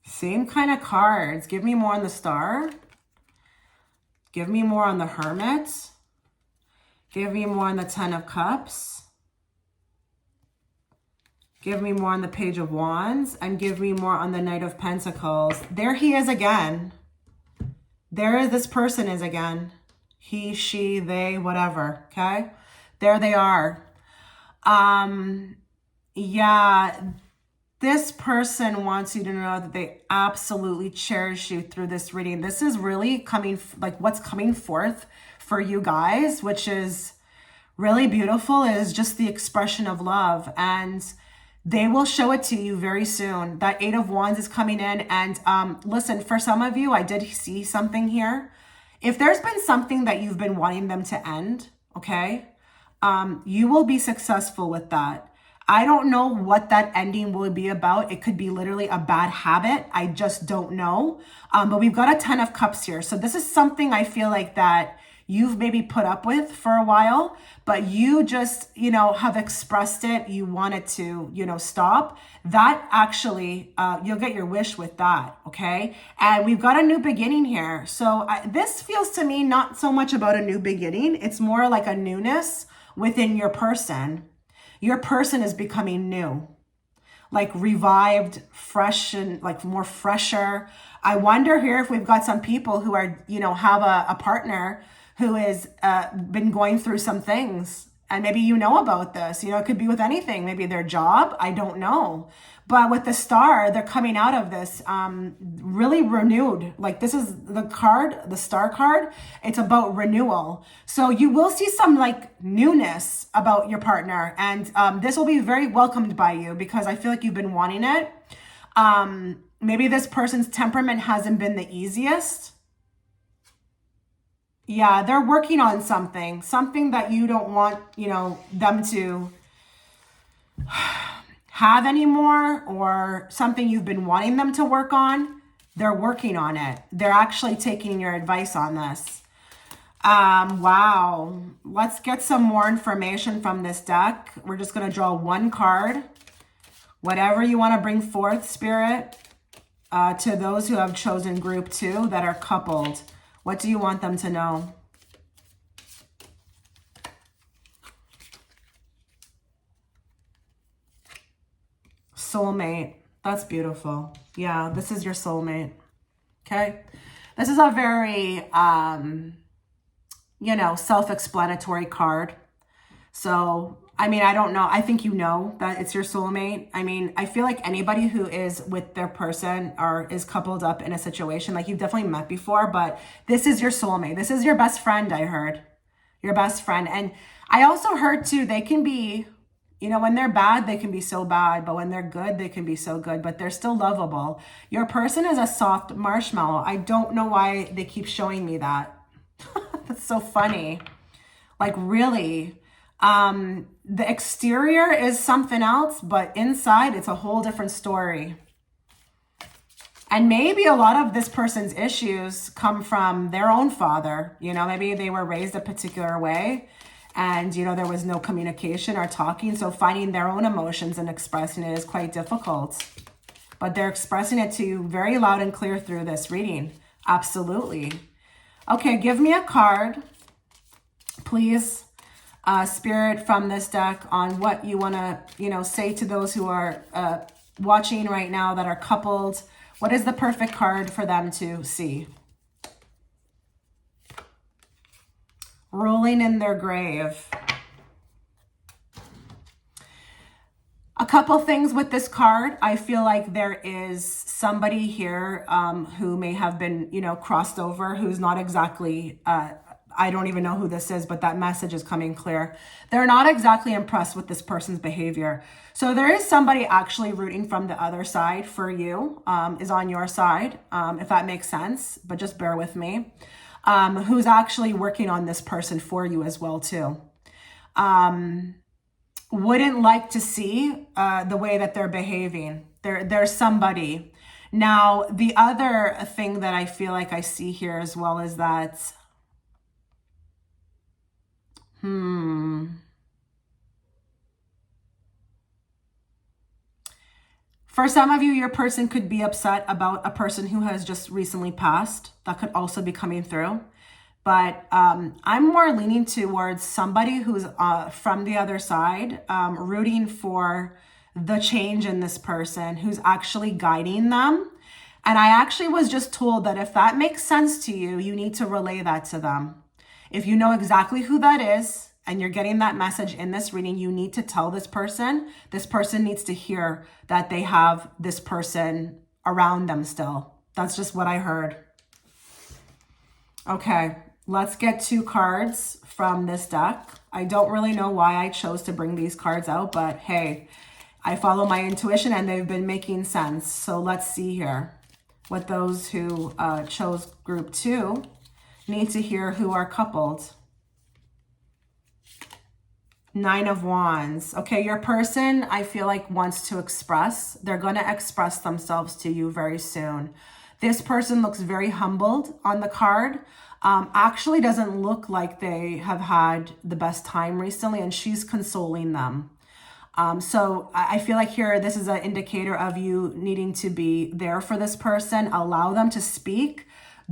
A: Same kind of cards. Give me more on the Star. Give me more on the Hermit. Give me more on the Ten of Cups. Give me more on the Page of Wands. And give me more on the Knight of Pentacles. There he is again. There this person is again. He, she, they, whatever. Okay? There they are. Yeah. This person wants you to know that they absolutely cherish you through this reading. This is really coming, like what's coming forth for you guys, which is really beautiful, is just the expression of love. And they will show it to you very soon. That 8 of Wands is coming in. And listen, for some of you, I did see something here. If there's been something that you've been wanting them to end, okay, you will be successful with that. I don't know what that ending will be about. It could be literally a bad habit. I just don't know. But we've got a Ten of Cups here. So this is something I feel like that you've maybe put up with for a while, but you just, you know, have expressed it. You want it to, you know, stop. That actually, you'll get your wish with that, okay? And we've got a new beginning here. So this feels to me not so much about a new beginning. It's more like a newness within your person. Your person is becoming new, like revived, fresh, and like more fresher. I wonder here if we've got some people who are, you know, have a partner who has been going through some things. And maybe you know about this. You know, it could be with anything. Maybe their job. I don't know. But with the Star, they're coming out of this really renewed. Like this is the card, the Star card. It's about renewal. So you will see some like newness about your partner. And this will be very welcomed by you because I feel like you've been wanting it. Maybe this person's temperament hasn't been the easiest. Yeah, they're working on something that you don't want, them to have anymore, or something you've been wanting them to work on. They're working on it. They're actually taking your advice on this. Wow. Let's get some more information from this deck. We're just going to draw one card. Whatever you want to bring forth, Spirit, to those who have chosen group 2 that are coupled. What do you want them to know? Soulmate. That's beautiful. Yeah, this is your soulmate. Okay. This is a very, self-explanatory card. So, I mean, I don't know. I think you know that it's your soulmate. I mean, I feel like anybody who is with their person or is coupled up in a situation, like you've definitely met before, but this is your soulmate. This is your best friend, I heard. Your best friend. And I also heard too, they can be, when they're bad, they can be so bad, but when they're good, they can be so good, but they're still lovable. Your person is a soft marshmallow. I don't know why they keep showing me that. That's so funny. Like, really, the exterior is something else, but inside it's a whole different story. And maybe a lot of this person's issues come from their own father. Maybe they were raised a particular way and, there was no communication or talking. So finding their own emotions and expressing it is quite difficult. But they're expressing it to you very loud and clear through this reading. Absolutely. Okay, give me a card, please, Spirit, from this deck on what you want to, say to those who are watching right now that are coupled. What is the perfect card for them to see? Rolling in their grave. A couple things with this card. I feel like there is somebody here who may have been, crossed over, who's not exactly, I don't even know who this is, but that message is coming clear. They're not exactly impressed with this person's behavior. So there is somebody actually rooting from the other side for you, is on your side, if that makes sense, but just bear with me. Who's actually working on this person for you as well too. Wouldn't like to see the way that they're behaving. There's somebody. Now, the other thing that I feel like I see here as well is that, for some of you, your person could be upset about a person who has just recently passed. That could also be coming through. But I'm more leaning towards somebody who's from the other side, rooting for the change in this person, who's actually guiding them. And I actually was just told that if that makes sense to you, you need to relay that to them. If you know exactly who that is, and you're getting that message in this reading, you need to tell this person needs to hear that they have this person around them still. That's just what I heard. Okay, let's get 2 cards from this deck. I don't really know why I chose to bring these cards out, but hey, I follow my intuition and they've been making sense. So let's see here what those who chose group 2 need to hear who are coupled. 9 of Wands. Okay, your person, I feel like, wants to express. They're going to express themselves to you very soon. This person looks very humbled on the card. Actually doesn't look like they have had the best time recently, and she's consoling them. So I feel like here, this is an indicator of you needing to be there for this person. Allow them to speak.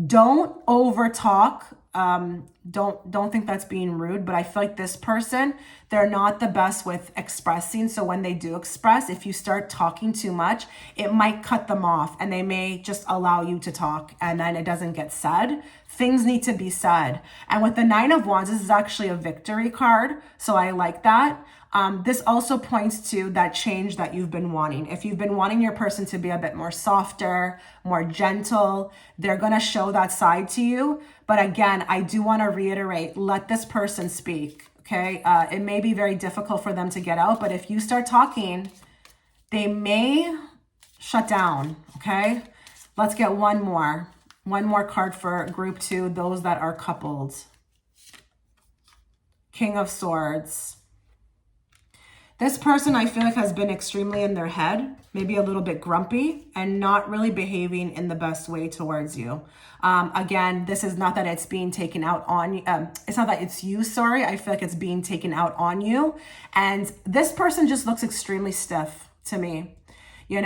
A: Don't over talk. Don't think that's being rude, but I feel like this person, they're not the best with expressing. So when they do express, if you start talking too much, it might cut them off and they may just allow you to talk and then it doesn't get said. Things need to be said. And with the 9 of Wands, this is actually a victory card. So I like that. This also points to that change that you've been wanting. If you've been wanting your person to be a bit more softer, more gentle, they're going to show that side to you. But again, I do want to reiterate, let this person speak, okay? It may be very difficult for them to get out, but if you start talking, they may shut down, okay? Let's get one more. One more card for group 2, those that are coupled. King of Swords. This person, I feel like, has been extremely in their head, maybe a little bit grumpy, and not really behaving in the best way towards you. Again, this is not that it's being taken out on you. It's not that it's you, sorry. I feel like it's being taken out on you. And this person just looks extremely stiff to me. You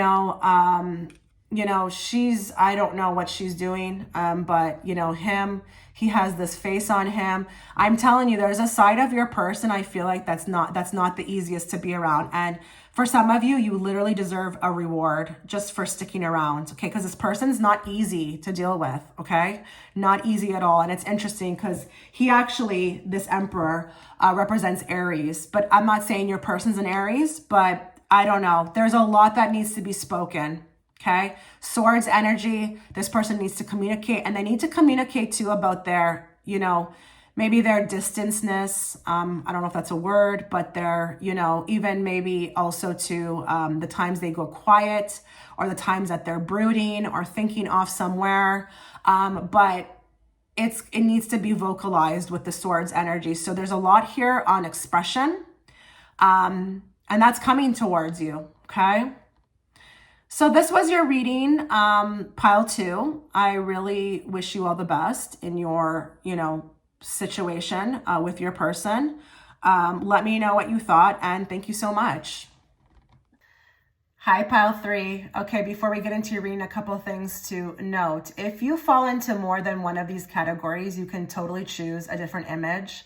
A: know, she's, I don't know what she's doing, but him, he has this face on him. I'm telling you, there's a side of your person, I feel like that's not the easiest to be around. And for some of you, you literally deserve a reward just for sticking around, okay? Because this person's not easy to deal with, okay? Not easy at all. And it's interesting because he actually, this Emperor, represents Aries. But I'm not saying your person's an Aries, but I don't know. There's a lot that needs to be spoken. Okay, Swords energy, this person needs to communicate, and they need to communicate too about their, maybe their distanceness. I don't know if that's a word, but their, even maybe also to the times they go quiet, or the times that they're brooding or thinking off somewhere. But it needs to be vocalized with the Swords energy. So there's a lot here on expression, and that's coming towards you, okay? So this was your reading, pile 2. I really wish you all the best in your, situation with your person. Let me know what you thought, and thank you so much. Hi, pile 3. Okay, before we get into your reading, a couple of things to note. If you fall into more than one of these categories, you can totally choose a different image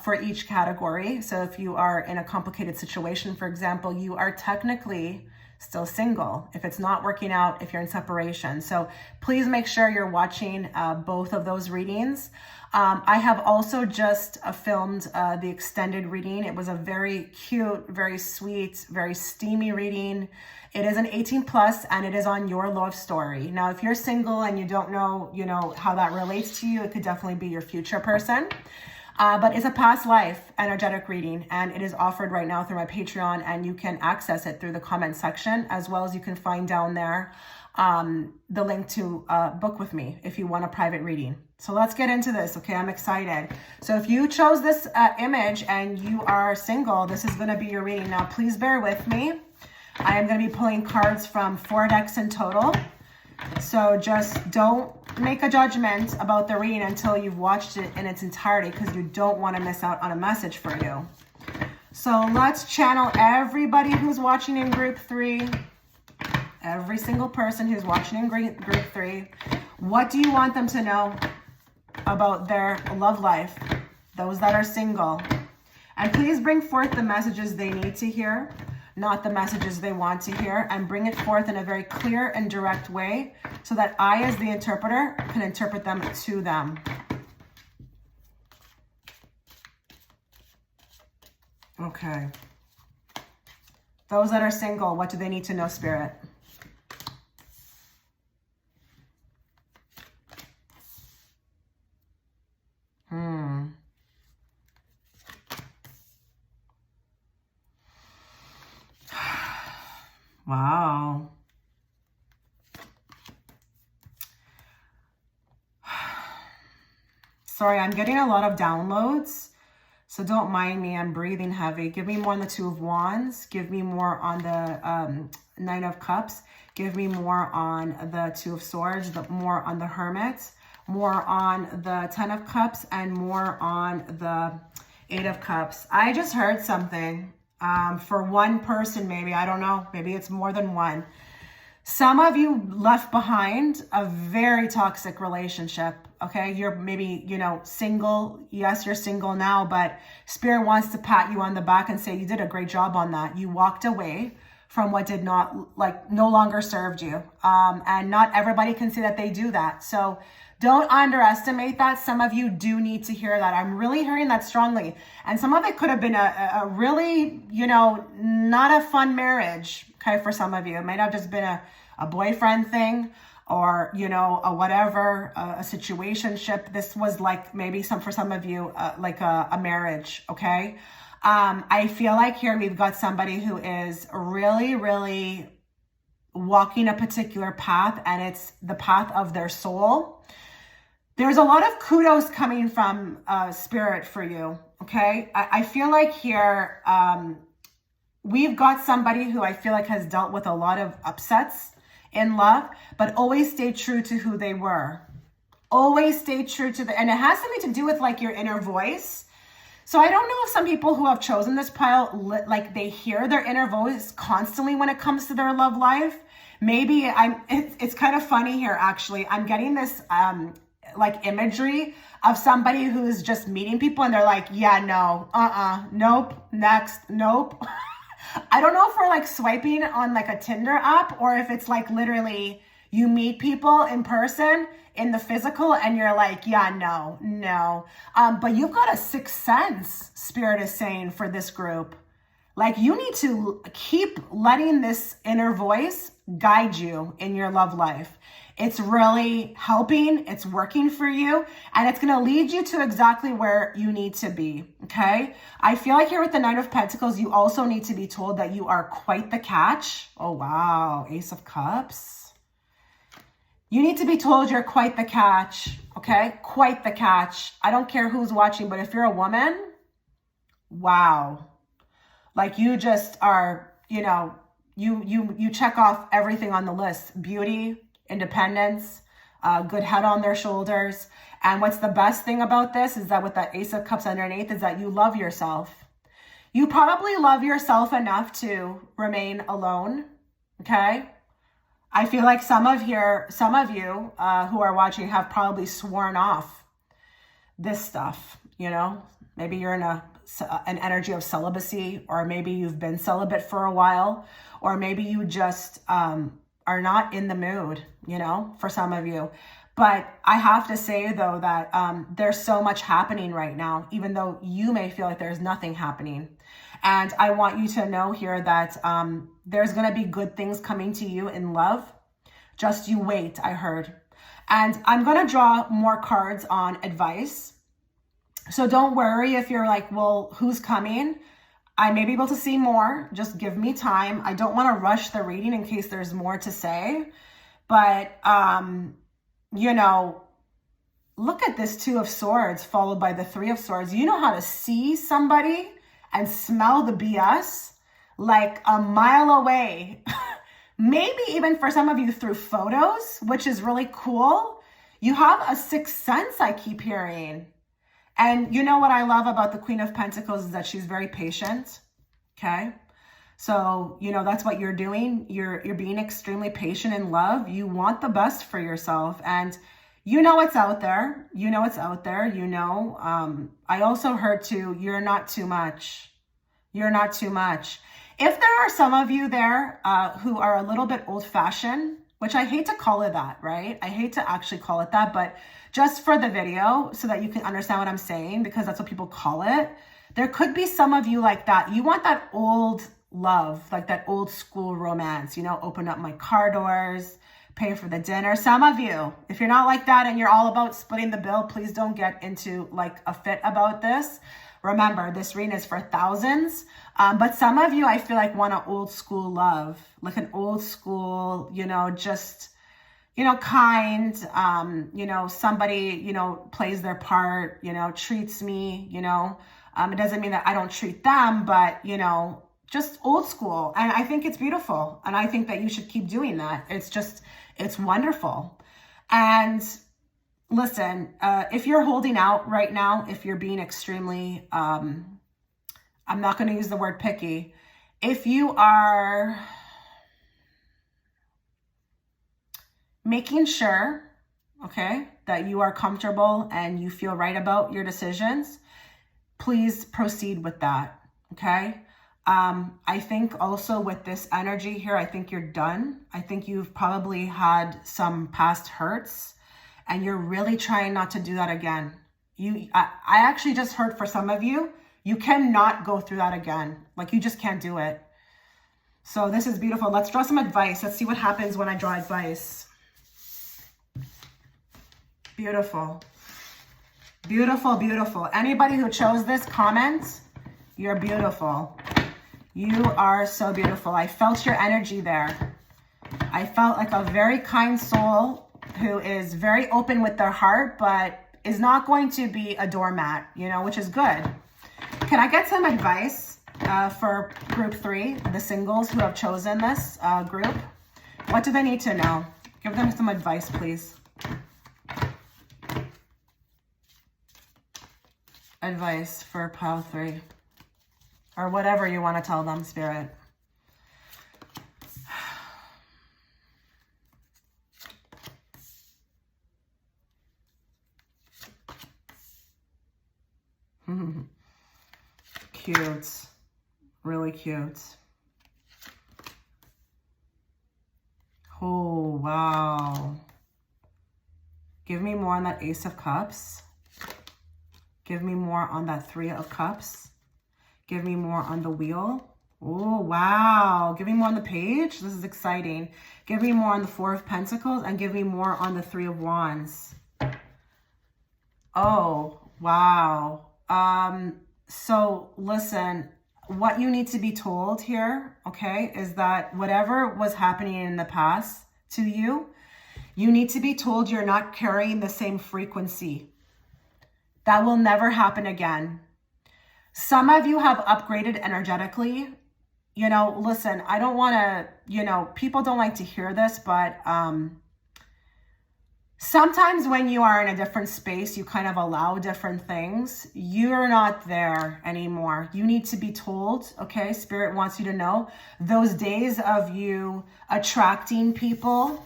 A: for each category. So if you are in a complicated situation, for example, you are technically still single. If it's not working out, if you're in separation. So please make sure you're watching both of those readings. I have also just filmed the extended reading. It was a very cute, very sweet, very steamy reading. It is an 18 plus, and it is on your love story. Now, if you're single and you don't know, how that relates to you, it could definitely be your future person. But it's a past life energetic reading, and it is offered right now through my Patreon, and you can access it through the comment section, as well as you can find down there the link to book with me if you want a private reading. So let's get into this, okay? I'm excited. So if you chose this image and you are single, this is going to be your reading. Now, please bear with me. I am going to be pulling cards from 4 decks in total. So just don't make a judgment about the reading until you've watched it in its entirety, because you don't want to miss out on a message for you. So let's channel everybody who's watching in group 3, every single person who's watching in group 3. What do you want them to know about their love life, those that are single? And please bring forth the messages they need to hear, not the messages they want to hear, and bring it forth in a very clear and direct way so that I, as the interpreter, can interpret them to them. Okay. Those that are single, what do they need to know, Spirit? Wow. Sorry, I'm getting a lot of downloads, so don't mind me. I'm breathing heavy. Give me more on the 2 of Wands. Give me more on the 9 of Cups. Give me more on the 2 of Swords, more on the Hermit, more on the 10 of Cups, and more on the 8 of Cups. I just heard something. For one person, maybe, I don't know, maybe it's more than one. Some of you left behind a very toxic relationship, okay? You're maybe, single. Yes, you're single now, but Spirit wants to pat you on the back and say you did a great job on that. You walked away from what did not, no longer served you. And not everybody can say that they do that. So don't underestimate that. Some of you do need to hear that. I'm really hearing that strongly. And some of it could have been a really, not a fun marriage, okay, for some of you. It might have just been a boyfriend thing, or, a whatever, a situationship. This was maybe for some of you, like a marriage, okay? I feel like here we've got somebody who is really, really walking a particular path, and it's the path of their soul. There's a lot of kudos coming from Spirit for you, okay? I feel like here, we've got somebody who I feel like has dealt with a lot of upsets in love, but always stayed true to who they were. Always stay true to and it has something to do with like your inner voice. So I don't know if some people who have chosen this pile, like they hear their inner voice constantly when it comes to their love life. Maybe it's kind of funny here, actually. I'm getting this like imagery of somebody who's just meeting people and they're like, yeah, no, nope, next, nope. I don't know if we're like swiping on like a Tinder app or if it's like literally you meet people in person in the physical and you're like, yeah, no. But you've got a sixth sense, Spirit is saying, for this group. Like you need to keep letting this inner voice guide you in your love life. It's really helping, it's working for you, and it's going to lead you to exactly where you need to be, okay? I feel like here with the Knight of Pentacles, you also need to be told that you are quite the catch. Oh, wow. Ace of Cups. You need to be told you're quite the catch, okay? Quite the catch. I don't care who's watching, but if you're a woman, wow. Like you just are, you know, you check off everything on the list. Beauty, independence, good head on their shoulders. And what's the best thing about this is that with that Ace of Cups underneath is that you love yourself. You probably love yourself enough to remain alone, okay? I feel like some of you who are watching have probably sworn off this stuff, you know? Maybe you're in an energy of celibacy, or maybe you've been celibate for a while, or maybe you just are not in the mood, you know, for some of you. But I have to say, though, that there's so much happening right now, even though you may feel like there's nothing happening. And I want you to know here that there's going to be good things coming to you in love. Just you wait, I heard. And I'm going to draw more cards on advice. So don't worry if you're like, well, who's coming? I may be able to see more. Just give me time. I don't want to rush the reading in case there's more to say. But, you know, look at this Two of Swords followed by the Three of Swords. You know how to see somebody and smell the BS like a mile away. Maybe even for some of you through photos, which is really cool. You have a sixth sense, I keep hearing. And you know what I love about the Queen of Pentacles is that she's very patient, okay? So, you know, that's what you're doing. You're being extremely patient in love. You want the best for yourself. And you know what's out there. You know what's out there. You know, I also heard too, you're not too much. You're not too much. If there are some of you there who are a little bit old-fashioned, which I hate to call it that, right? I hate to actually call it that, but just for the video so that you can understand what I'm saying, because that's what people call it. There could be some of you like that. You want that old love, like that old school romance, you know, open up my car doors, pay for the dinner. Some of you, if you're not like that and you're all about splitting the bill, please don't get into like a fit about this. Remember, this reading is for thousands. But some of you, I feel like, want an old school love, like an old school, you know, just, you know, kind, you know, somebody, you know, plays their part, you know, treats me, you know. It doesn't mean that I don't treat them, but, you know, just old school. And I think it's beautiful. And I think that you should keep doing that. It's just, it's wonderful. And listen, if you're holding out right now, if you're being extremely, I'm not going to use the word picky. If you are making sure, okay, that you are comfortable and you feel right about your decisions, please proceed with that, okay? I think also with this energy here, I think you're done. I think you've probably had some past hurts and you're really trying not to do that again. I actually just heard for some of you, you cannot go through that again. Like you just can't do it. So this is beautiful. Let's draw some advice. Let's see what happens when I draw advice. Beautiful. Beautiful, beautiful. Anybody who chose this, comment. You're beautiful. You are so beautiful. I felt your energy there. I felt like a very kind soul who is very open with their heart, but is not going to be a doormat, you know, which is good. Can I get some advice for group 3, the singles who have chosen this group? What do they need to know? Give them some advice, please. Advice for pile 3. Or whatever you want to tell them, Spirit. Cute. Really cute. Oh, wow. Give me more on that Ace of Cups. Give me more on that 3 of Cups. Give me more on the Wheel. Oh, wow. Give me more on the Page. This is exciting. Give me more on the 4 of Pentacles and give me more on the 3 of Wands. Oh, wow. So listen, what you need to be told here, okay, is that whatever was happening in the past to you, you need to be told you're not carrying the same frequency. That will never happen again. Some of you have upgraded energetically. You know, listen, I don't want to, you know, people don't like to hear this, but sometimes when you are in a different space, you kind of allow different things. You're not there anymore. You need to be told, okay? Spirit wants you to know those days of you attracting people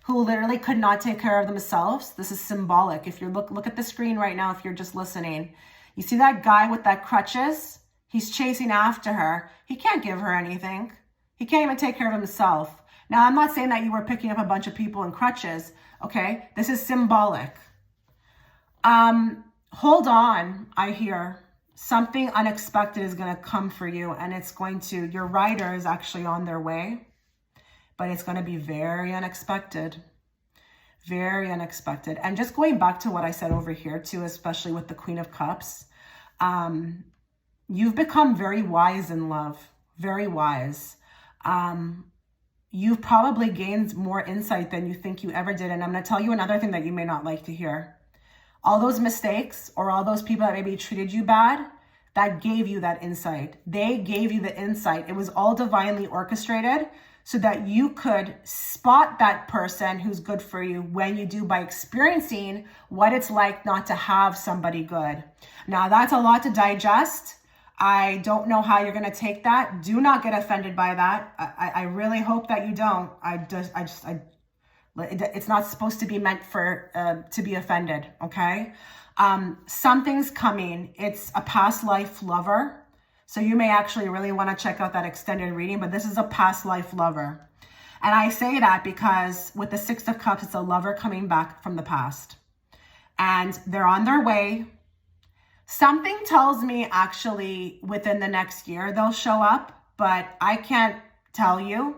A: who literally could not take care of themselves. This is symbolic. If you look at the screen right now, if you're just listening, you see that guy with that crutches? He's chasing after her. He can't give her anything. He can't even take care of himself. Now, I'm not saying that you were picking up a bunch of people in crutches, okay? This is symbolic. Hold on, I hear. Something unexpected is going to come for you, and it's going to, your rider is actually on their way, but it's going to be very unexpected. Very unexpected. And just going back to what I said over here too, especially with the Queen of Cups, you've become very wise in love, very wise. You've probably gained more insight than you think you ever did. And I'm going to tell you another thing that you may not like to hear. All those mistakes or all those people that maybe treated you bad, that gave you that insight. They gave you the insight. It was all divinely orchestrated so that you could spot that person who's good for you when you do, by experiencing what it's like not to have somebody good. Now, that's a lot to digest. I don't know how you're going to take that. Do not get offended by that. I really hope that you don't. It's not supposed to be meant for to be offended, okay? Something's coming. It's a past life lover. So you may actually really want to check out that extended reading, but this is a past life lover. And I say that because with the 6 of Cups, it's a lover coming back from the past. And they're on their way. Something tells me actually within the next year they'll show up, but I can't tell you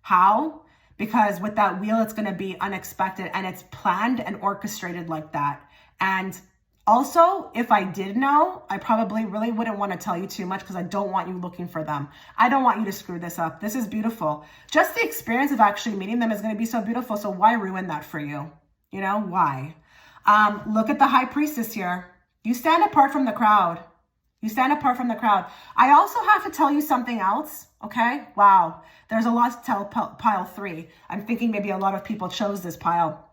A: how, because with that Wheel, it's going to be unexpected and it's planned and orchestrated like that. And also, if I did know, I probably really wouldn't want to tell you too much because I don't want you looking for them. I don't want you to screw this up. This is beautiful. Just the experience of actually meeting them is going to be so beautiful. So why ruin that for you? You know, why? Look at the High Priestess here. You stand apart from the crowd. You stand apart from the crowd. I also have to tell you something else, okay? Wow. There's a lot to tell pile 3. I'm thinking maybe a lot of people chose this pile.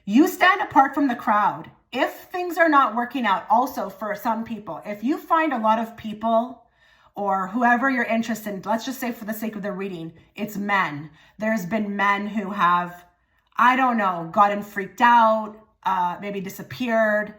A: You stand apart from the crowd. If things are not working out, also for some people, if you find a lot of people or whoever you're interested in, let's just say for the sake of the reading, it's men. There's been men who have, I don't know, gotten freaked out, maybe disappeared.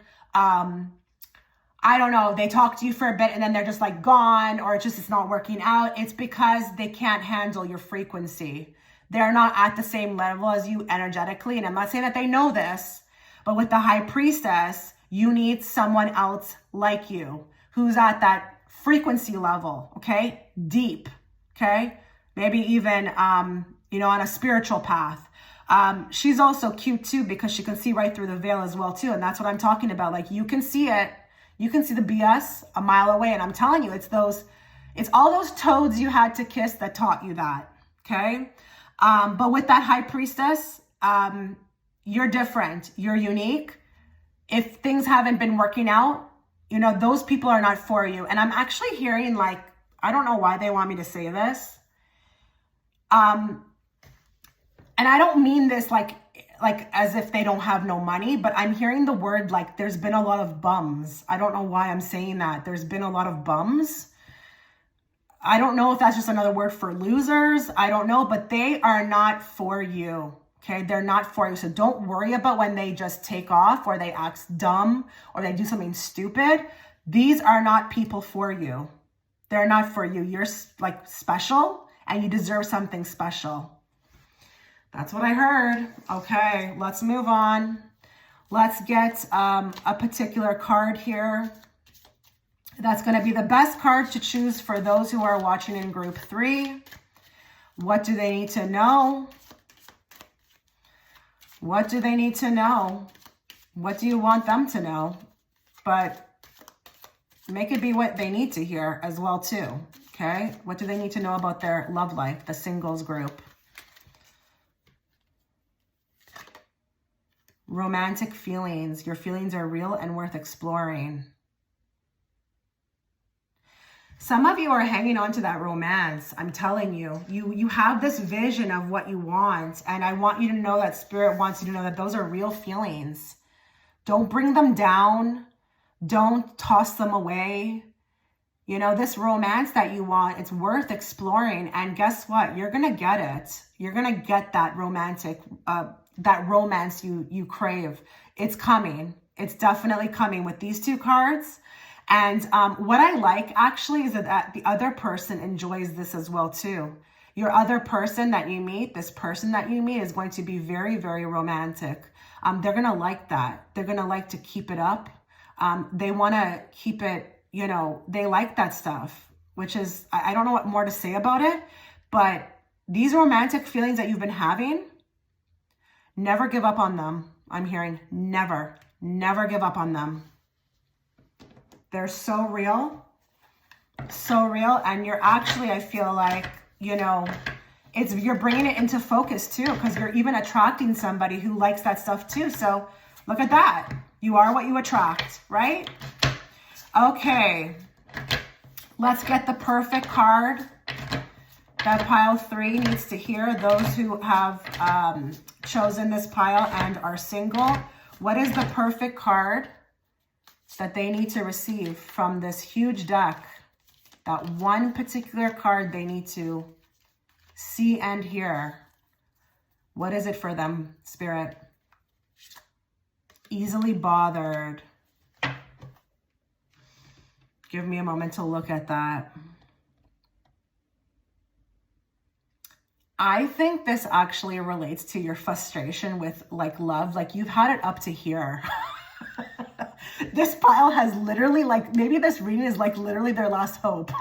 A: I don't know, they talk to you for a bit and then they're just like gone, or it's not working out. It's because they can't handle your frequency. They're not at the same level as you energetically. And I'm not saying that they know this, but with the High Priestess, you need someone else like you who's at that frequency level, okay? Deep, okay? Maybe even, you know, on a spiritual path. She's also cute too because she can see right through the veil as well too. And that's what I'm talking about. Like, you can see it. You can see the BS a mile away. And I'm telling you, it's all those toads you had to kiss that taught you that, okay? But with that high priestess, you're different. You're unique. If things haven't been working out, you know, those people are not for you. And I'm actually hearing, like, I don't know why they want me to say this. And I don't mean this like as if they don't have no money, but I'm hearing the word like there's been a lot of bums. I don't know why I'm saying that. There's been a lot of bums. I don't know if that's just another word for losers. I don't know, but they are not for you. Okay, they're not for you. So don't worry about when they just take off or they act dumb or they do something stupid. These are not people for you. They're not for you. You're like special and you deserve something special. That's what I heard. Okay, let's move on. Let's get a particular card here. That's going to be the best card to choose for those who are watching in group 3. What do they need to know? What do they need to know? What do you want them to know? But make it be what they need to hear as well too. Okay, what do they need to know about their love life, the singles group? Romantic feelings. Your feelings are real and worth exploring. Some of you are hanging on to that romance. I'm telling you, you have this vision of what you want. And I want you to know that Spirit wants you to know that those are real feelings. Don't bring them down. Don't toss them away. You know, this romance that you want, it's worth exploring. And guess what? You're going to get it. You're going to get that romantic, that romance you crave. It's coming. It's definitely coming with these 2 cards. And what I like actually is that the other person enjoys this as well too. Your other person that you meet, this person that you meet is going to be very, very romantic. They're going to like that. They're going to like to keep it up. They want to keep it, you know, they like that stuff, which is, I don't know what more to say about it, but these romantic feelings that you've been having, never give up on them. I'm hearing never give up on them. They're so real, and you're actually, I feel like, you know, you're bringing it into focus too, because you're even attracting somebody who likes that stuff too. So look at that. You are what you attract, right? Okay, let's get the perfect card that pile 3 needs to hear. Those who have chosen this pile and are single, what is the perfect card that they need to receive from this huge deck? That one particular card they need to see and hear. What is it for them, Spirit? Easily bothered. Give me a moment to look at that. I think this actually relates to your frustration with like love. Like you've had it up to here. This pile has literally, like, maybe this reading is like literally their last hope.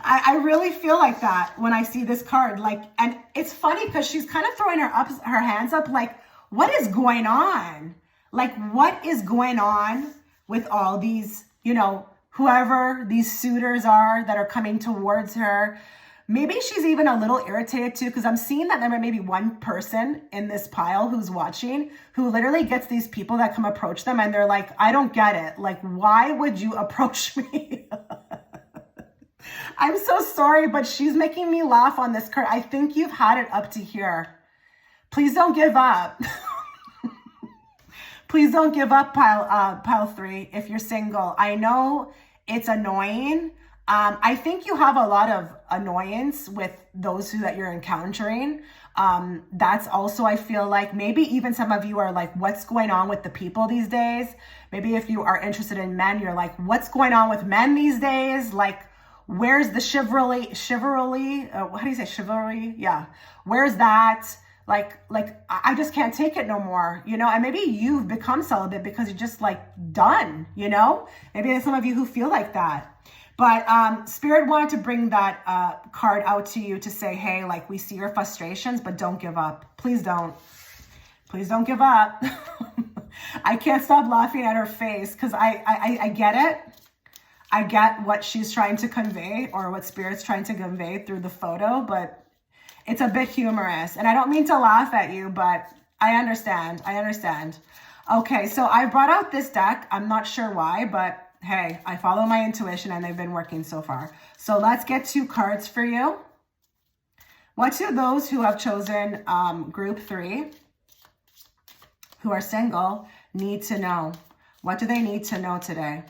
A: I really feel like that when I see this card. Like, and it's funny because she's kind of throwing her hands up like, what is going on? Like, what is going on with all these, you know, whoever these suitors are that are coming towards her? Maybe she's even a little irritated too, because I'm seeing that there may be one person in this pile who's watching who literally gets these people that come approach them and they're like, I don't get it. Like, why would you approach me? I'm so sorry, but she's making me laugh on this card. I think you've had it up to here. Please don't give up. Please don't give up, pile 3, if you're single. I know it's annoying. I think you have a lot of annoyance with those that you're encountering. That's also, I feel like maybe even some of you are like, what's going on with the people these days? Maybe if you are interested in men, you're like, what's going on with men these days? Like, where's the chivalry? How do you say chivalry? Yeah. Where's that? Like, I just can't take it no more, you know? And maybe you've become celibate because you're just like done, you know? Maybe there's some of you who feel like that. But Spirit wanted to bring that card out to you to say, hey, like, we see your frustrations, but don't give up. Please don't. Please don't give up. I can't stop laughing at her face because I get it. I get what she's trying to convey or what Spirit's trying to convey through the photo, but It's a bit humorous. And I don't mean to laugh at you, but I understand. I understand. Okay, so I brought out this deck. I'm not sure why, but hey, I follow my intuition and they've been working so far. So let's get 2 cards for you. What do those who have chosen group 3, who are single, need to know? What do they need to know today?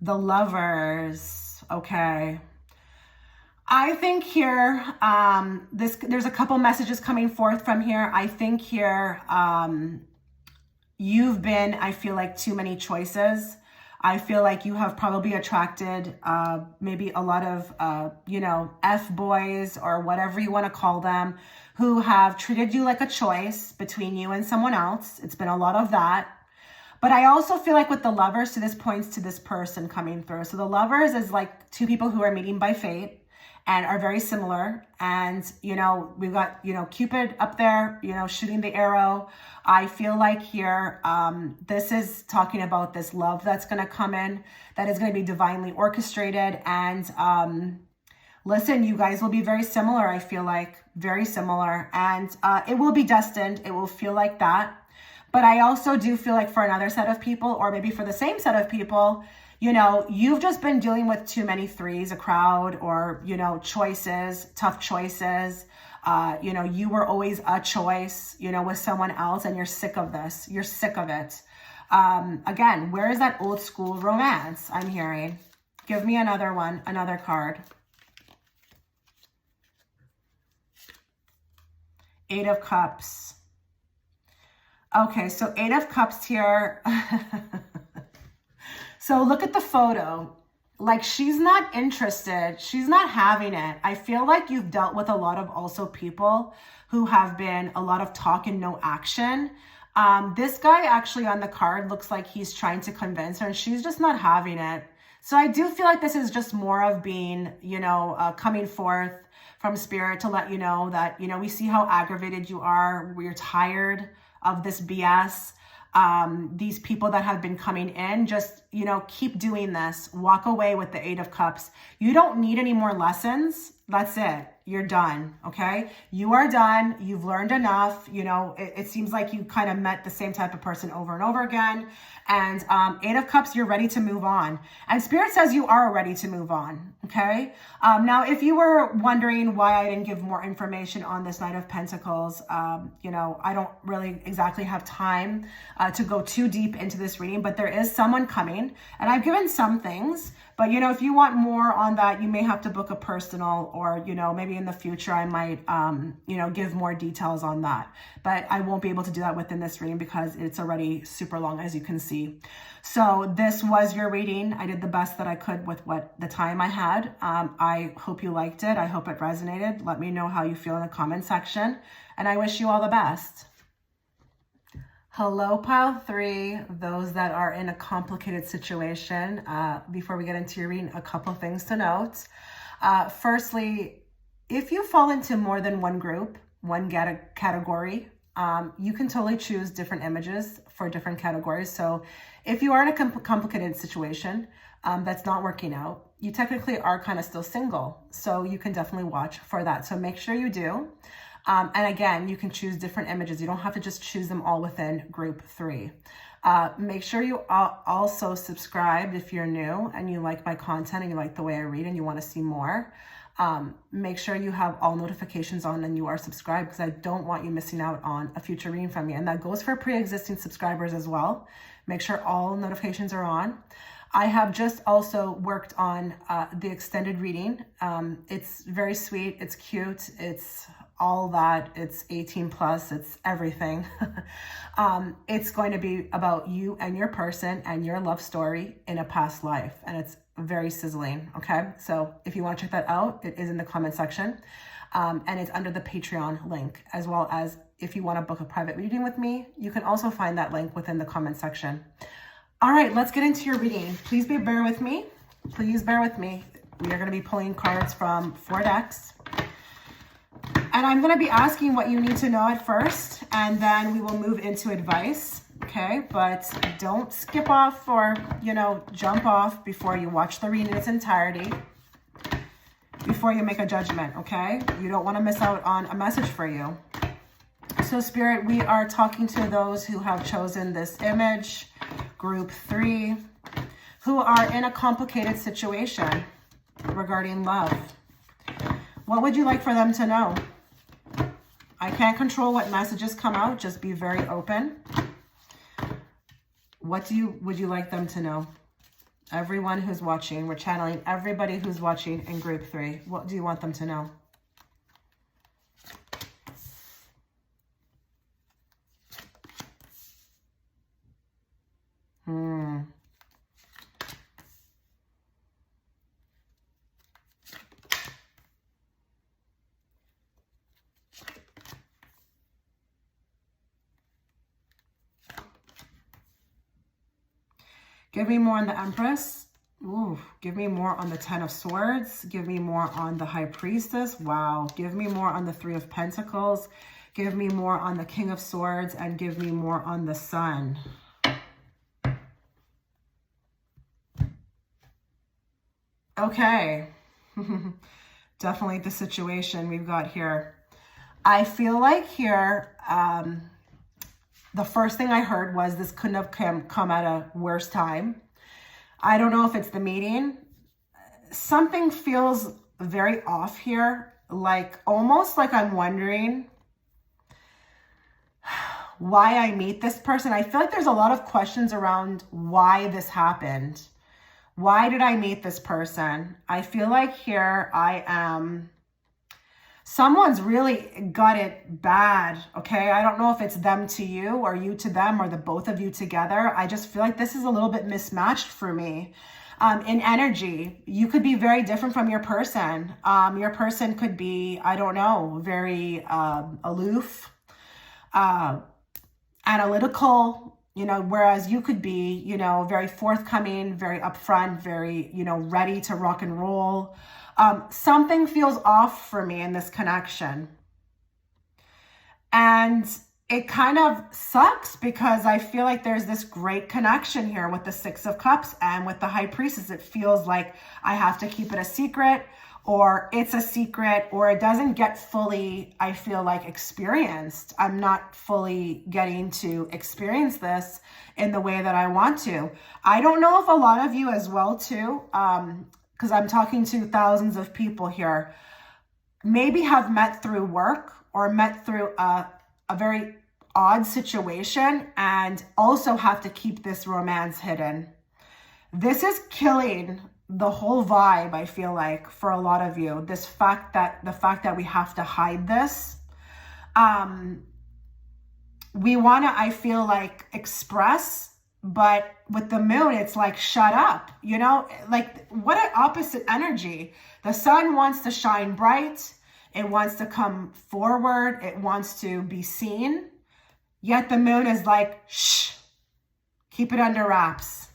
A: The Lovers. Okay. I think here, there's a couple messages coming forth from here. I think here, you've been, I feel like, too many choices. I feel like you have probably attracted maybe a lot of, you know, F-boys or whatever you want to call them, who have treated you like a choice between you and someone else. It's been a lot of that. But I also feel like with the Lovers, so this points to this person coming through. So the Lovers is like 2 people who are meeting by fate and are very similar. And, you know, we've got, you know, Cupid up there, you know, shooting the arrow. I feel like here, this is talking about this love that's going to come in, that is going to be divinely orchestrated. And listen, you guys will be very similar, I feel like, very similar. And it will be destined. It will feel like that. But I also do feel like for another set of people, or maybe for the same set of people, you know, you've just been dealing with too many 3s, a crowd, or, you know, choices, tough choices. You know, you were always a choice, you know, with someone else, and you're sick of this. You're sick of it. Again, where is that old school romance I'm hearing? Give me another one, another card. 8 of Cups. Okay, so 8 of Cups here. So look at the photo. Like, she's not interested. She's not having it. I feel like you've dealt with a lot of also people who have been a lot of talk and no action. This guy actually on the card looks like he's trying to convince her, and she's just not having it. So I do feel like this is just more of being, you know, coming forth from spirit to let you know that, you know, we see how aggravated you are. We're tired of this BS. These people that have been coming in, just, you know, keep doing this. Walk away with the 8 of Cups. You don't need any more lessons. That's it. You're done. Okay. You are done. You've learned enough. You know, it seems like you kind of met the same type of person over and over again. And 8 of Cups, you're ready to move on. And Spirit says you are ready to move on. Okay. Now, if you were wondering why I didn't give more information on this Knight of Pentacles, you know, I don't really exactly have time to go too deep into this reading, but there is someone coming, and I've given some things. But, you know, if you want more on that, you may have to book a personal, or, you know, maybe in the future I might, you know, give more details on that. But I won't be able to do that within this reading because it's already super long, as you can see. So this was your reading. I did the best that I could with what the time I had. I hope you liked it. I hope it resonated. Let me know how you feel in the comment section. And I wish you all the best. Hello, pile 3, those that are in a complicated situation. Before we get into your reading, a couple things to note. Firstly, if you fall into more than one group, one category, you can totally choose different images for different categories. So if you are in a complicated situation that's not working out, you technically are kind of still single. So you can definitely watch for that. So make sure you do. And again, you can choose different images. You don't have to just choose them all within group 3. Make sure you are also subscribed if you're new and you like my content and you like the way I read and you want to see more. Make sure you have all notifications on and you are subscribed, because I don't want you missing out on a future reading from me. And that goes for pre-existing subscribers as well. Make sure all notifications are on. I have just also worked on the extended reading. It's very sweet. It's cute. It's all that. It's 18 plus. It's everything. It's going to be about you and your person and your love story in a past life. And it's very sizzling. Okay. So if you want to check that out, it is in the comment section. And it's under the Patreon link, as well as if you want to book a private reading with me, you can also find that link within the comment section. All right, let's get into your reading. Please bear with me. Please bear with me. We are going to be pulling cards from 4 decks. And I'm going to be asking what you need to know at first, and then we will move into advice. okay? But don't skip off or, you know, jump off before you watch the reading in its entirety, before you make a judgment, okay? You don't want to miss out on a message for you. So Spirit, we are talking to those who have chosen this image, group 3, who are in a complicated situation regarding love. What would you like for them to know? I can't control what messages come out. Just be very open. What would you like them to know? Everyone who's watching, we're channeling everybody who's watching in group 3. What do you want them to know? Give me more on the Empress. Ooh, give me more on the 10 of Swords. Give me more on the High Priestess. Wow. Give me more on the 3 of Pentacles. Give me more on the King of Swords. And give me more on the Sun. Okay. Definitely the situation we've got here. I feel like here, the first thing I heard was this couldn't have come at a worse time. I don't know if it's the meeting. Something feels very off here. Like, almost like I'm wondering why I meet this person. I feel like there's a lot of questions around why this happened. Why did I meet this person? I feel like here I am... Someone's really got it bad, okay? I don't know if it's them to you or you to them or the both of you together. I just feel like this is a little bit mismatched for me. In energy, you could be very different from your person. Your person could be, I don't know, very aloof, analytical, you know, whereas you could be, you know, very forthcoming, very upfront, very, you know, ready to rock and roll. Something feels off for me in this connection. And it kind of sucks because I feel like there's this great connection here with the 6 of Cups and with the High Priestess. It feels like I have to keep it a secret, or it's a secret, or it doesn't get fully, I feel like, experienced. I'm not fully getting to experience this in the way that I want to. I don't know if a lot of you as well too, because I'm talking to thousands of people here, maybe have met through work or met through a very odd situation and also have to keep this romance hidden. This is killing the whole vibe, I feel like, for a lot of you. The fact that we have to hide this. We want to, I feel like, express, but with the moon, it's like, shut up, you know, like what an opposite energy. The sun wants to shine bright. It wants to come forward. It wants to be seen. Yet the moon is like, shh, keep it under wraps.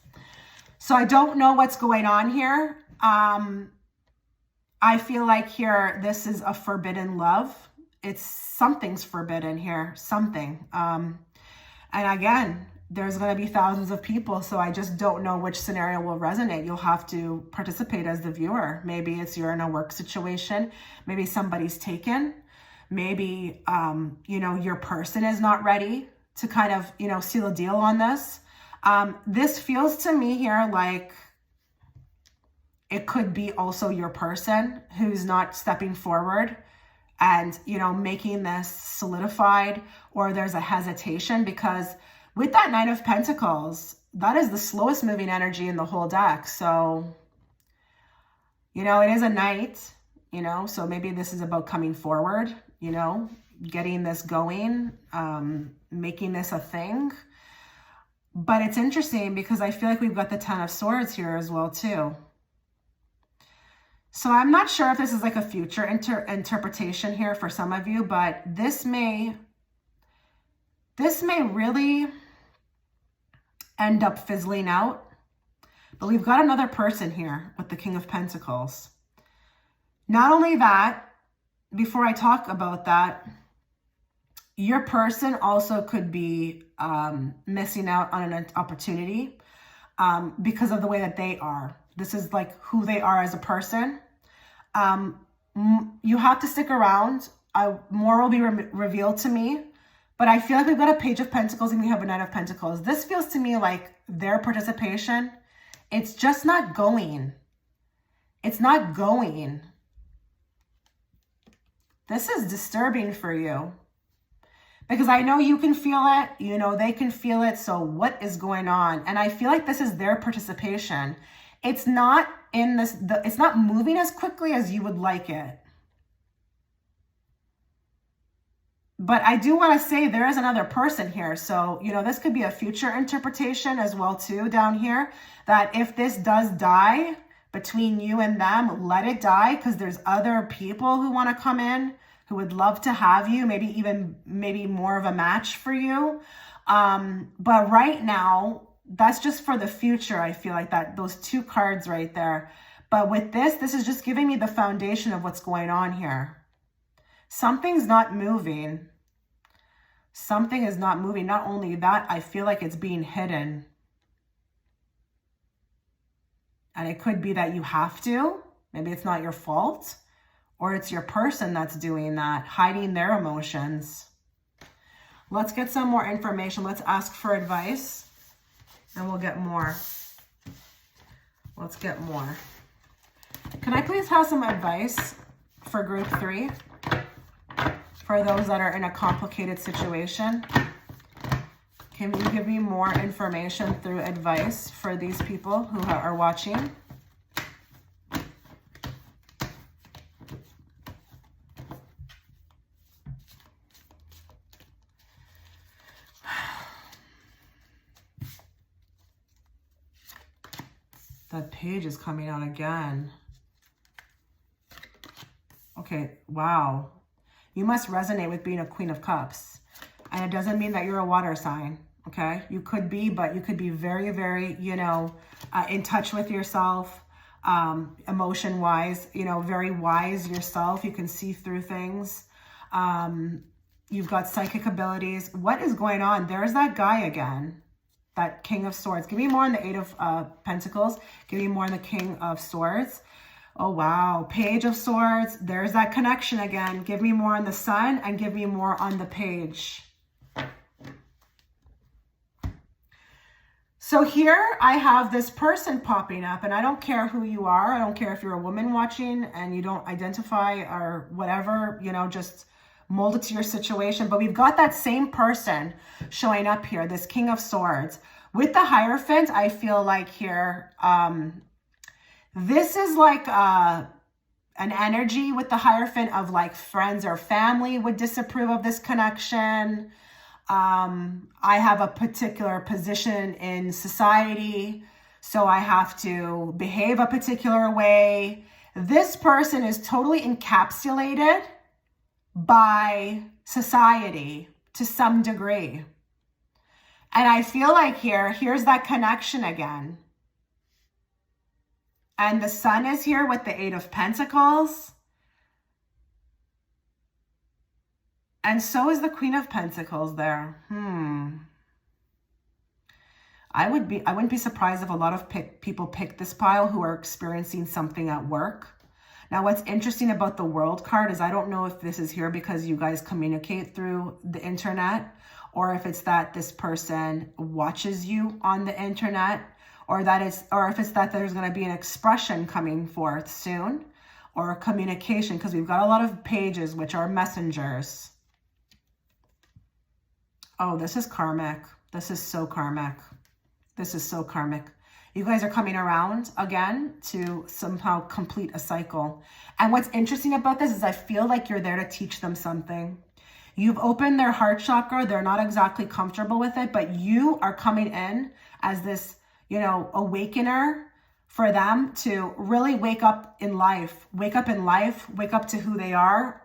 A: So I don't know what's going on here. I feel like here, this is a forbidden love. Something's forbidden here, something. And again, there's going to be thousands of people, so I just don't know which scenario will resonate. You'll have to participate as the viewer. Maybe you're in a work situation. Maybe somebody's taken. Maybe, you know, your person is not ready to kind of, you know, seal a deal on this. This feels to me here like it could be also your person who's not stepping forward and, you know, making this solidified, or there's a hesitation, because with that 9 of Pentacles, that is the slowest moving energy in the whole deck. So, you know, it is a Knight, you know, so maybe this is about coming forward, you know, getting this going, making this a thing. But it's interesting because I feel like we've got the 10 of Swords here as well too. So I'm not sure if this is like a future interpretation here for some of you, but this may really end up fizzling out. But we've got another person here with the King of Pentacles. Not only that, before I talk about that, Your person also could be missing out on an opportunity because of the way that they are. This is like who they are as a person. You have to stick around. More will be revealed to me. But I feel like we've got a Page of Pentacles and we have a Knight of Pentacles. This feels to me like their participation, it's just not going. It's not going. This is disturbing for you. Because I know you can feel it, you know, they can feel it. So what is going on? And I feel like this is their participation. It's not in this, it's not moving as quickly as you would like it. But I do want to say there is another person here. So, you know, this could be a future interpretation as well too down here. That if this does die between you and them, let it die, because there's other people who want to come in, who would love to have you, maybe more of a match for you. But right now, that's just for the future. I feel like that, those two cards right there. But with this is just giving me the foundation of what's going on here. Something's not moving. Something is not moving. Not only that, I feel like it's being hidden. And it could be that you have to. Maybe it's not your fault. Or it's your person that's doing that, hiding their emotions. Let's get some more information. Let's ask for advice. And we'll get more. Let's get more. Can I please have some advice for group 3? For those that are in a complicated situation. Can you give me more information through advice for these people who are watching? That page is coming out again. Okay, wow. You must resonate with being a Queen of Cups. And it doesn't mean that you're a water sign, okay? You could be, but you could be very, very, you know, in touch with yourself, emotion-wise, you know, very wise yourself. You can see through things. You've got psychic abilities. What is going on? There's that guy again, that King of Swords. Give me more on the 8 of Pentacles. Give me more on the King of Swords. Oh, wow. Page of Swords. There's that connection again. Give me more on the Sun and give me more on the Page. So here I have this person popping up, and I don't care who you are. I don't care if you're a woman watching and you don't identify or whatever, you know, just mold it to your situation. But we've got that same person showing up here, this King of Swords. With the Hierophant, I feel like here, this is like an energy with the Hierophant of like friends or family would disapprove of this connection. I have a particular position in society, so I have to behave a particular way. This person is totally encapsulated by society to some degree. And I feel like here's that connection again. And the Sun is here with the 8 of Pentacles. And so is the Queen of Pentacles there. I wouldn't be surprised if a lot of people pick this pile who are experiencing something at work. Now, what's interesting about the World card is I don't know if this is here because you guys communicate through the internet, or if it's that this person watches you on the internet, or if it's that there's going to be an expression coming forth soon, or a communication, because we've got a lot of pages which are messengers. Oh, this is karmic. This is so karmic. This is so karmic. You guys are coming around again to somehow complete a cycle. And what's interesting about this is I feel like you're there to teach them something. You've opened their heart chakra. They're not exactly comfortable with it, but you are coming in as this, you know, awakener for them to really wake up in life, wake up to who they are,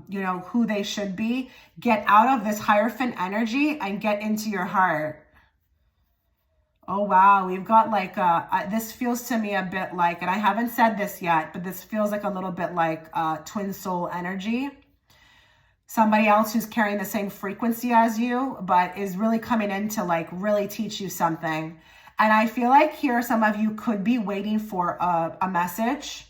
A: you know, who they should be, get out of this Hierophant energy and get into your heart. Oh, wow. We've got like, this feels to me a bit like, and I haven't said this yet, but this feels like a little bit like twin soul energy. somebody else who's carrying the same frequency as you, but is really coming in to like really teach you something. And I feel like here some of you could be waiting for a message,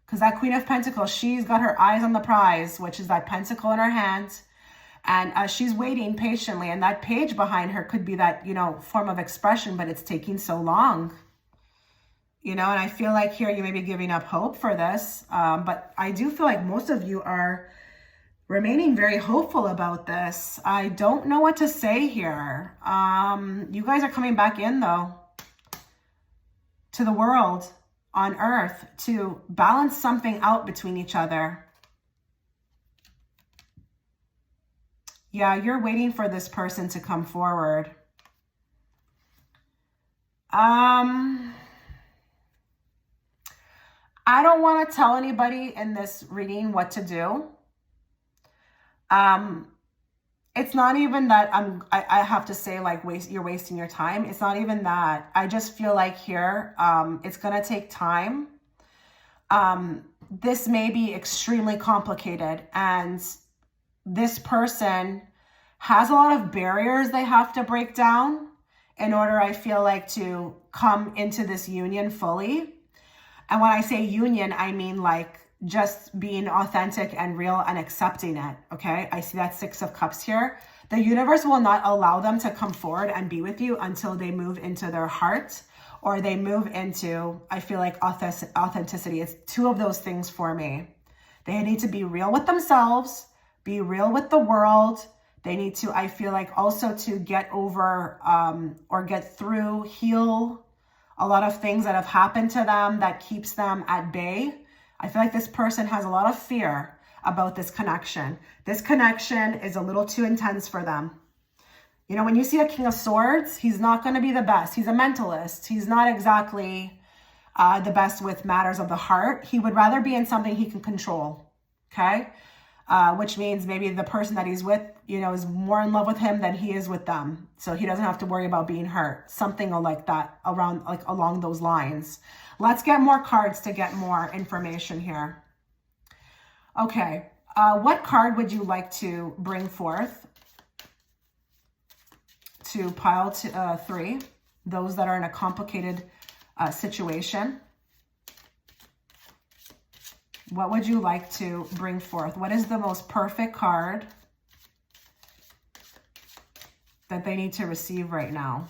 A: because that Queen of Pentacles, she's got her eyes on the prize, which is that pentacle in her hand. And she's waiting patiently. And that page behind her could be that, you know, form of expression, but it's taking so long. You know, and I feel like here you may be giving up hope for this. But I do feel like most of you are remaining very hopeful about this. I don't know what to say here. You guys are coming back in, though, to the world on earth to balance something out between each other. Yeah, you're waiting for this person to come forward. I don't want to tell anybody in this reading what to do. It's not even that I have to say like you're wasting your time. It's not even that. I just feel like here, it's going to take time. This may be extremely complicated, and this person has a lot of barriers they have to break down in order, I feel like, to come into this union fully. And when I say union, I mean like just being authentic and real and accepting it, okay? I see that Six of Cups here. The universe will not allow them to come forward and be with you until they move into their heart, or they move into, I feel like, authenticity. It's two of those things for me. They need to be real with themselves, be real with the world. They need to, I feel like, also to get over or get through, heal a lot of things that have happened to them that keeps them at bay. I feel like this person has a lot of fear about this connection. This connection is a little too intense for them. You know, when you see a King of Swords, he's not going to be the best. He's a mentalist. He's not exactly the best with matters of the heart. He would rather be in something he can control, okay? Which means maybe the person that he's with, you know, is more in love with him than he is with them. So he doesn't have to worry about being hurt. Something like that, around, like along those lines. Let's get more cards to get more information here. Okay, what card would you like to bring forth to pile 3? Those that are in a complicated situation. What would you like to bring forth? What is the most perfect card that they need to receive right now?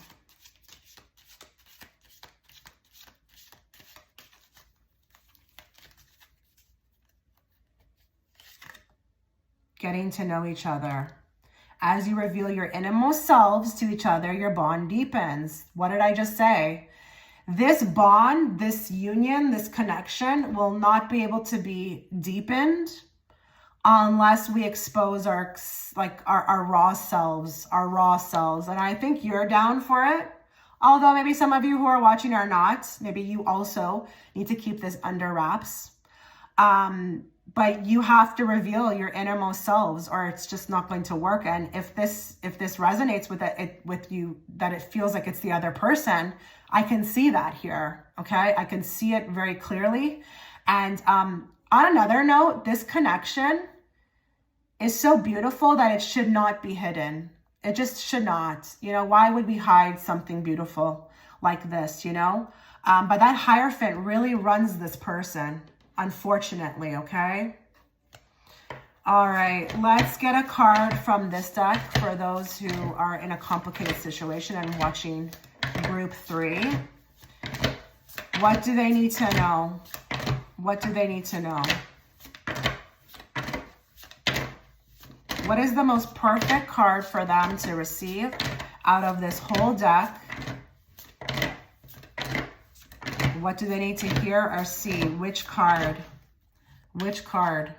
A: Getting to know each other. As you reveal your innermost selves to each other, your bond deepens. What did I just say? This bond, this union, this connection will not be able to be deepened unless we expose our raw selves, And I think you're down for it. Although maybe some of you who are watching are not. Maybe you also need to keep this under wraps. But you have to reveal your innermost selves, or it's just not going to work. And if this resonates with you, that it feels like it's the other person, I can see that here, okay? I can see it very clearly. And on another note, this connection is so beautiful that it should not be hidden. It just should not. You know, why would we hide something beautiful like this, you know? But that Hierophant really runs this person, unfortunately, okay? All right, let's get a card from this deck for those who are in a complicated situation and watching group 3. What do they need to know? What do they need to know? What is the most perfect card for them to receive out of this whole deck? What do they need to hear or see? Which card? Which card?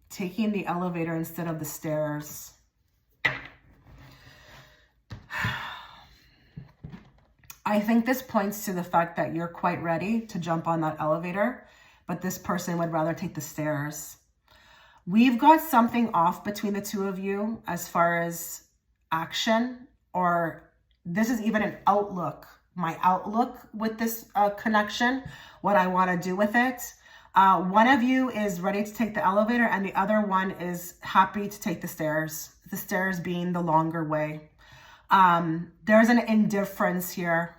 A: Taking the elevator instead of the stairs. I think this points to the fact that you're quite ready to jump on that elevator, but this person would rather take the stairs. We've got something off between the two of you as far as action, or this is even an outlook my outlook with this connection, what I want to do with it. One of you is ready to take the elevator and the other one is happy to take the stairs being the longer way. There's an indifference here.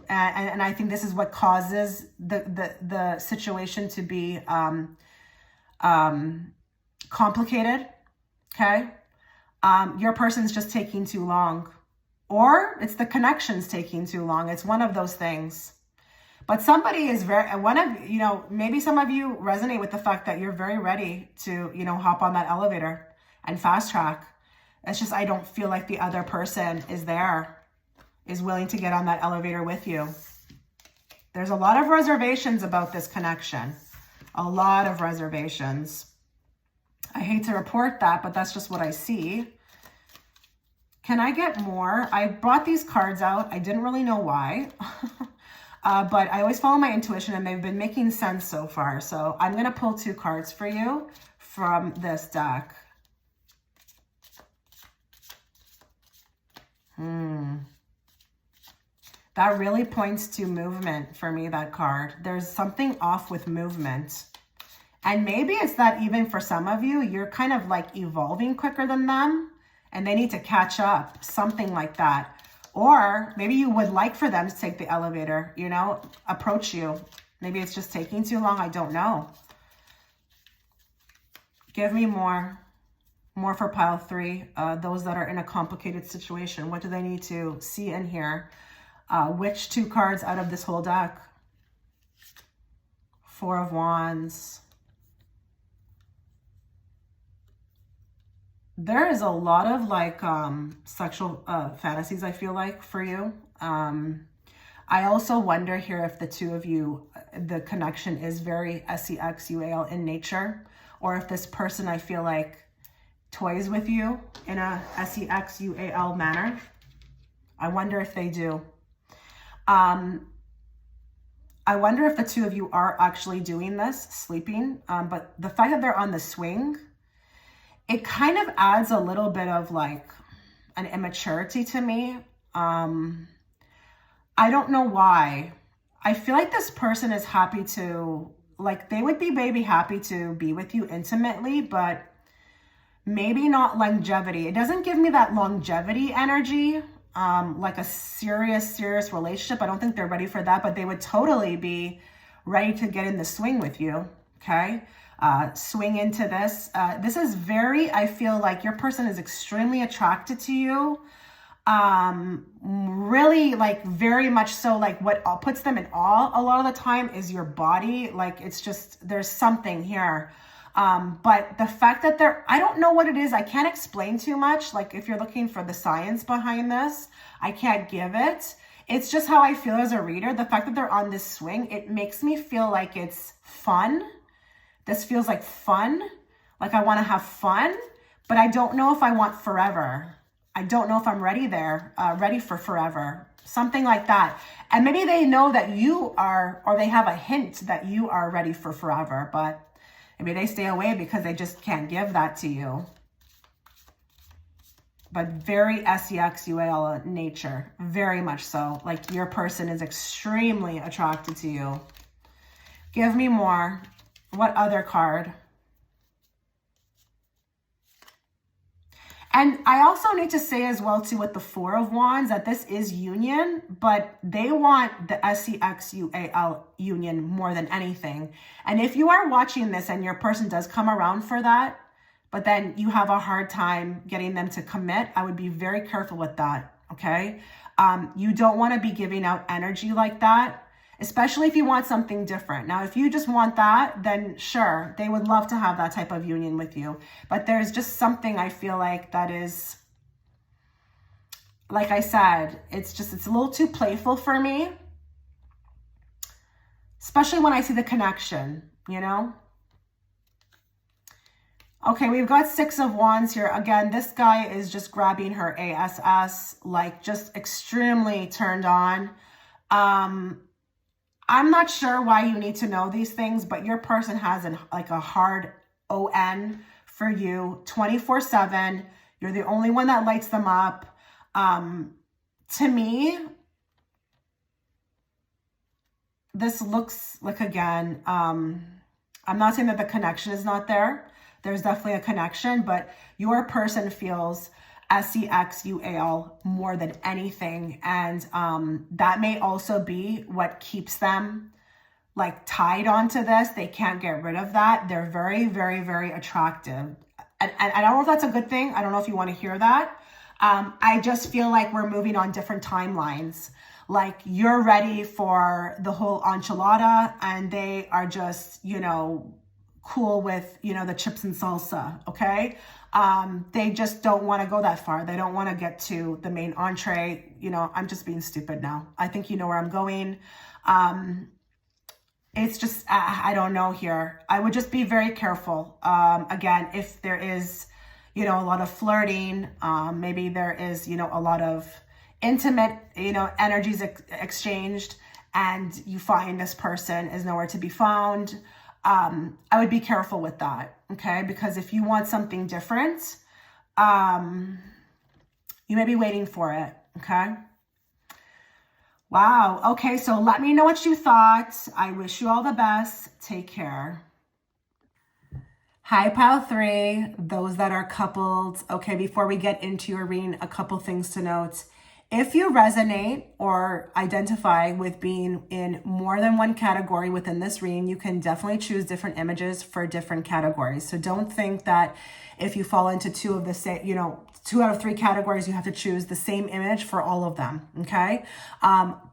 A: And I think this is what causes the situation to be complicated. Okay. Your person's just taking too long, or it's the connection's taking too long. It's one of those things. But somebody is maybe some of you resonate with the fact that you're very ready to, hop on that elevator and fast track. It's just, I don't feel like the other person is willing to get on that elevator with you. There's a lot of reservations about this connection. A lot of reservations. I hate to report that, but that's just what I see. Can I get more? I brought these cards out. I didn't really know why. But I always follow my intuition and they've been making sense so far. So I'm going to pull 2 cards for you from this deck. That really points to movement for me, that card. There's something off with movement. And maybe it's that even for some of you, you're kind of like evolving quicker than them and they need to catch up, something like that. Or maybe you would like for them to take the elevator, approach you. Maybe it's just taking too long. I don't know. Give me more. More for pile 3. Those that are in a complicated situation. What do they need to see and hear? Which 2 cards out of this whole deck? 4 of Wands. There is a lot of like sexual fantasies, I feel like, for you. I also wonder here if the 2 of you, the connection is very SEX-UAL in nature, or if this person, I feel like, toys with you in a SEX-UAL manner. I wonder if they do. I wonder if the 2 of you are actually doing this, sleeping, but the fact that they're on the swing, it kind of adds a little bit of like an immaturity to me. I don't know why. I feel like this person is happy to, like, they would be maybe happy to be with you intimately, but maybe not longevity. It doesn't give me that longevity energy, like a serious relationship. I don't think they're ready for that, but they would totally be ready to get in the swing with you, okay? Swing into this. This is very, I feel like your person is extremely attracted to you. Really, like, very much so. Like, what puts them in awe a lot of the time is your body. Like, it's just, there's something here. But the fact that I don't know what it is. I can't explain too much. Like, if you're looking for the science behind this, I can't give it. It's just how I feel as a reader. The fact that they're on this swing, it makes me feel like it's fun. This feels like fun. Like, I want to have fun, but I don't know if I want forever. I don't know if I'm ready for forever. Something like that. And maybe they know that you are, or they have a hint that you are ready for forever, but maybe they stay away because they just can't give that to you. But very SEX-UAL nature, very much so. Like, your person is extremely attracted to you. Give me more. What other card? And I also need to say as well, too, with the 4 of Wands, that this is union, but they want the SEX-UAL union more than anything. And if you are watching this and your person does come around for that, but then you have a hard time getting them to commit, I would be very careful with that, okay? You don't want to be giving out energy like that, especially if you want something different. Now, if you just want that, then sure, they would love to have that type of union with you. But there's just something I feel like that is, like I said, it's a little too playful for me. Especially when I see the connection, Okay, we've got 6 of Wands here. Again, this guy is just grabbing her ass, like, just extremely turned on. I'm not sure why you need to know these things, but your person has a hard ON for you 24/7. You're the only one that lights them up. To me, this looks like, again, I'm not saying that the connection is not there. There's definitely a connection, but your person feels SEXUAL more than anything. And that may also be what keeps them like tied onto this. They can't get rid of that. They're very, very, very attractive. And I don't know if that's a good thing. I don't know if you want to hear that. I just feel like we're moving on different timelines. Like you're ready for the whole enchilada and they are just, you know, cool with, you know, the chips and salsa. Okay. They just don't want to go that far. They don't want to get to the main entree. You know, I'm just being stupid now. I think you know where I'm going. It's just, I don't know here. I would just be very careful. Again, if there is, you know, a lot of flirting, maybe there is, you know, a lot of intimate, you know, energies exchanged, and you find this person is nowhere to be found. I would be careful with that, okay? Because if you want something different, you may be waiting for it, okay? Wow. Okay, so let me know what you thought. I wish you all the best. Take care. Hi, Pile 3, those that are coupled. Okay, before we get into your reading, a couple things to note. If you resonate or identify with being in more than one category within this reading, you can definitely choose different images for different categories. So don't think that if you fall into two of the same, you know, 2 out of 3 categories, you have to choose the same image for all of them, okay?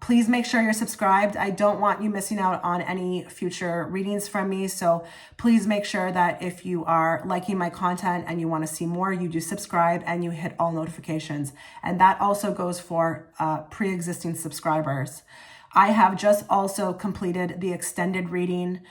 A: Please make sure you're subscribed. I don't want you missing out on any future readings from me, so please make sure that if you are liking my content and you want to see more, you do subscribe and you hit all notifications. And that also goes for pre-existing subscribers. I have just also completed the extended reading.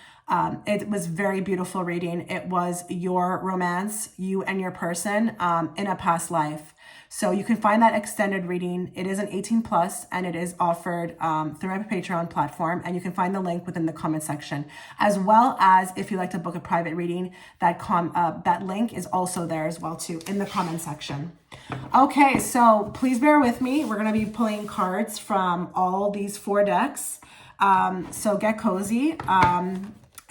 A: It was very beautiful reading. It was your romance, you and your person in a past life. So you can find that extended reading. It is an 18 plus and it is offered through my Patreon platform. And you can find the link within the comment section, as well as if you'd like to book a private reading, that link is also there as well too in the comment section. Okay, so please bear with me. We're going to be pulling cards from all these 4 decks. So get cozy.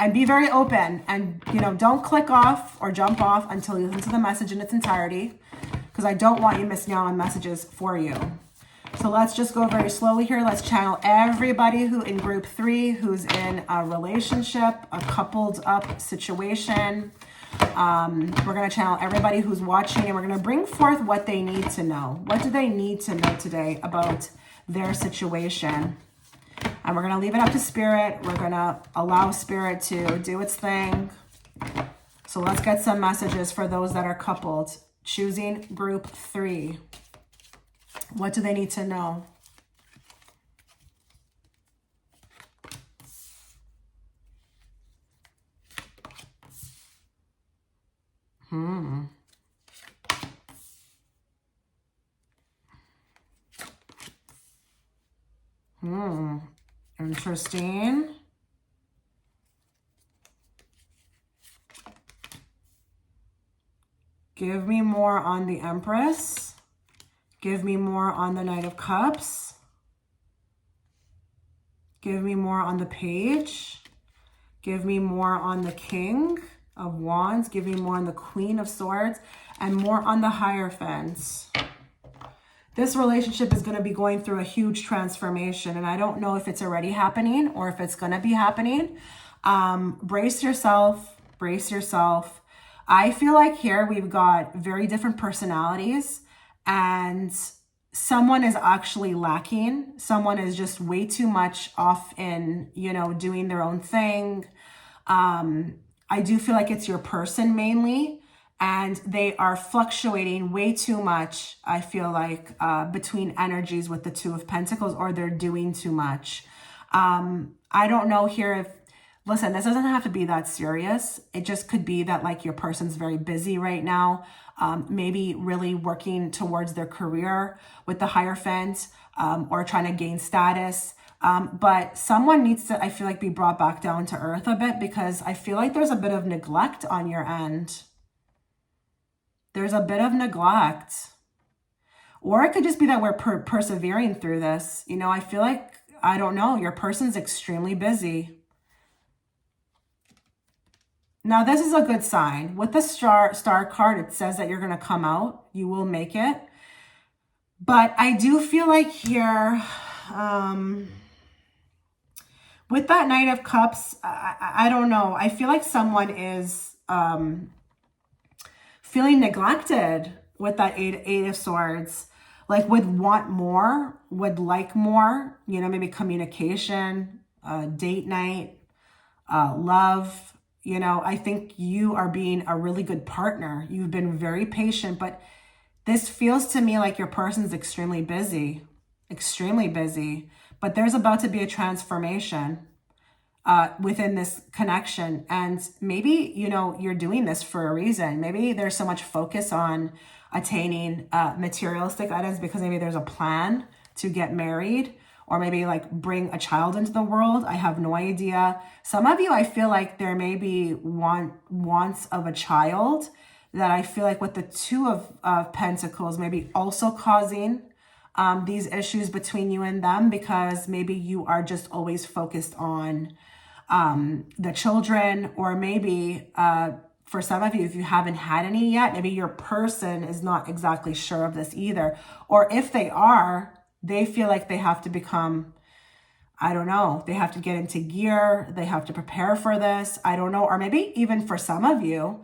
A: And be very open, and you know, don't click off or jump off until you listen to the message in its entirety, because I don't want you missing out on messages for you. So let's just go very slowly here. Let's channel everybody who in group 3 who's in a relationship, a coupled up situation. We're going to channel everybody who's watching, and we're going to bring forth what they need to know. What do they need to know today about their situation? And we're going to leave it up to Spirit. We're going to allow Spirit to do its thing. So let's get some messages for those that are coupled. Choosing group 3. What do they need to know? Interesting. Give me more on the Empress. Give me more on the Knight of Cups. Give me more on the Page. Give me more on the King of Wands. Give me more on the Queen of Swords. And more on the Hierophant. This relationship is going to be going through a huge transformation, and I don't know if it's already happening or if it's going to be happening. Brace yourself. Brace yourself. I feel like here we've got very different personalities, and someone is actually lacking. Someone is just way too much off in, you know, doing their own thing. I do feel like it's your person mainly. And they are fluctuating way too much, I feel like, between energies with the 2 of Pentacles, or they're doing too much. I don't know here if, listen, this doesn't have to be that serious. It just could be that like your person's very busy right now, maybe really working towards their career with the Hierophant, or trying to gain status. But someone needs to, I feel like, be brought back down to earth a bit, because I feel like there's a bit of neglect on your end. There's a bit of neglect. Or it could just be that we're persevering through this. You know, I feel like I don't know, your person's extremely busy. Now, this is a good sign. With the star card, it says that you're going to come out. You will make it. But I do feel like here, with that Knight of Cups, I don't know. I feel like someone is feeling neglected with that Eight of Swords. Like would want more, would like more, you know, maybe communication, date night, love. You know, I think you are being a really good partner. You've been very patient, but this feels to me like your person's extremely busy, but there's about to be a transformation within this connection. And maybe, you know, you're doing this for a reason. Maybe there's so much focus on attaining materialistic items because maybe there's a plan to get married or maybe like bring a child into the world. I have no idea. Some of you, I feel like there may be wants of a child that I feel like with the Two of Pentacles, maybe also causing these issues between you and them, because maybe you are just always focused on the children, or maybe for some of you, if you haven't had any yet, maybe your person is not exactly sure of this either. Or if they are, they feel like they have to become, I don't know, they have to get into gear. They have to prepare for this. I don't know. Or maybe even for some of you,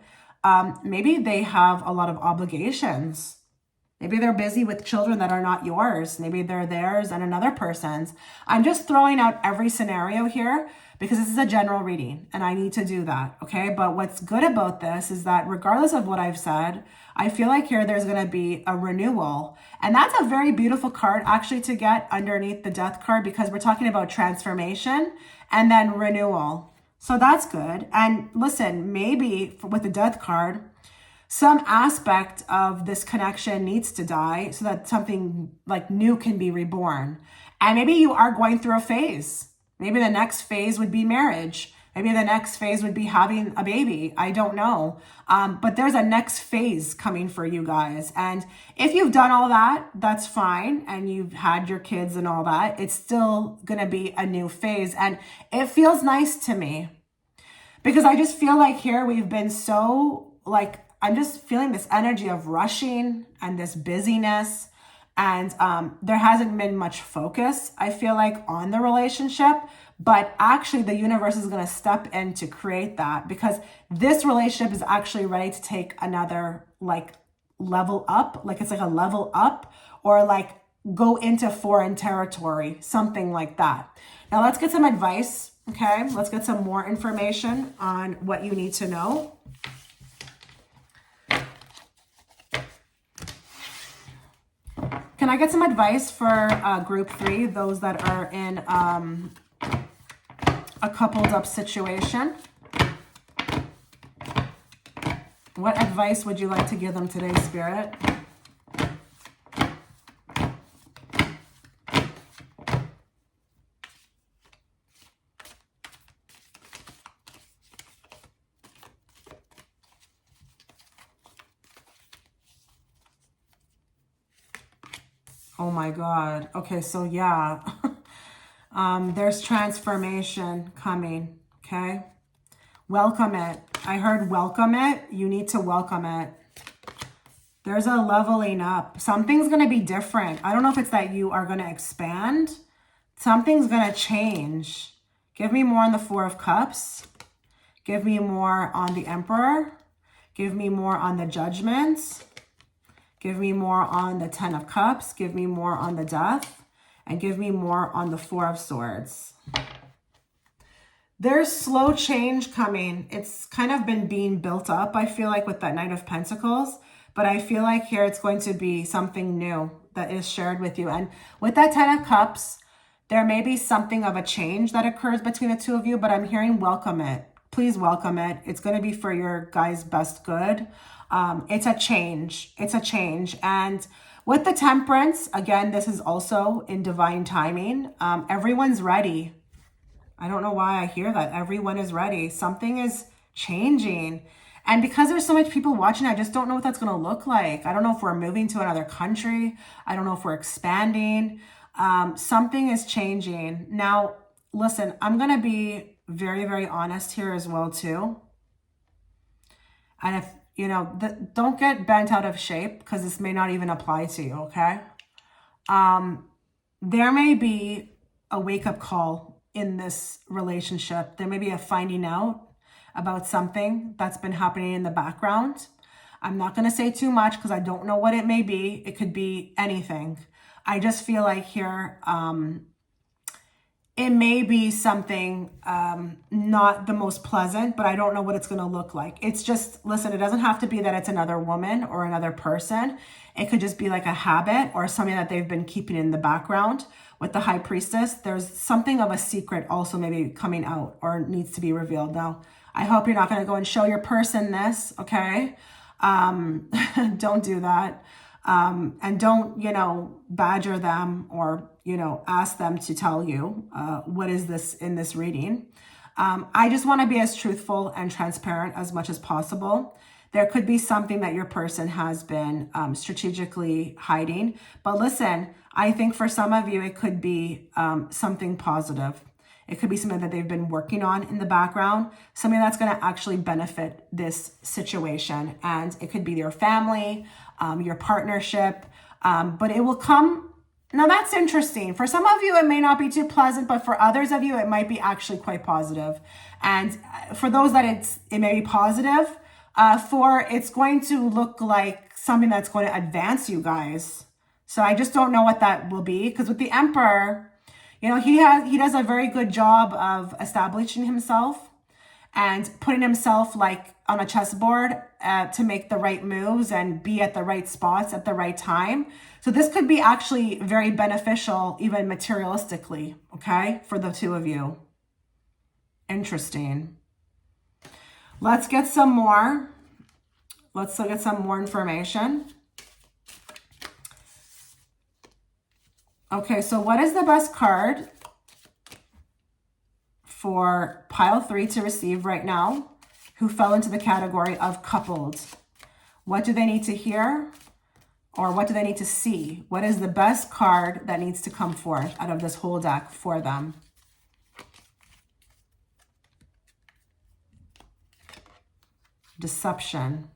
A: maybe they have a lot of obligations. Maybe they're busy with children that are not yours. Maybe they're theirs and another person's. I'm just throwing out every scenario here because this is a general reading and I need to do that, okay? But what's good about this is that regardless of what I've said, I feel like here there's going to be a renewal. And that's a very beautiful card actually to get underneath the Death card, because we're talking about transformation and then renewal. So that's good. And listen, maybe with the Death card, some aspect of this connection needs to die so that something like new can be reborn. And maybe you are going through a phase. Maybe the next phase would be marriage. Maybe the next phase would be having a baby. I don't know. But there's a next phase coming for you guys. And if you've done all that, that's fine. And you've had your kids and all that, it's still going to be a new phase. And it feels nice to me because I just feel like here we've been so like, I'm just feeling this energy of rushing and this busyness. And there hasn't been much focus, I feel like, on the relationship. But actually, the universe is going to step in to create that, because this relationship is actually ready to take another like level up. Like it's like a level up, or like go into foreign territory, something like that. Now let's get some advice. Okay, let's get some more information on what you need to know. Can I get some advice for group 3, those that are in a coupled up situation? What advice would you like to give them today, Spirit? Oh my God. Okay, so yeah, there's transformation coming, okay? Welcome it. I heard welcome it. You need to welcome it. There's a leveling up. Something's going to be different. I don't know if it's that you are going to expand. Something's going to change. Give me more on the Four of Cups. Give me more on the Emperor. Give me more on the Judgment. Give me more on the Ten of Cups. Give me more on the Death. And give me more on the Four of Swords. There's slow change coming. It's kind of been being built up, I feel like, with that Knight of Pentacles. But I feel like here it's going to be something new that is shared with you. And with that Ten of Cups, there may be something of a change that occurs between the two of you, but I'm hearing welcome it. Please welcome it. It's going to be for your guys' best good. It's a change. It's a change. And with the Temperance, again, this is also in divine timing. Everyone's ready. I don't know why I hear that. Everyone is ready. Something is changing. And because there's so much people watching, I just don't know what that's going to look like. I don't know if we're moving to another country. I don't know if we're expanding. Something is changing. Now, listen, I'm going to be very, very honest here as well, too. And if, you know, don't get bent out of shape because this may not even apply to you, okay? There may be a wake-up call in this relationship. There may be a finding out about something that's been happening in the background. I'm not going to say too much because I don't know what it may be. It could be anything. I just feel like here, it may be something not the most pleasant, but I don't know what it's going to look like. It's just, listen, it doesn't have to be that it's another woman or another person. It could just be like a habit or something that they've been keeping in the background. With the high priestess, there's something of a secret also maybe coming out or needs to be revealed. Now, I hope you're not going to go and show your person this, okay? Don't do that. And don't, you know, badger them or, you know, ask them to tell you what is this in this reading. I just want to be as truthful and transparent as much as possible. There could be something that your person has been strategically hiding. But listen, I think for some of you, it could be something positive. It could be something that they've been working on in the background, something that's going to actually benefit this situation. And it could be your family, your partnership, but it will come. Now that's interesting. For some of you, it may not be too pleasant, but for others of you, it might be actually quite positive. And for those that it may be positive, it's going to look like something that's going to advance you guys. So I just don't know what that will be, because with the Emperor, you know, he does a very good job of establishing himself and putting himself like on a chessboard to make the right moves and be at the right spots at the right time. So this could be actually very beneficial, even materialistically, okay, for the two of you. Interesting. Let's get some more. Let's look at some more information. Okay, so what is the best card for pile 3 to receive right now, who fell into the category of coupled? What do they need to hear, or what do they need to see? What is the best card that needs to come forth out of this whole deck for them? Deception.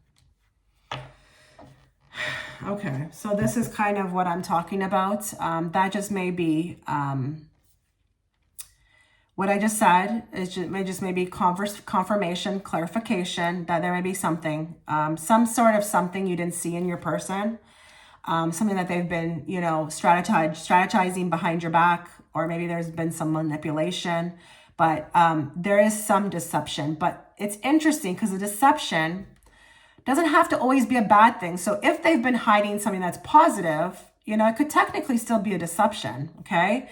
A: Okay, so this is kind of what I'm talking about. That just may be what I just said. May be confirmation, clarification that there may be something, some sort of something you didn't see in your person, something that they've been, you know, strategizing behind your back, or maybe there's been some manipulation, but there is some deception. But it's interesting because the deception doesn't have to always be a bad thing. So if they've been hiding something that's positive, you know, it could technically still be a deception, okay?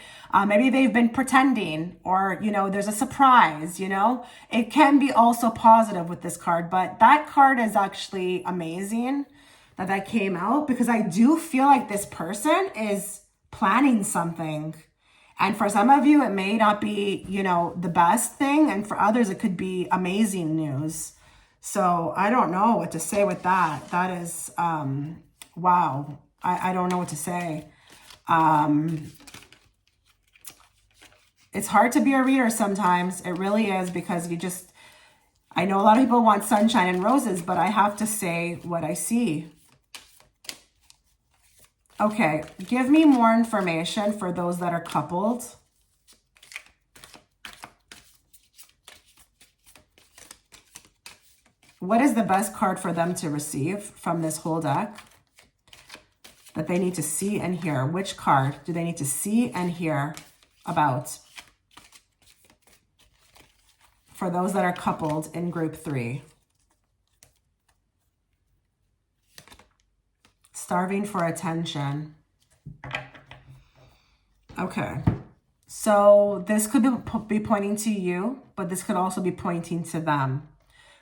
A: Maybe they've been pretending, or, you know, there's a surprise, you know? It can be also positive with this card, but that card is actually amazing that came out, because I do feel like this person is planning something. And for some of you, it may not be, you know, the best thing. And for others, it could be amazing news. So I don't know what to say with that. That is, wow. I don't know what to say. It's hard to be a reader sometimes. It really is, because I know a lot of people want sunshine and roses, but I have to say what I see. Okay, give me more information for those that are coupled. What is the best card for them to receive from this whole deck that they need to see and hear? Which card do they need to see and hear about for those that are coupled in group 3? Starving for attention. Okay. So this could be pointing to you, but this could also be pointing to them.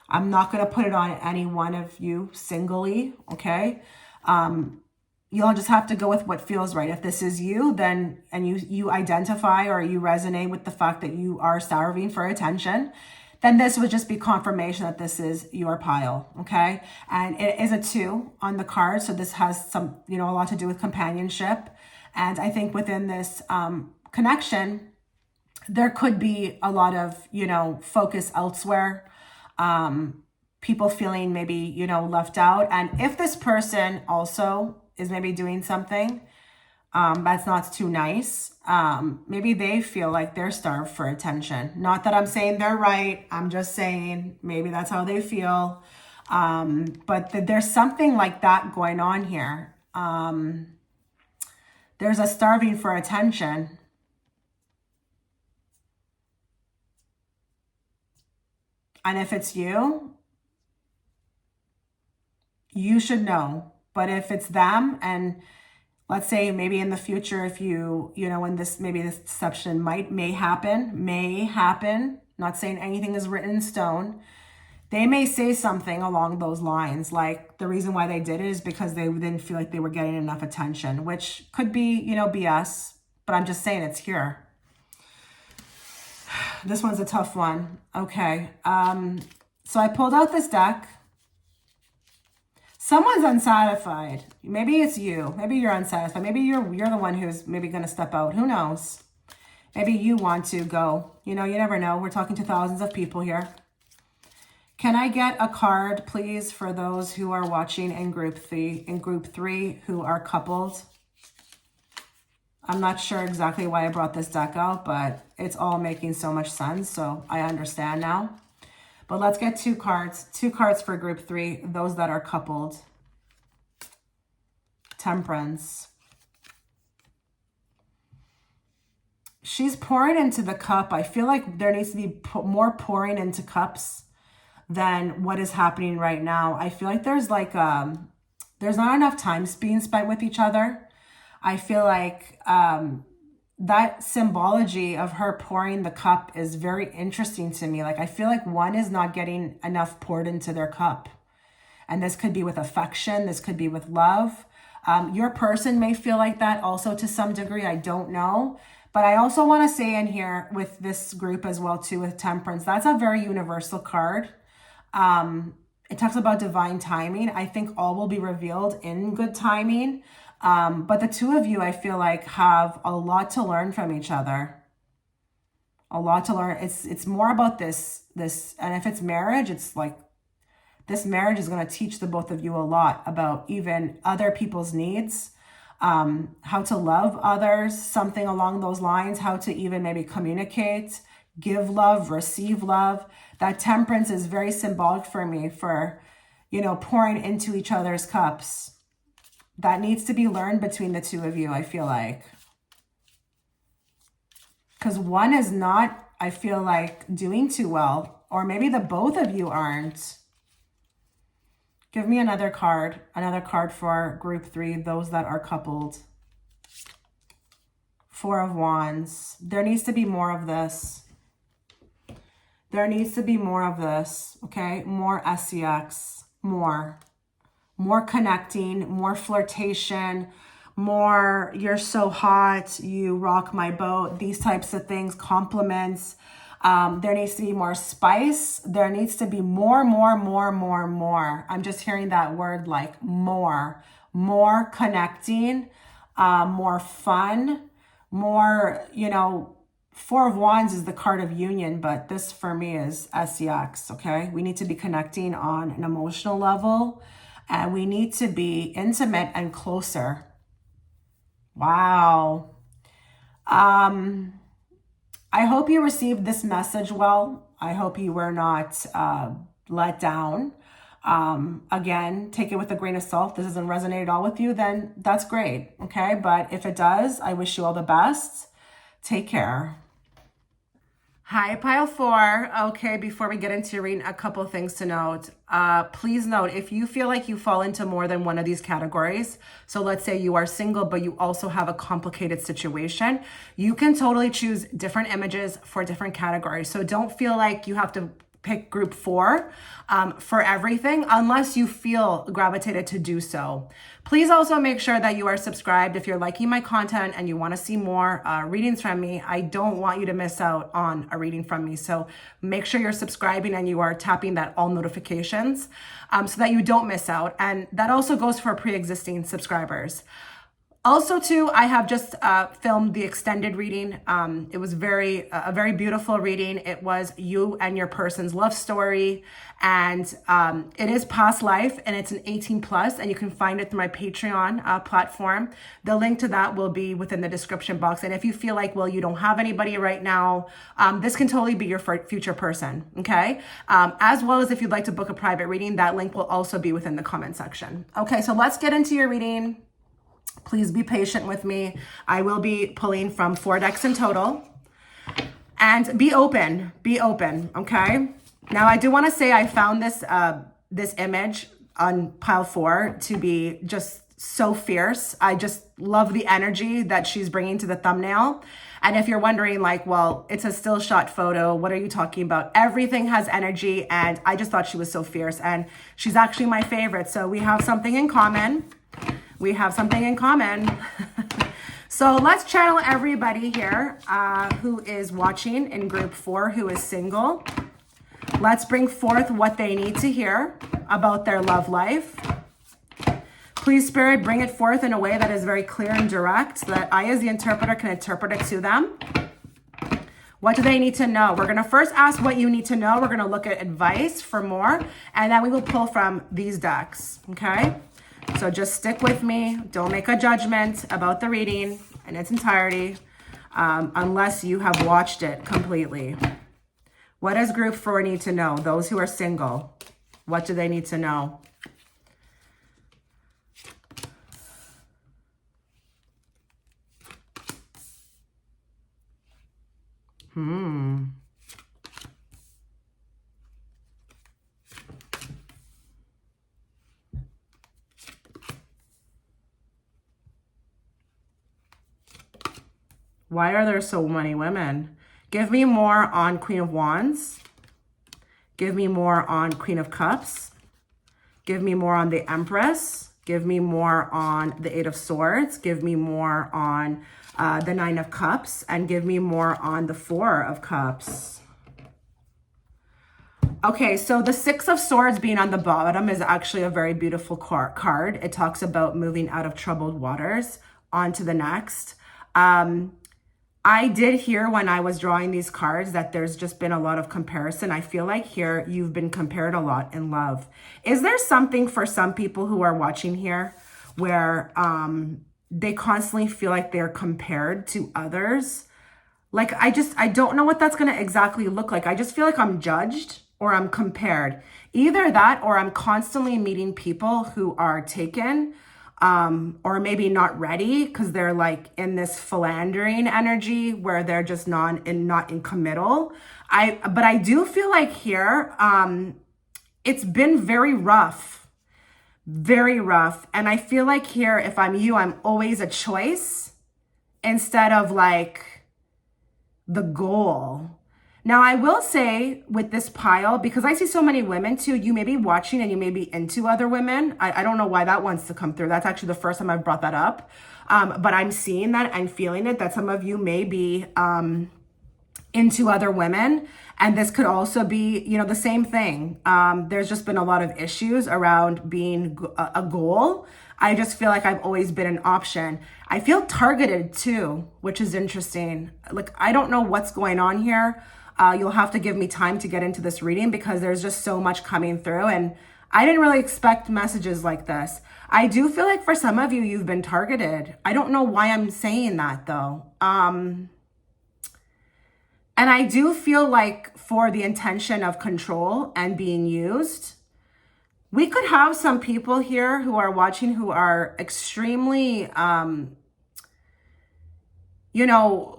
A: I'm not going to put it on any one of you singly, okay? You'll just have to go with what feels right. If this is you, then, and you identify or you resonate with the fact that you are starving for attention, then this would just be confirmation that this is your pile, okay? And it is a 2 on the card, so this has some, you know, a lot to do with companionship And I think within this connection, there could be a lot of, focus elsewhere. People feeling maybe, left out. And if this person also is maybe doing something that's not too nice, maybe they feel like they're starved for attention. Not that I'm saying they're right. I'm just saying maybe that's how they feel. But there's something like that going on here. There's a starving for attention. And if it's you, you should know. But if it's them, and let's say maybe in the future, if when maybe this deception may happen, not saying anything is written in stone, they may say something along those lines, like the reason why they did it is because they didn't feel like they were getting enough attention, which could be, BS, but I'm just saying it's here. This one's a tough one. Okay. So I pulled out this deck. Someone's unsatisfied. Maybe it's you. Maybe you're unsatisfied. Maybe you're the one who's maybe going to step out. Who knows? Maybe you want to go. You never know. We're talking to thousands of people here. Can I get a card, please, for those who are watching in group three who are coupled? I'm not sure exactly why I brought this deck out, but it's all making so much sense, so I understand now. But let's get 2 cards. 2 cards for group 3, those that are coupled. Temperance. She's pouring into the cup. I feel like there needs to be more pouring into cups than what is happening right now. I feel like there's there's not enough time being spent with each other. I feel like that symbology of her pouring the cup is very interesting to me. Like, I feel like one is not getting enough poured into their cup. And this could be with affection. This could be with love. Your person may feel like that also to some degree. I don't know. But I also want to say in here with this group as well too, with Temperance, that's a very universal card. It talks about divine timing. I think all will be revealed in good timing. But the 2 of you, I feel like, have a lot to learn from each other. A lot to learn. It's more about this, and if it's marriage, it's like this marriage is going to teach the both of you a lot about even other people's needs, how to love others, something along those lines, how to even maybe communicate, give love, receive love. That Temperance is very symbolic for me for, pouring into each other's cups. That needs to be learned between the 2 of you, I feel like. Because one is not, I feel like, doing too well. Or maybe the both of you aren't. Give me another card. Another card for group 3, those that are coupled. 4 of Wands. There needs to be more of this. There needs to be more of this, okay? More SCX. More connecting, more flirtation, more you're so hot, you rock my boat, these types of things, compliments. There needs to be more spice. There needs to be more. I'm just hearing that word like more connecting, more fun, more, 4 of Wands is the card of union, but this for me is SCX, okay? We need to be connecting on an emotional level. And we need to be intimate and closer. Wow. I hope you received this message well. I hope you were not let down. Again, take it with a grain of salt. If this doesn't resonate at all with you, then that's great. Okay. But if it does, I wish you all the best. Take care. Hi, pile 4. Okay, before we get into your reading, a couple of things to note. Please note, if you feel like you fall into more than one of these categories, so let's say you are single, but you also have a complicated situation, you can totally choose different images for different categories. So don't feel like you have to pick group 4 for everything unless you feel gravitated to do so. Please also make sure that you are subscribed if you're liking my content and you want to see more readings from me. I don't want you to miss out on a reading from me. So make sure you're subscribing and you are tapping that all notifications so that you don't miss out. And that also goes for pre-existing subscribers. Also, too, I have just filmed the extended reading. It was a very beautiful reading. It was you and your person's love story, and it is past life, and it's an 18 plus, and you can find it through my Patreon platform. The link to that will be within the description box. And if you feel like, well, you don't have anybody right now, this can totally be your future person, okay? As well as if you'd like to book a private reading, that link will also be within the comment section. Okay, so let's get into your reading. Please be patient with me. I will be pulling from 4 decks in total. And be open, okay? Now, I do want to say I found this image on pile 4 to be just so fierce. I just love the energy that she's bringing to the thumbnail. And if you're wondering, like, well, it's a still shot photo, what are you talking about? Everything has energy, and I just thought she was so fierce. And she's actually my favorite, so we have something in common. We have something in common. So let's channel everybody here who is watching in group 4, who is single. Let's bring forth what they need to hear about their love life. Please, Spirit, bring it forth in a way that is very clear and direct so that I, as the interpreter, can interpret it to them. What do they need to know? We're going to first ask what you need to know. We're going to look at advice for more, and then we will pull from these decks, okay? So just stick with me. Don't make a judgment about the reading in its entirety unless you have watched it completely. What does group 4 need to know? Those who are single, what do they need to know? Why are there so many women? Give me more on Queen of Wands. Give me more on Queen of Cups. Give me more on the Empress. Give me more on the 8 of Swords. Give me more on the 9 of Cups. And give me more on the 4 of Cups. Okay, so the 6 of Swords being on the bottom is actually a very beautiful card. It talks about moving out of troubled waters onto the next. I did hear when I was drawing these cards that there's just been a lot of comparison. I feel like here you've been compared a lot in love. Is there something for some people who are watching here where they constantly feel like they're compared to others? Like, I don't know what that's going to exactly look like. I just feel like I'm judged or I'm compared. Either that or I'm constantly meeting people who are taken or maybe not ready because they're like in this philandering energy where they're just not in committal. But I do feel like here, it's been very rough. And I feel like here, if I'm you, I'm always a choice instead of like the goal. Now, I will say with this pile, because I see so many women too, you may be watching and you may be into other women. I don't know why that wants to come through. That's actually the first time I've brought that up. But I'm seeing that and feeling it, that some of you may be into other women. And this could also be, you know, the same thing. There's just been a lot of issues around being a goal. I just feel like I've always been an option. I feel targeted too, which is interesting. Like, I don't know what's going on here. You'll have to give me time to get into this reading because there's just so much coming through. And I didn't really expect messages like this. I do feel like for some of you, you've been targeted. I don't know why I'm saying that though. And I do feel like for the intention of control and being used, we could have some people here who are watching who are extremely, you know,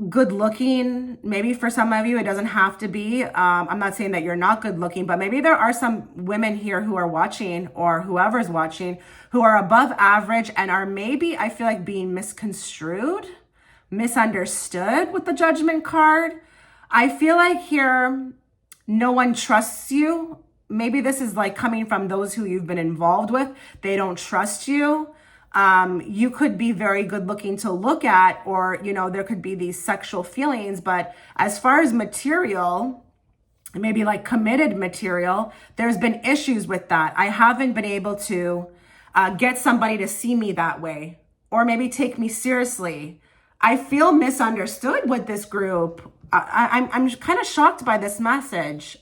A: good looking. Maybe for some of you, it doesn't have to be. I'm not saying that you're not good looking, but maybe there are some women here who are watching or whoever's watching who are above average and are maybe, I feel like, being misconstrued, misunderstood with the Judgment card. I feel like here, no one trusts you. Maybe this is like coming from those who you've been involved with. They don't trust you. You could be very good looking to look at, or, you know, there could be these sexual feelings. But as far as material, maybe like committed material, there's been issues with that. I haven't been able to get somebody to see me that way. or maybe take me seriously. I feel misunderstood with this group. I'm kind of shocked by this message.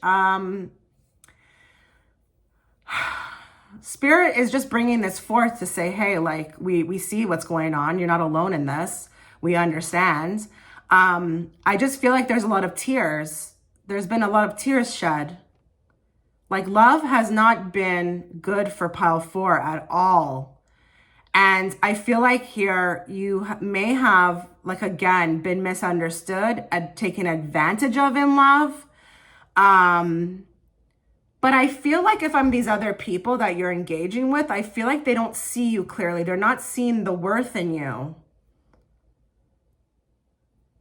A: Spirit is just bringing this forth to say, hey, like, we see what's going on. You're not alone in this. We understand. I just feel like there's a lot of tears. There's been a lot of tears shed. Like, love has not been good for pile 4 at all. And I feel like here you may have, like, again, been misunderstood and taken advantage of in love. But I feel like if I'm these other people that you're engaging with, I feel like they don't see you clearly. They're not seeing the worth in you.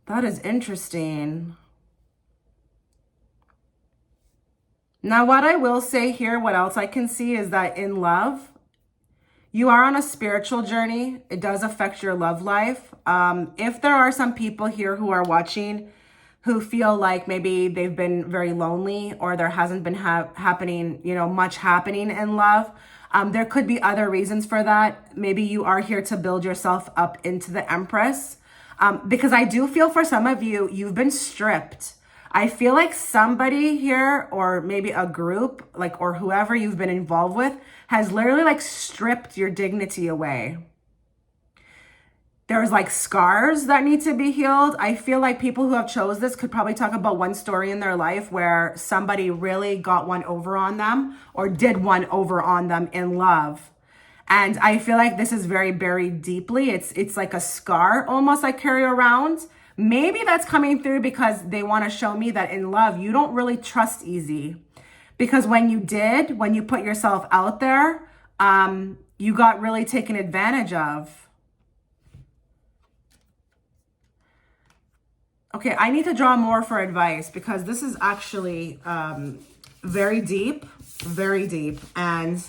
A: That is interesting. Now, what I will say here, what else I can see is that in love, you are on a spiritual journey. It does affect your love life. If there are some people here who are watching who feel like maybe they've been very lonely or there hasn't been happening, much happening in love, there could be other reasons for that. Maybe you are here to build yourself up into the Empress. Because I do feel for some of you, you've been stripped. I feel like somebody here, or maybe a group, like, or whoever you've been involved with, has literally like stripped your dignity away. There's like scars that need to be healed. I feel like people who have chose this could probably talk about one story in their life where somebody really got one over on them or did one over on them in love. And I feel like this is very buried deeply. It's like a scar almost I carry around. Maybe that's coming through because they want to show me that in love, you don't really trust easy. Because when you put yourself out there, you got really taken advantage of. Okay, I need to draw more for advice because this is actually very deep, very deep. And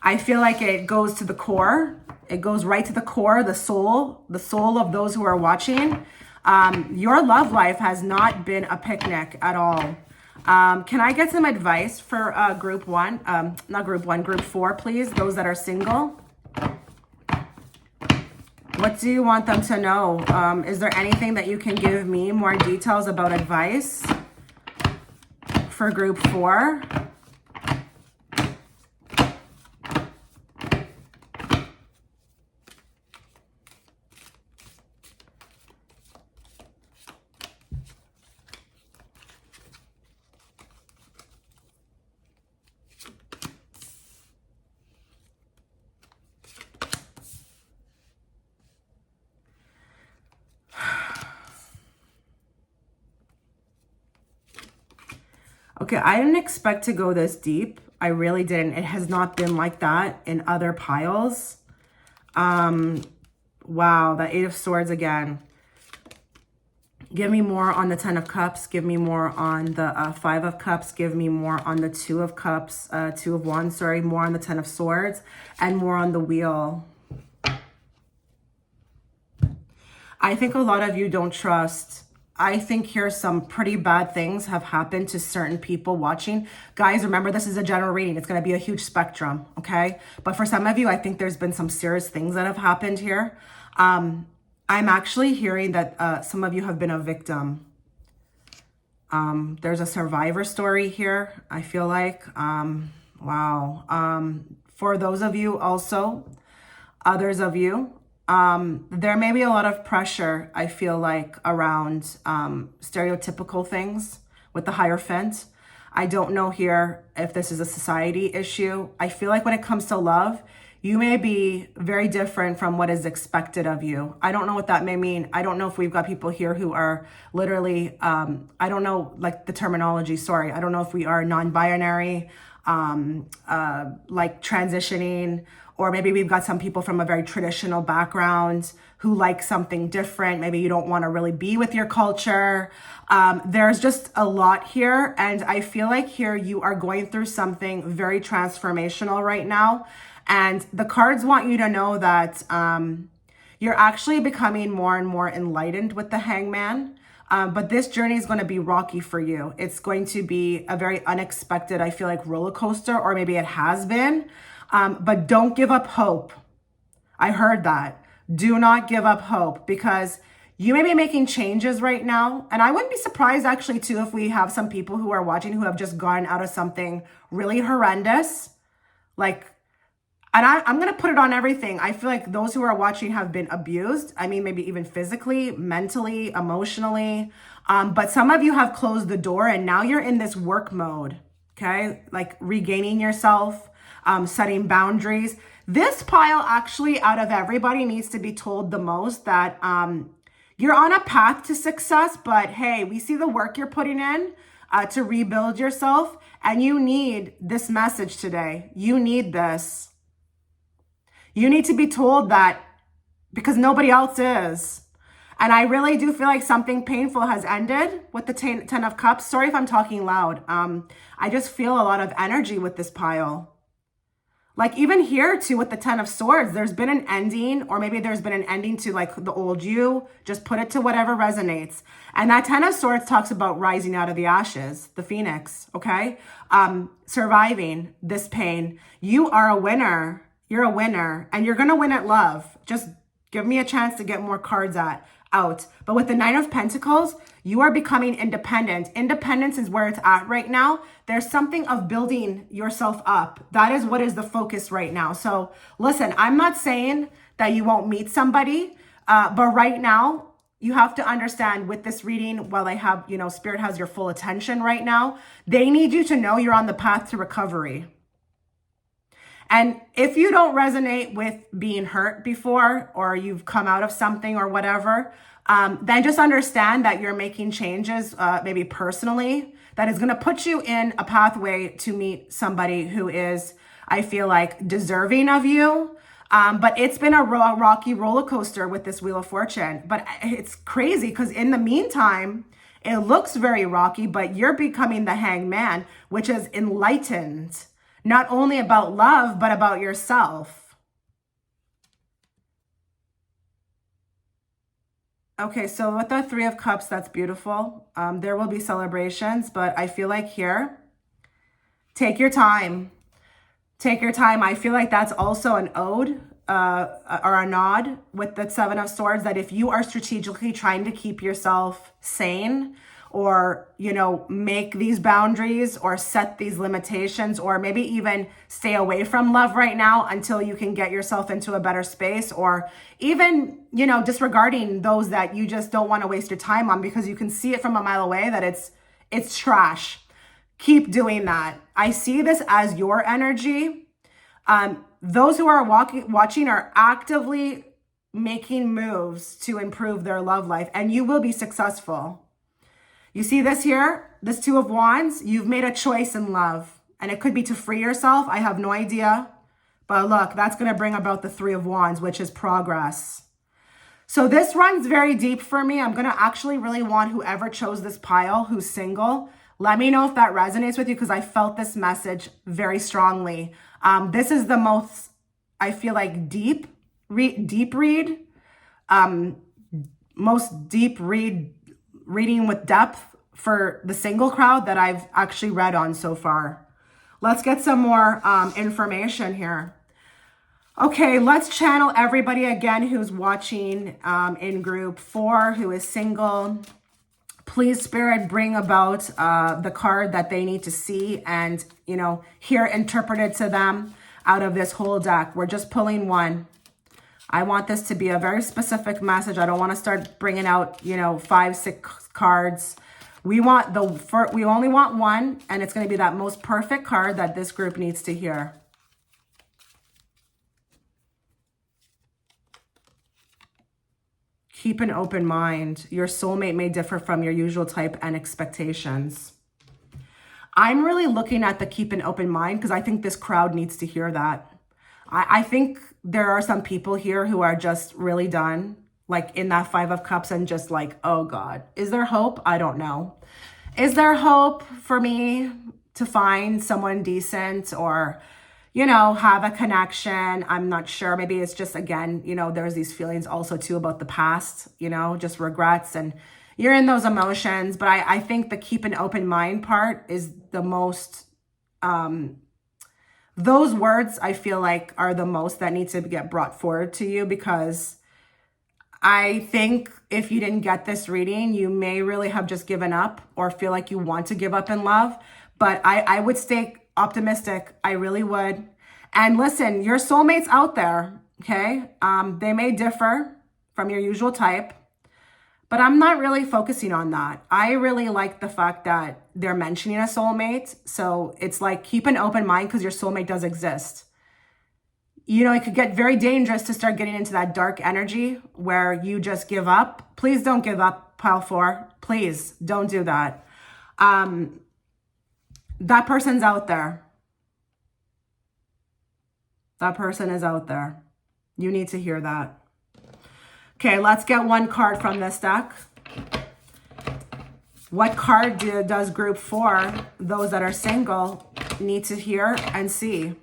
A: I feel like it goes to the core. It goes right to the core, the soul of those who are watching. Your love life has not been a picnic at all. Can I get some advice for group 4, please? Those that are single. What do you want them to know? Is there anything that you can give me more details about advice for group 4? Okay, I didn't expect to go this deep. I really didn't. It has not been like that in other piles. Wow, the 8 of Swords again. Give me more on the 10 of Cups. Give me more on the 5 of Cups. Give me more on the 2 of Cups, 2 of Wands, sorry. More on the 10 of Swords and more on the Wheel. I think a lot of you don't trust. I think here some pretty bad things have happened to certain people watching. Guys, remember, this is a general reading. It's going to be a huge spectrum, okay? But for some of you, I think there's been some serious things that have happened here. I'm actually hearing that some of you have been a victim. There's a survivor story here, I feel like. Wow. For those of you also, others of you, there may be a lot of pressure, I feel like, around stereotypical things with the Hierophant. I don't know here if this is a society issue. I feel like when it comes to love, you may be very different from what is expected of you. I don't know what that may mean. I don't know if we've got people here who are literally, I don't know, like the terminology, sorry. I don't know if we are non-binary, like transitioning, or maybe we've got some people from a very traditional background who like something different. Maybe you don't want to really be with your culture. There's just a lot here. And I feel like here you are going through something very transformational right now. And the cards want you to know that you're actually becoming more and more enlightened with the Hangman. But this journey is going to be rocky for you. It's going to be a very unexpected, I feel like, roller coaster, or maybe it has been. But don't give up hope. I heard that. Do not give up hope, because you may be making changes right now. And I wouldn't be surprised actually too if we have some people who are watching who have just gone out of something really horrendous. Like, and I'm going to put it on everything. I feel like those who are watching have been abused. I mean, maybe even physically, mentally, emotionally. But some of you have closed the door and now you're in this work mode. Okay. Like regaining yourself, setting boundaries. This pile actually out of everybody needs to be told the most that, you're on a path to success, but hey, we see the work you're putting in to rebuild yourself, and you need this message today. You need this. You need to be told that because nobody else is. And I really do feel like something painful has ended with the 10 of Cups. Sorry if I'm talking loud. I just feel a lot of energy with this pile. Like even here too with the 10 of Swords, there's been an ending, or maybe there's been an ending to like the old you. Just put it to whatever resonates. And that 10 of Swords talks about rising out of the ashes, the phoenix, okay? Surviving this pain. You are a winner. You're a winner, and you're going to win at love. Just give me a chance to get more cards out. But with the 9 of Pentacles, you are becoming independent. Independence is where it's at right now. There's something of building yourself up. That is what is the focus right now. So listen, I'm not saying that you won't meet somebody, but right now you have to understand with this reading, while I have, Spirit has your full attention right now, they need you to know you're on the path to recovery. And if you don't resonate with being hurt before, or you've come out of something or whatever, then just understand that you're making changes, maybe personally, that is going to put you in a pathway to meet somebody who is, I feel like, deserving of you. But it's been a rocky roller coaster with this Wheel of Fortune. But it's crazy because in the meantime, it looks very rocky, but you're becoming the hangman, which is enlightened. Not only about love, but about yourself. Okay, so with the 3 of Cups, that's beautiful. There will be celebrations, but I feel like here, take your time. Take your time. I feel like that's also an ode or a nod with the 7 of Swords, that if you are strategically trying to keep yourself sane, or, make these boundaries or set these limitations, or maybe even stay away from love right now until you can get yourself into a better space, or even, disregarding those that you just don't want to waste your time on because you can see it from a mile away that it's trash. Keep doing that. I see this as your energy. Those who are watching are actively making moves to improve their love life, and you will be successful. You see this here, this 2 of Wands, you've made a choice in love, and it could be to free yourself. I have no idea, but look, that's going to bring about the 3 of Wands, which is progress. So this runs very deep for me. I'm going to actually really want whoever chose this pile, who's single, let me know if that resonates with you, because I felt this message very strongly. This is the most, I feel like, deep read, most deep reading with depth for the single crowd that I've actually read on so far. Let's get some more information here. Okay, let's channel everybody again who's watching in group 4, who is single. Please, Spirit, bring about the card that they need to see and, hear interpreted to them out of this whole deck. We're just pulling one. I want this to be a very specific message. I don't want to start bringing out, 5, 6 cards. We only want one, and it's going to be that most perfect card that this group needs to hear. Keep an open mind. Your soulmate may differ from your usual type and expectations. I'm really looking at the keep an open mind because I think this crowd needs to hear that. I think there are some people here who are just really done, like in that 5 of Cups, and just like, oh God, is there hope? I don't know. Is there hope for me to find someone decent or, have a connection? I'm not sure. Maybe it's just, again, there's these feelings also too about the past, just regrets, and you're in those emotions. But I think the keep an open mind part is the most, those words I feel like are the most that need to get brought forward to you, because I think if you didn't get this reading, you may really have just given up or feel like you want to give up in love. But I would stay optimistic. I really would. And listen, your soulmate's out there, okay? They may differ from your usual type, but I'm not really focusing on that. I really like the fact that they're mentioning a soulmate. So it's like, keep an open mind because your soulmate does exist. You know, it could get very dangerous to start getting into that dark energy where you just give up. Please don't give up, pile 4. Please don't do that. That person's out there. That person is out there. You need to hear that. Okay, let's get one card from this deck. What card does group 4, those that are single, need to hear and see?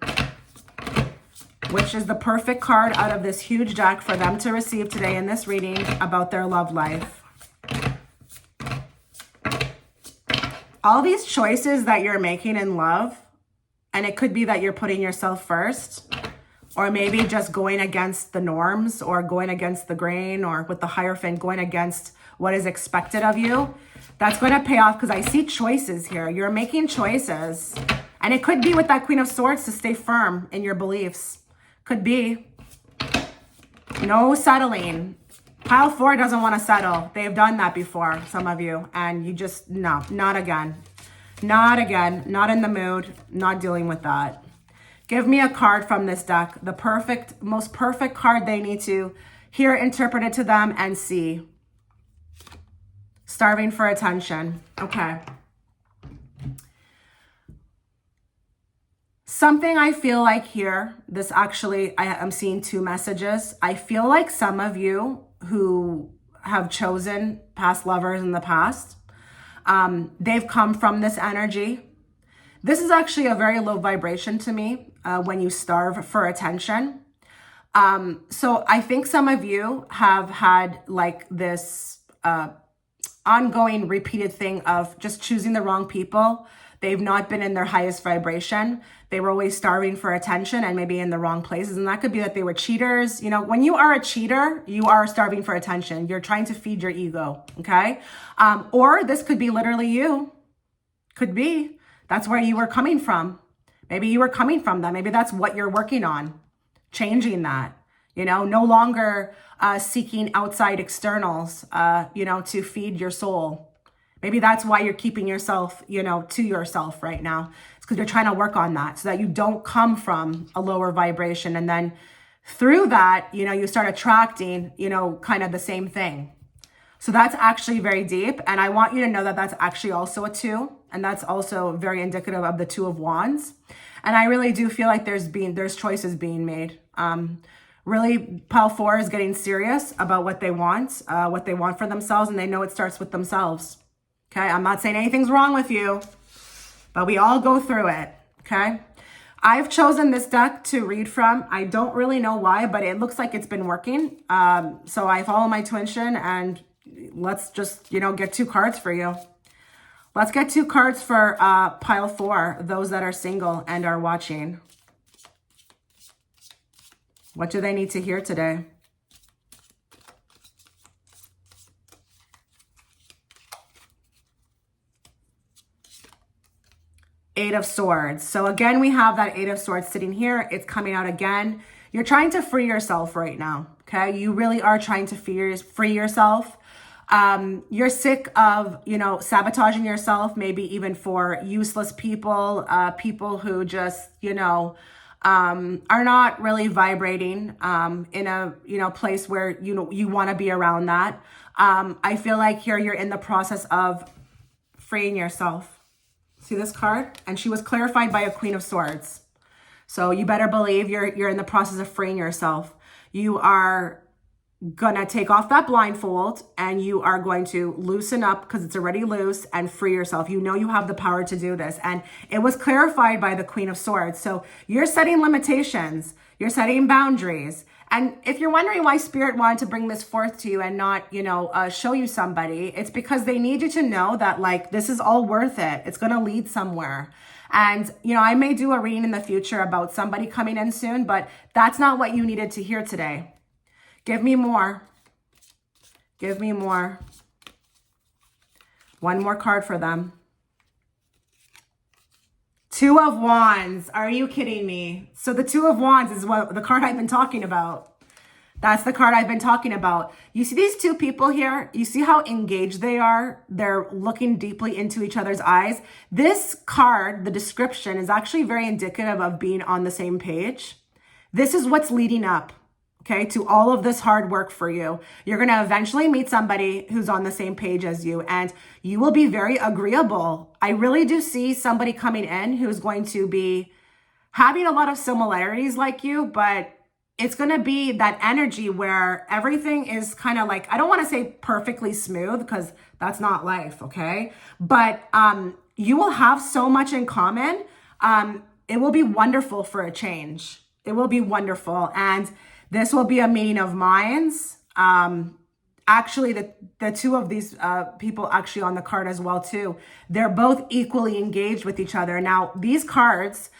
A: Which is the perfect card out of this huge deck for them to receive today in this reading about their love life. All these choices that you're making in love, and it could be that you're putting yourself first, or maybe just going against the norms or going against the grain, or with the Hierophant, going against what is expected of you. That's going to pay off because I see choices here. You're making choices. And it could be with that Queen of Swords to stay firm in your beliefs. Could be. No settling. Pile 4 doesn't want to settle. They've done that before, some of you. And you just, no, not again. Not again. Not in the mood. Not dealing with that. Give me a card from this deck. The perfect, most perfect card they need to hear interpreted to them and see. Starving for attention. Okay. Something I feel like here, this actually, I'm seeing 2 messages. I feel like some of you who have chosen past lovers in the past, they've come from this energy. This is actually a very low vibration to me when you starve for attention. So I think some of you have had like this ongoing repeated thing of just choosing the wrong people. They've not been in their highest vibration. They were always starving for attention and maybe in the wrong places. And that could be that they were cheaters. You know, when you are a cheater, you are starving for attention. You're trying to feed your ego, okay? Or this could be literally you. Could be. That's where you were coming from. Maybe you were coming from that. Maybe that's what you're working on. Changing that. You know, no longer seeking outside externals, you know, to feed your soul. Maybe that's why you're keeping yourself, you know, to yourself right now. It's because you're trying to work on that so that you don't come from a lower vibration. And then through that, you know, you start attracting, you know, kind of the same thing. So that's actually very deep. And I want you to know that that's actually also a 2. And that's also very indicative of the 2 of Wands. And I really do feel like there's choices being made. Really, pile 4 is getting serious about what they want for themselves. And they know it starts with themselves. Okay, I'm not saying anything's wrong with you, but we all go through it, okay? I've chosen this deck to read from. I don't really know why, but it looks like it's been working. So I follow my intuition, and let's just, you know, get 2 cards for you. Let's get 2 cards for pile 4, those that are single and are watching. What do they need to hear today? Eight of Swords. So again, we have that 8 of Swords sitting here. It's coming out again. You're trying to free yourself right now, okay? You really are trying to free yourself. You're sick of, you know, sabotaging yourself, maybe even for useless people, people who just, you know, are not really vibrating in a, you know, place where, you know, you want to be around that. I feel like here you're in the process of freeing yourself. See this card? And she was clarified by a Queen of Swords. So you better believe you're in the process of freeing yourself. You are gonna take off that blindfold and you are going to loosen up because it's already loose and free yourself. You know you have the power to do this. And it was clarified by the Queen of Swords. So you're setting limitations. You're setting boundaries. And if you're wondering why Spirit wanted to bring this forth to you and not, you know, show you somebody, it's because they need you to know that, like, this is all worth it. It's going to lead somewhere. And, you know, I may do a reading in the future about somebody coming in soon, but that's not what you needed to hear today. Give me more. Give me more. One more card for them. Two of Wands. Are you kidding me? So the Two of Wands is what the card I've been talking about. That's the card I've been talking about. You see these two people here? You see how engaged they are? They're looking deeply into each other's eyes. This card, the description, is actually very indicative of being on the same page. This is what's leading up, okay, to all of this hard work for you. You're going to eventually meet somebody who's on the same page as you, and you will be very agreeable. I really do see somebody coming in who's going to be having a lot of similarities like you, but it's going to be that energy where everything is kind of like, I don't want to say perfectly smooth because that's not life, okay? But you will have so much in common. It will be wonderful for a change. It will be wonderful. And this will be a meeting of minds. Actually, the two of these people actually on the card as well too. They're both equally engaged with each other. Now, these cards,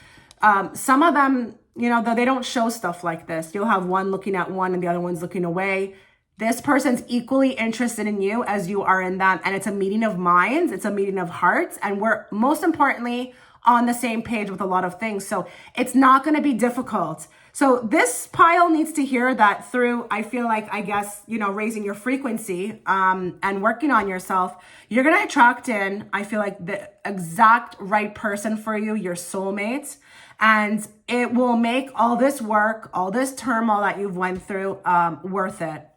A: some of them, you know, though they don't show stuff like this. You'll have one looking at one and the other one's looking away. This person's equally interested in you as you are in them. And it's a meeting of minds. It's a meeting of hearts. And we're most importantly on the same page with a lot of things. So it's not going to be difficult. So this pile needs to hear that through, I feel like, I guess, you know, raising your frequency and working on yourself, you're going to attract in, I feel like, the exact right person for you, your soulmate. And it will make all this work, all this turmoil that you've went through worth it,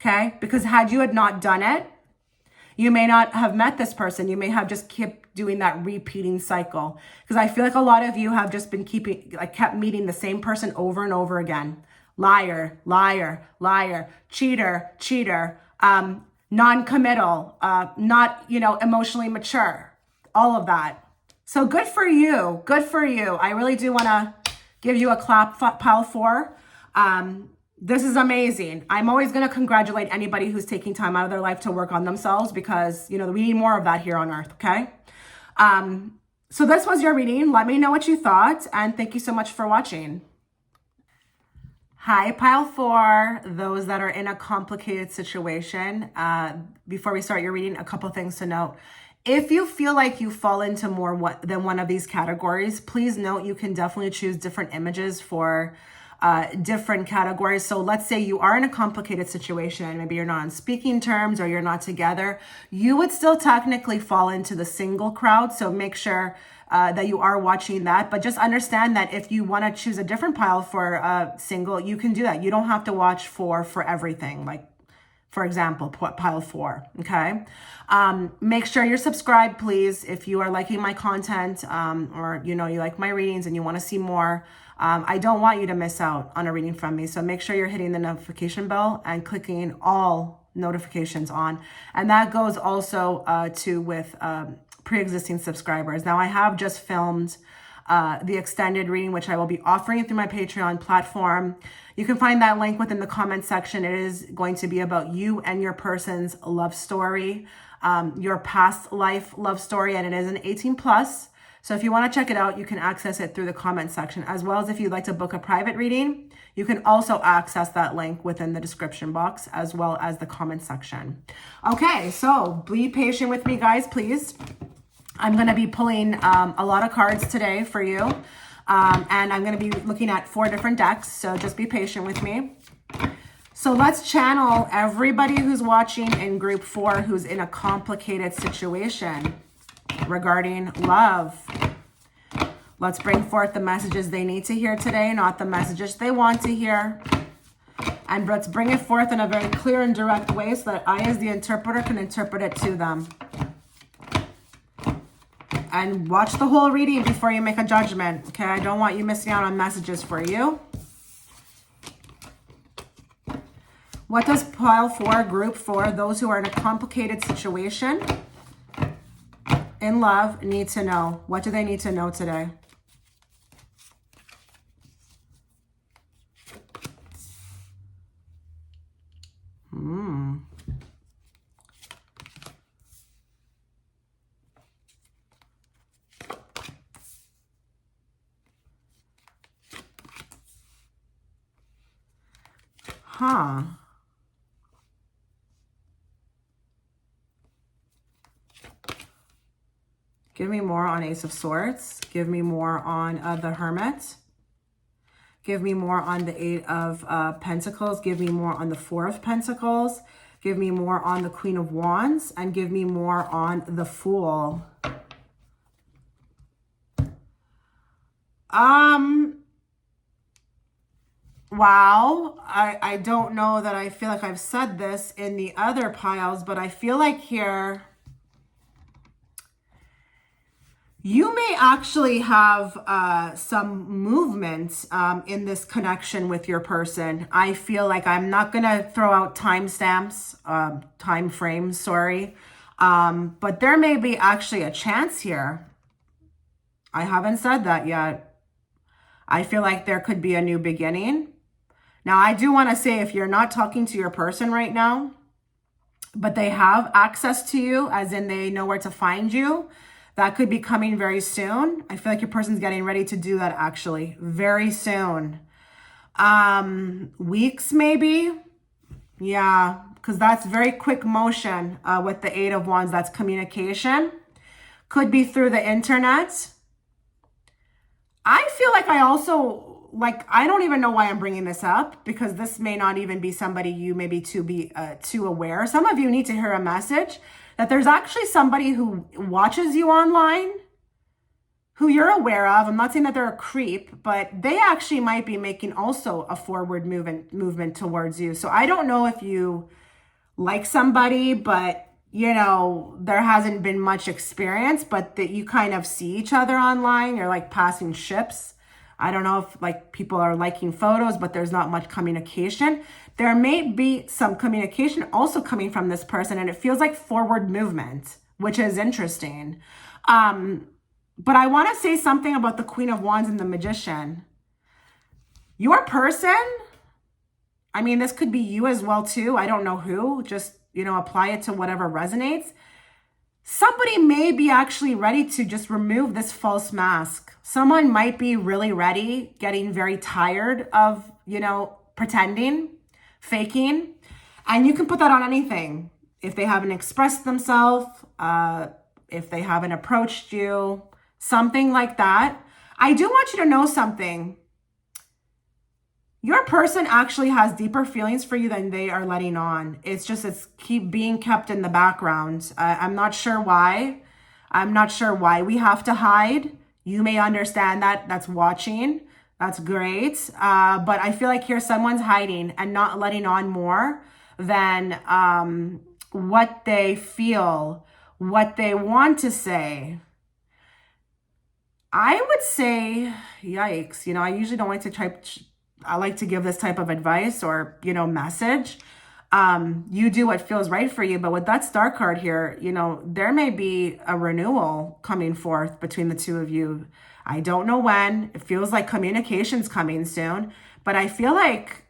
A: okay? Because had you had not done it, you may not have met this person. You may have just kept doing that repeating cycle. Because I feel like a lot of you have just been kept meeting the same person over and over again. Liar, liar, liar, cheater, cheater, non-committal, not, you know, emotionally mature, all of that. So good for you. Good for you. I really do want to give you a clap, pile 4. This is amazing. I'm always going to congratulate anybody who's taking time out of their life to work on themselves because, you know, we need more of that here on earth. Okay. So this was your reading. Let me know what you thought. And thank you so much for watching. Hi, pile 4, those that are in a complicated situation. Before we start your reading, a couple things to note. If you feel like you fall into more than one of these categories, please note you can definitely choose different images for different categories. So let's say you are in a complicated situation. Maybe you're not on speaking terms or you're not together. You would still technically fall into the single crowd. So make sure that you are watching that. But just understand that if you want to choose a different pile for single, you can do that. You don't have to watch for everything. Like, for example, pile 4, okay? Make sure you're subscribed, please, if you are liking my content or, you know, you like my readings and you want to see more. I don't want you to miss out on a reading from me. So make sure you're hitting the notification bell and clicking all notifications on. And that goes also with pre-existing subscribers. Now, I have just filmed the extended reading, which I will be offering through my Patreon platform. You can find that link within the comment section. It is going to be about you and your person's love story, your past life love story, and it is an 18+. So if you want to check it out, you can access it through the comment section, as well as if you'd like to book a private reading, you can also access that link within the description box, as well as the comment section. Okay, so be patient with me, guys, please. I'm going to be pulling a lot of cards today for you. And I'm going to be looking at 4 different decks. So just be patient with me. So let's channel everybody who's watching in group 4 who's in a complicated situation regarding love. Let's bring forth the messages they need to hear today, not the messages they want to hear. And let's bring it forth in a very clear and direct way so that I, as the interpreter, can interpret it to them. And watch the whole reading before you make a judgment, okay? I don't want you missing out on messages for you. What does pile 4, group 4, those who are in a complicated situation in love need to know? What do they need to know today? Huh. Give me more on Ace of Swords. Give me more on the Hermit. Give me more on the Eight of Pentacles. Give me more on the Four of Pentacles. Give me more on the Queen of Wands. And give me more on the Fool. Wow. I don't know that I feel like I've said this in the other piles, but I feel like here you may actually have some movement in this connection with your person. I feel like I'm not going to throw out timestamps, time frames, sorry. But there may be actually a chance here. I haven't said that yet. I feel like there could be a new beginning. Now, I do want to say if you're not talking to your person right now, but they have access to you, as in they know where to find you, that could be coming very soon. I feel like your person's getting ready to do that actually very soon. Weeks maybe. Yeah, because that's very quick motion with the Eight of Wands. That's communication. Could be through the internet. I feel like I also, I don't even know why I'm bringing this up, because this may not even be somebody you maybe to be too aware. Some of you need to hear a message that there's actually somebody who watches you online, who you're aware of. I'm not saying that they're a creep, but they actually might be making also a forward movement towards you. So I don't know if you like somebody, but you know, there hasn't been much experience, but that you kind of see each other online. You're like passing ships. I don't know if like people are liking photos, but there's not much communication. There may be some communication also coming from this person, and it feels like forward movement, which is interesting. But I want to say something about the Queen of Wands and the Magician. Your person, I mean, this could be you as well too. I don't know who, just, you know, apply it to whatever resonates. Somebody may be actually ready to just remove this false mask. Someone might be really ready, getting very tired of, you know, pretending, faking. And you can put that on anything. If they haven't expressed themselves, if they haven't approached you, something like that. I do want you to know something. Your person actually has deeper feelings for you than they are letting on. It's keep being kept in the background. I'm not sure why. I'm not sure why we have to hide. You may understand that. That's watching. That's great. But I feel like here someone's hiding and not letting on more than what they feel, what they want to say. I would say, yikes. You know, I usually don't like to I like to give this type of advice or, you know, message. You do what feels right for you. But with that Star card here, you know, there may be a renewal coming forth between the two of you. I don't know when. It feels like communication's coming soon. But I feel like,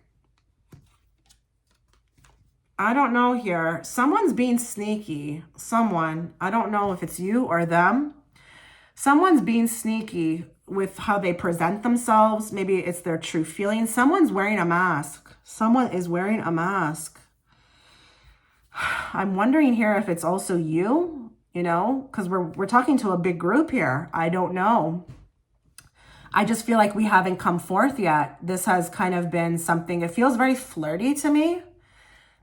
A: I don't know here. Someone's being sneaky. Someone. I don't know if it's you or them. Someone's being sneaky with how they present themselves. Maybe it's their true feelings. Someone's wearing a mask. Someone is wearing a mask. I'm wondering here if it's also you, you know, because we're talking to a big group here. I don't know. I just feel like we haven't come forth yet. This has kind of been something, it feels very flirty to me.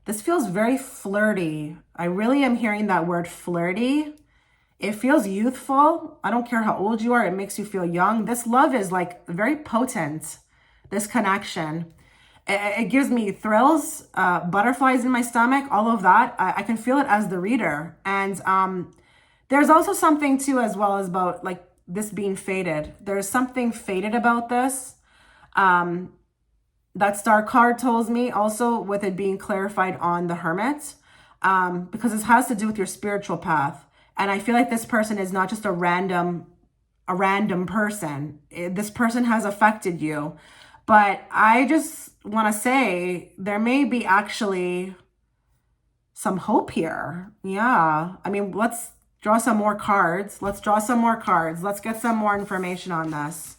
A: This feels very flirty. I really am hearing that word flirty. It feels youthful. I don't care how old you are. It makes you feel young. This love is like very potent, this connection. It gives me thrills, butterflies in my stomach, all of that. I can feel it as the reader. And there's also something too, as well as about like this being fated. There's something fated about this. That Star card tells me also with it being clarified on the Hermit, because this has to do with your spiritual path. And I feel like this person is not just a random person. This person has affected you. But I just want to say there may be actually some hope here. Yeah. I mean, let's draw some more cards. Let's draw some more cards. Let's get some more information on this.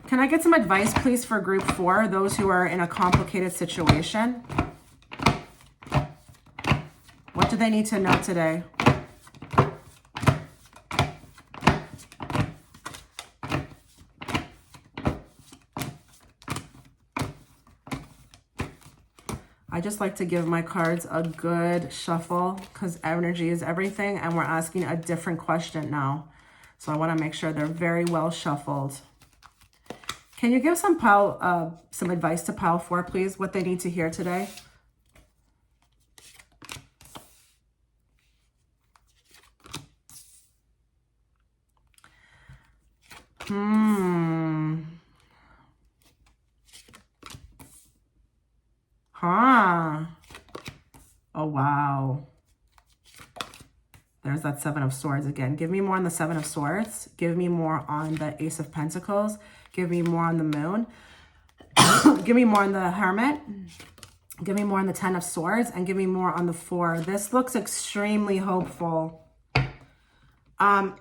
A: Can I get some advice, please, for group 4, those who are in a complicated situation? they need to know today? I just like to give my cards a good shuffle because energy is everything, and we're asking a different question now. So I want to make sure they're very well shuffled. Can you give some advice to pile 4, please? What they need to hear today? Huh. Oh, wow. There's that 7 of Swords again. Give me more on the 7 of Swords. Give me more on the Ace of Pentacles. Give me more on the Moon. Give me more on the Hermit. Give me more on the 10 of Swords. And give me more on the 4. This looks extremely hopeful.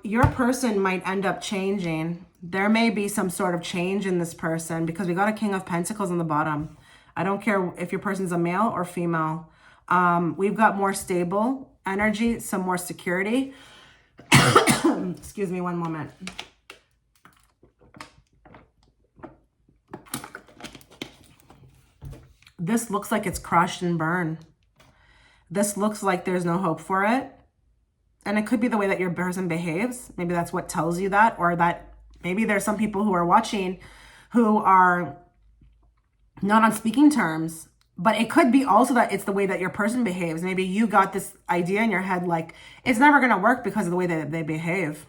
A: Your person might end up changing. There may be some sort of change in this person because we got a King of Pentacles on the bottom. I don't care if your person's a male or female. We've got more stable energy, some more security. Excuse me one moment. This looks like it's crushed and burned. This looks like there's no hope for it. And it could be the way that your person behaves. Maybe that's what tells you that, or that maybe there's some people who are watching who are not on speaking terms, but it could be also that it's the way that your person behaves. Maybe you got this idea in your head, like it's never going to work because of the way that they behave.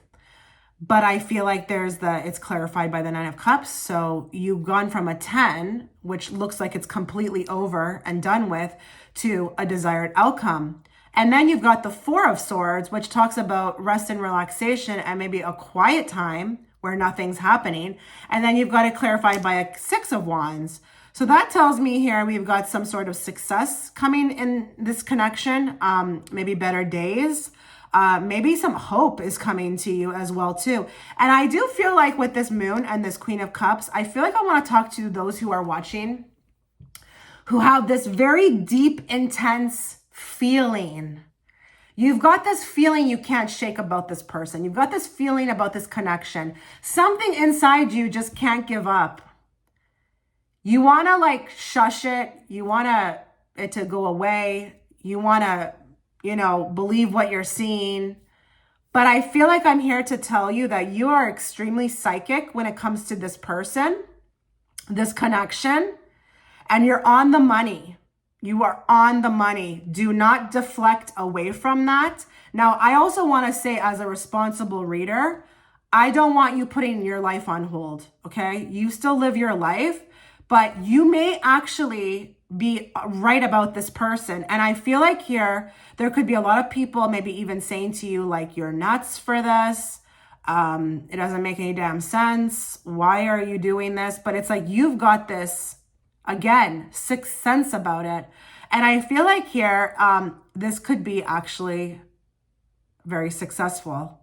A: But I feel like it's clarified by the 9 of Cups. So you've gone from a 10, which looks like it's completely over and done with, to a desired outcome. And then you've got the 4 of Swords, which talks about rest and relaxation and maybe a quiet time where nothing's happening. And then you've got it clarified by a 6 of Wands. So that tells me here we've got some sort of success coming in this connection, maybe better days. Maybe some hope is coming to you as well too. And I do feel like with this Moon and this Queen of Cups, I feel like I want to talk to those who are watching, who have this very deep, intense feeling. You've got this feeling you can't shake about this person. You've got this feeling about this connection. Something inside you just can't give up. You want to like shush it. You want it to go away. You want to, believe what you're seeing. But I feel like I'm here to tell you that you are extremely psychic when it comes to this person, this connection, and you're on the money. You are on the money. Do not deflect away from that. Now, I also want to say, as a responsible reader, I don't want you putting your life on hold, okay? You still live your life, but you may actually be right about this person. And I feel like here, there could be a lot of people maybe even saying to you, like, you're nuts for this. It doesn't make any damn sense. Why are you doing this? But it's like, you've got this, again, sixth sense about it. And I feel like here, this could be actually very successful.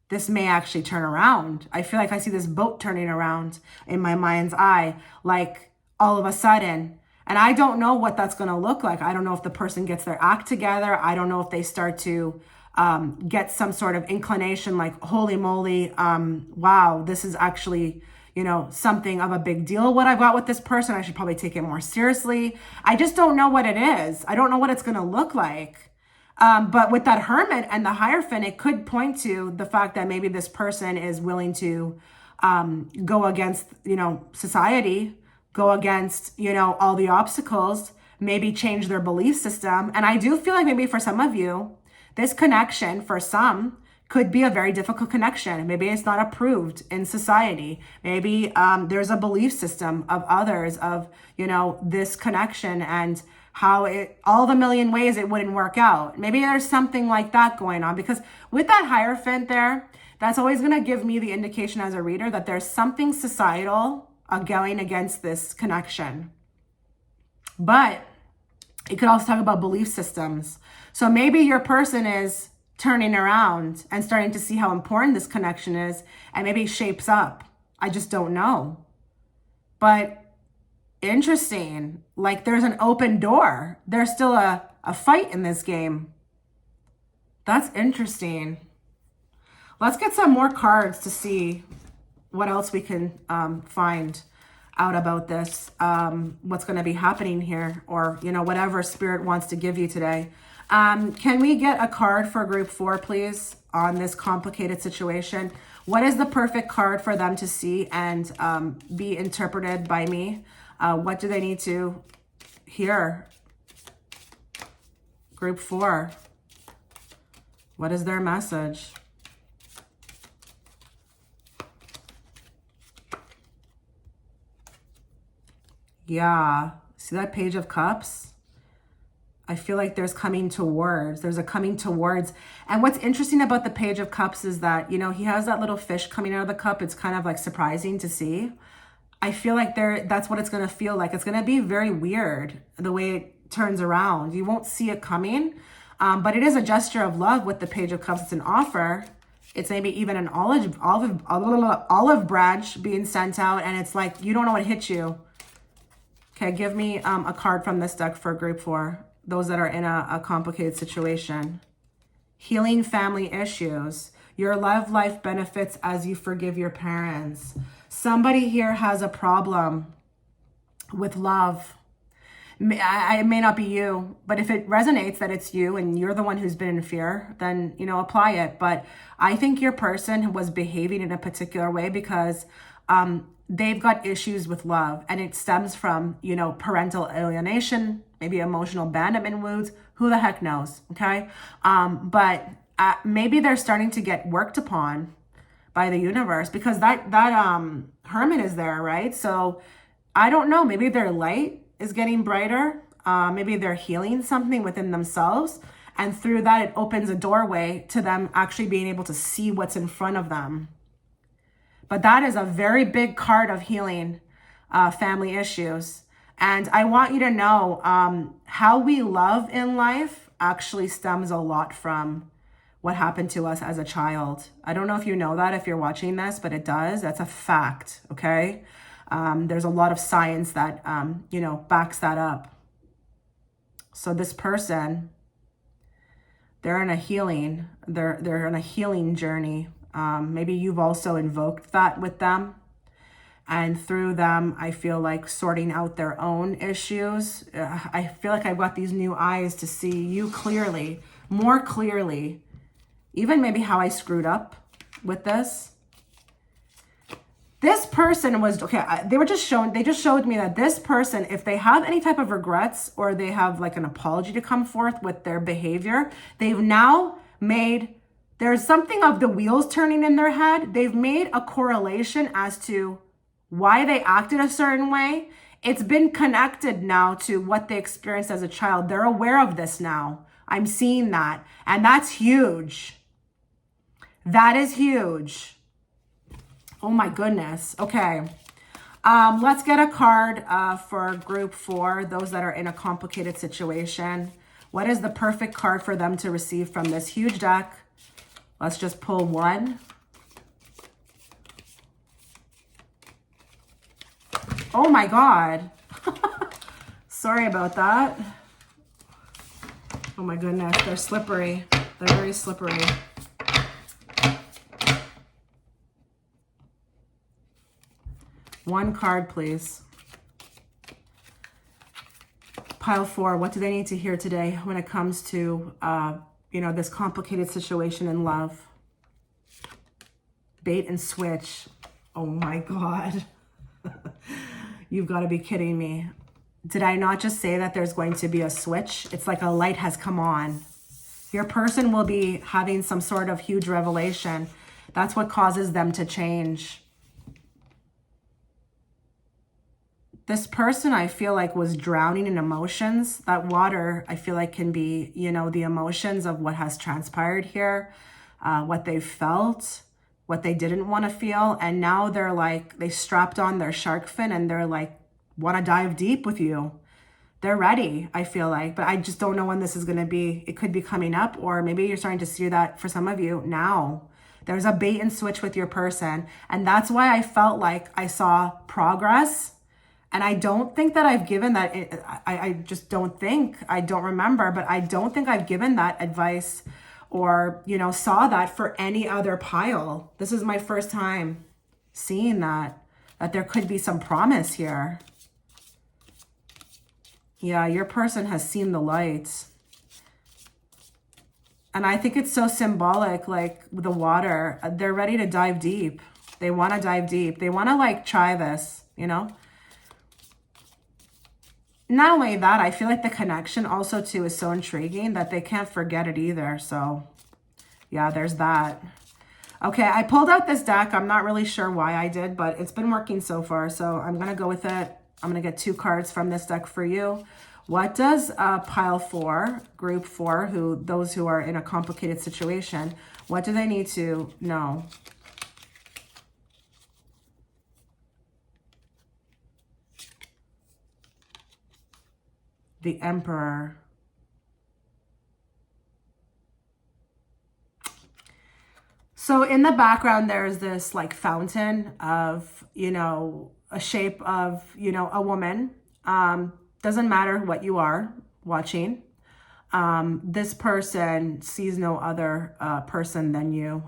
A: This may actually turn around. I feel like I see this boat turning around in my mind's eye, like all of a sudden. And I don't know what that's going to look like. I don't know if the person gets their act together. I don't know if they start to get some sort of inclination like, holy moly, wow, this is actually, something of a big deal. What I've got with this person, I should probably take it more seriously. I just don't know what it is. I don't know what it's going to look like. But with that Hermit and the Hierophant, it could point to the fact that maybe this person is willing to go against, society, go against, all the obstacles, maybe change their belief system. And I do feel like maybe for some of you, this connection for some could be a very difficult connection. Maybe it's not approved in society. Maybe there's a belief system of others of, this connection and how all the million ways it wouldn't work out. Maybe there's something like that going on, because with that Hierophant there, that's always going to give me the indication as a reader that there's something societal going against this connection. But it could also talk about belief systems. So maybe your person is turning around and starting to see how important this connection is, and maybe shapes up. I just don't know. But interesting, like there's an open door. There's still a fight in this game. That's interesting. Let's get some more cards to see what else we can find out about this, what's going to be happening here, or, you know, whatever spirit wants to give you today. Can we get a card for group 4, please, on this complicated situation? What is the perfect card for them to see and be interpreted by me? What do they need to hear? Group 4. What is their message? Yeah. See that Page of Cups? I feel like there's a coming towards. And what's interesting about the Page of Cups is that, you know, he has that little fish coming out of the cup. It's kind of like surprising to see. I feel like that's what it's going to feel like. It's going to be very weird the way it turns around. You won't see it coming. But it is a gesture of love with the Page of Cups. It's an offer. It's maybe even an olive branch being sent out. And it's like, you don't know what hit you. Okay, give me a card from this deck for group 4. Those that are in a complicated situation. Healing family issues. Your love life benefits as you forgive your parents. Somebody here has a problem with love. It may not be you, but if it resonates that it's you and you're the one who's been in fear, then, you know, apply it. But I think your person was behaving in a particular way because they've got issues with love, and it stems from, you know, parental alienation, maybe emotional abandonment wounds. Who the heck knows? Okay. But maybe they're starting to get worked upon by the universe because that Hermit is there, right? So I don't know, maybe their light is getting brighter. Maybe they're healing something within themselves. And through that, it opens a doorway to them actually being able to see what's in front of them. But that is a very big card of healing family issues. And I want you to know how we love in life actually stems a lot from what happened to us as a child. I don't know if you know that if you're watching this, but it does. That's a fact, okay? There's a lot of science that, you know, backs that up. So this person, they're in a healing, they're in a healing journey. Maybe you've also invoked that with them. And through them, I feel like sorting out their own issues. I feel like I've got these new eyes to see you clearly, more clearly, even maybe how I screwed up with this. This person was, okay, they just showed me that this person, if they have any type of regrets or they have like an apology to come forth with their behavior, they've now made, there's something of the wheels turning in their head. They've made a correlation as to why they acted a certain way. It's been connected now to what they experienced as a child. They're aware of this now. I'm seeing that. And that's huge. That is huge. Oh my goodness. Okay. Let's get a card for group 4, those that are in a complicated situation. What is the perfect card for them to receive from this huge deck? Let's just pull one. Oh my God. Sorry about that. Oh my goodness. They're slippery. They're very slippery. One card, please. Pile 4. What do they need to hear today when it comes to, you know, this complicated situation in love? Bait and switch. Oh my God. You've got to be kidding me. Did I not just say that there's going to be a switch? It's like a light has come on. Your person will be having some sort of huge revelation. That's what causes them to change. This person, I feel like, was drowning in emotions. That water, I feel like, can be, you know, the emotions of what has transpired here, what they felt, what they didn't want to feel. And now they're like, they strapped on their shark fin and they're like, want to dive deep with you. They're ready, I feel like, but I just don't know when this is going to be. It could be coming up, or maybe you're starting to see that for some of you now. There's a bait and switch with your person. And that's why I felt like I saw progress. And I don't think that I've given that. I just don't think, I don't remember, but I don't think I've given that advice or, you know, saw that for any other pile. This is my first time seeing that there could be some promise here. Yeah, your person has seen the light. And I think it's so symbolic, like the water. They're ready to dive deep. They want to dive deep. They want to like try this, you know? Not only that, I feel like the connection also too is so intriguing that they can't forget it either. So yeah, there's that. Okay, I pulled out this deck. I'm not really sure why I did, but it's been working so far. So I'm going to go with it. I'm going to get 2 cards from this deck for you. What does pile 4, group 4, those who are in a complicated situation, what do they need to know? The Emperor. So in the background, there's this like fountain of, you know, a shape of, you know, a woman. Doesn't matter what you are watching. This person sees no other person than you.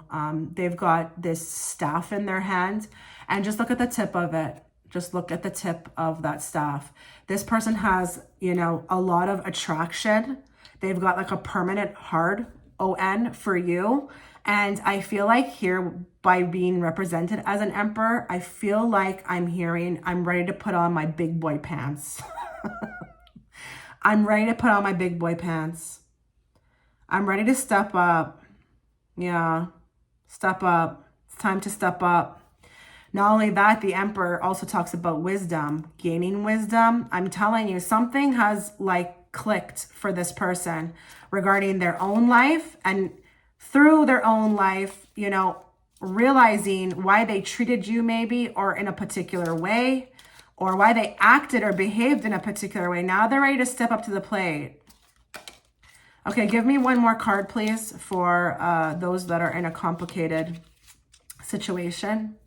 A: They've got this staff in their hand, and just look at the tip of it. Just look at the tip of that staff. This person has, you know, a lot of attraction. They've got like a permanent hard ON for you. And I feel like here, by being represented as an emperor, I feel like I'm hearing, I'm ready to put on my big boy pants. I'm ready to put on my big boy pants. I'm ready to step up. Yeah, step up. It's time to step up. Not only that, the Emperor also talks about wisdom, gaining wisdom. I'm telling you, something has like clicked for this person regarding their own life, and through their own life, you know, realizing why they treated you maybe or in a particular way, or why they acted or behaved in a particular way. Now they're ready to step up to the plate. Okay, give me one more card, please, for those that are in a complicated situation.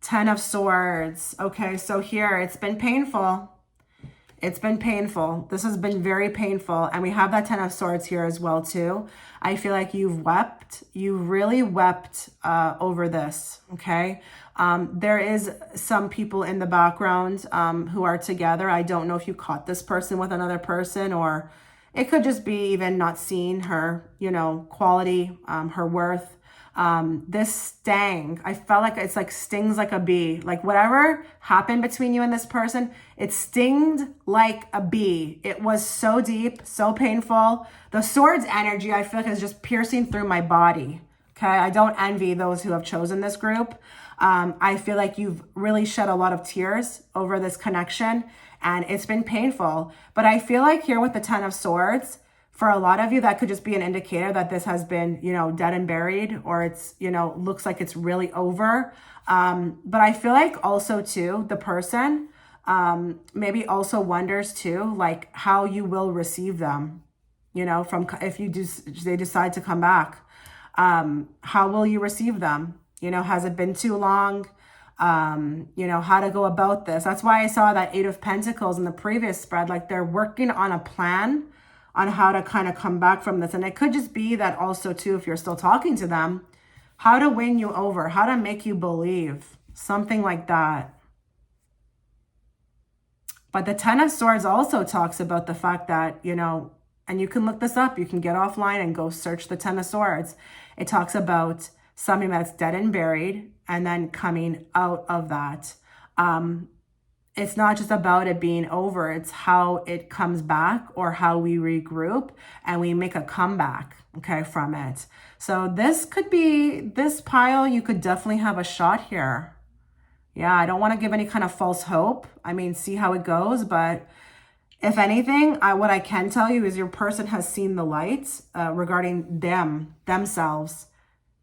A: 10 of Swords. Okay, so here, it's been painful. It's been painful. This has been very painful. And we have that 10 of Swords here as well, too. I feel like you've wept. You really wept over this, okay? There is some people in the background who are together. I don't know if you caught this person with another person, or it could just be even not seeing her, you know, quality, her worth. This sting, I felt like it's like stings like a bee. Like whatever happened between you and this person, it stinged like a bee. It was so deep, so painful. The Swords energy, I feel like, is just piercing through my body. Okay, I don't envy those who have chosen this group. I feel like you've really shed a lot of tears over this connection, and it's been painful. But I feel like here with the 10 of Swords, for a lot of you, that could just be an indicator that this has been, you know, dead and buried, or it's, you know, looks like it's really over. But I feel like also too, the person maybe also wonders too, like how you will receive them, you know, from if you do, they decide to come back. How will you receive them? You know, has it been too long? You know, how to go about this. That's why I saw that 8 of Pentacles in the previous spread, like they're working on a plan on how to kind of come back from this. And it could just be that also too, if you're still talking to them, how to win you over, how to make you believe, something like that. But the 10 of Swords also talks about the fact that, you know, and you can look this up, you can get offline and go search the 10 of Swords. It talks about something that's dead and buried and then coming out of that. It's not just about it being over, it's how it comes back, or how we regroup and we make a comeback, okay, from it. So this could be, this pile, you could definitely have a shot here. Yeah, I don't want to give any kind of false hope. I mean, see how it goes. But if anything, what I can tell you is your person has seen the light regarding themselves.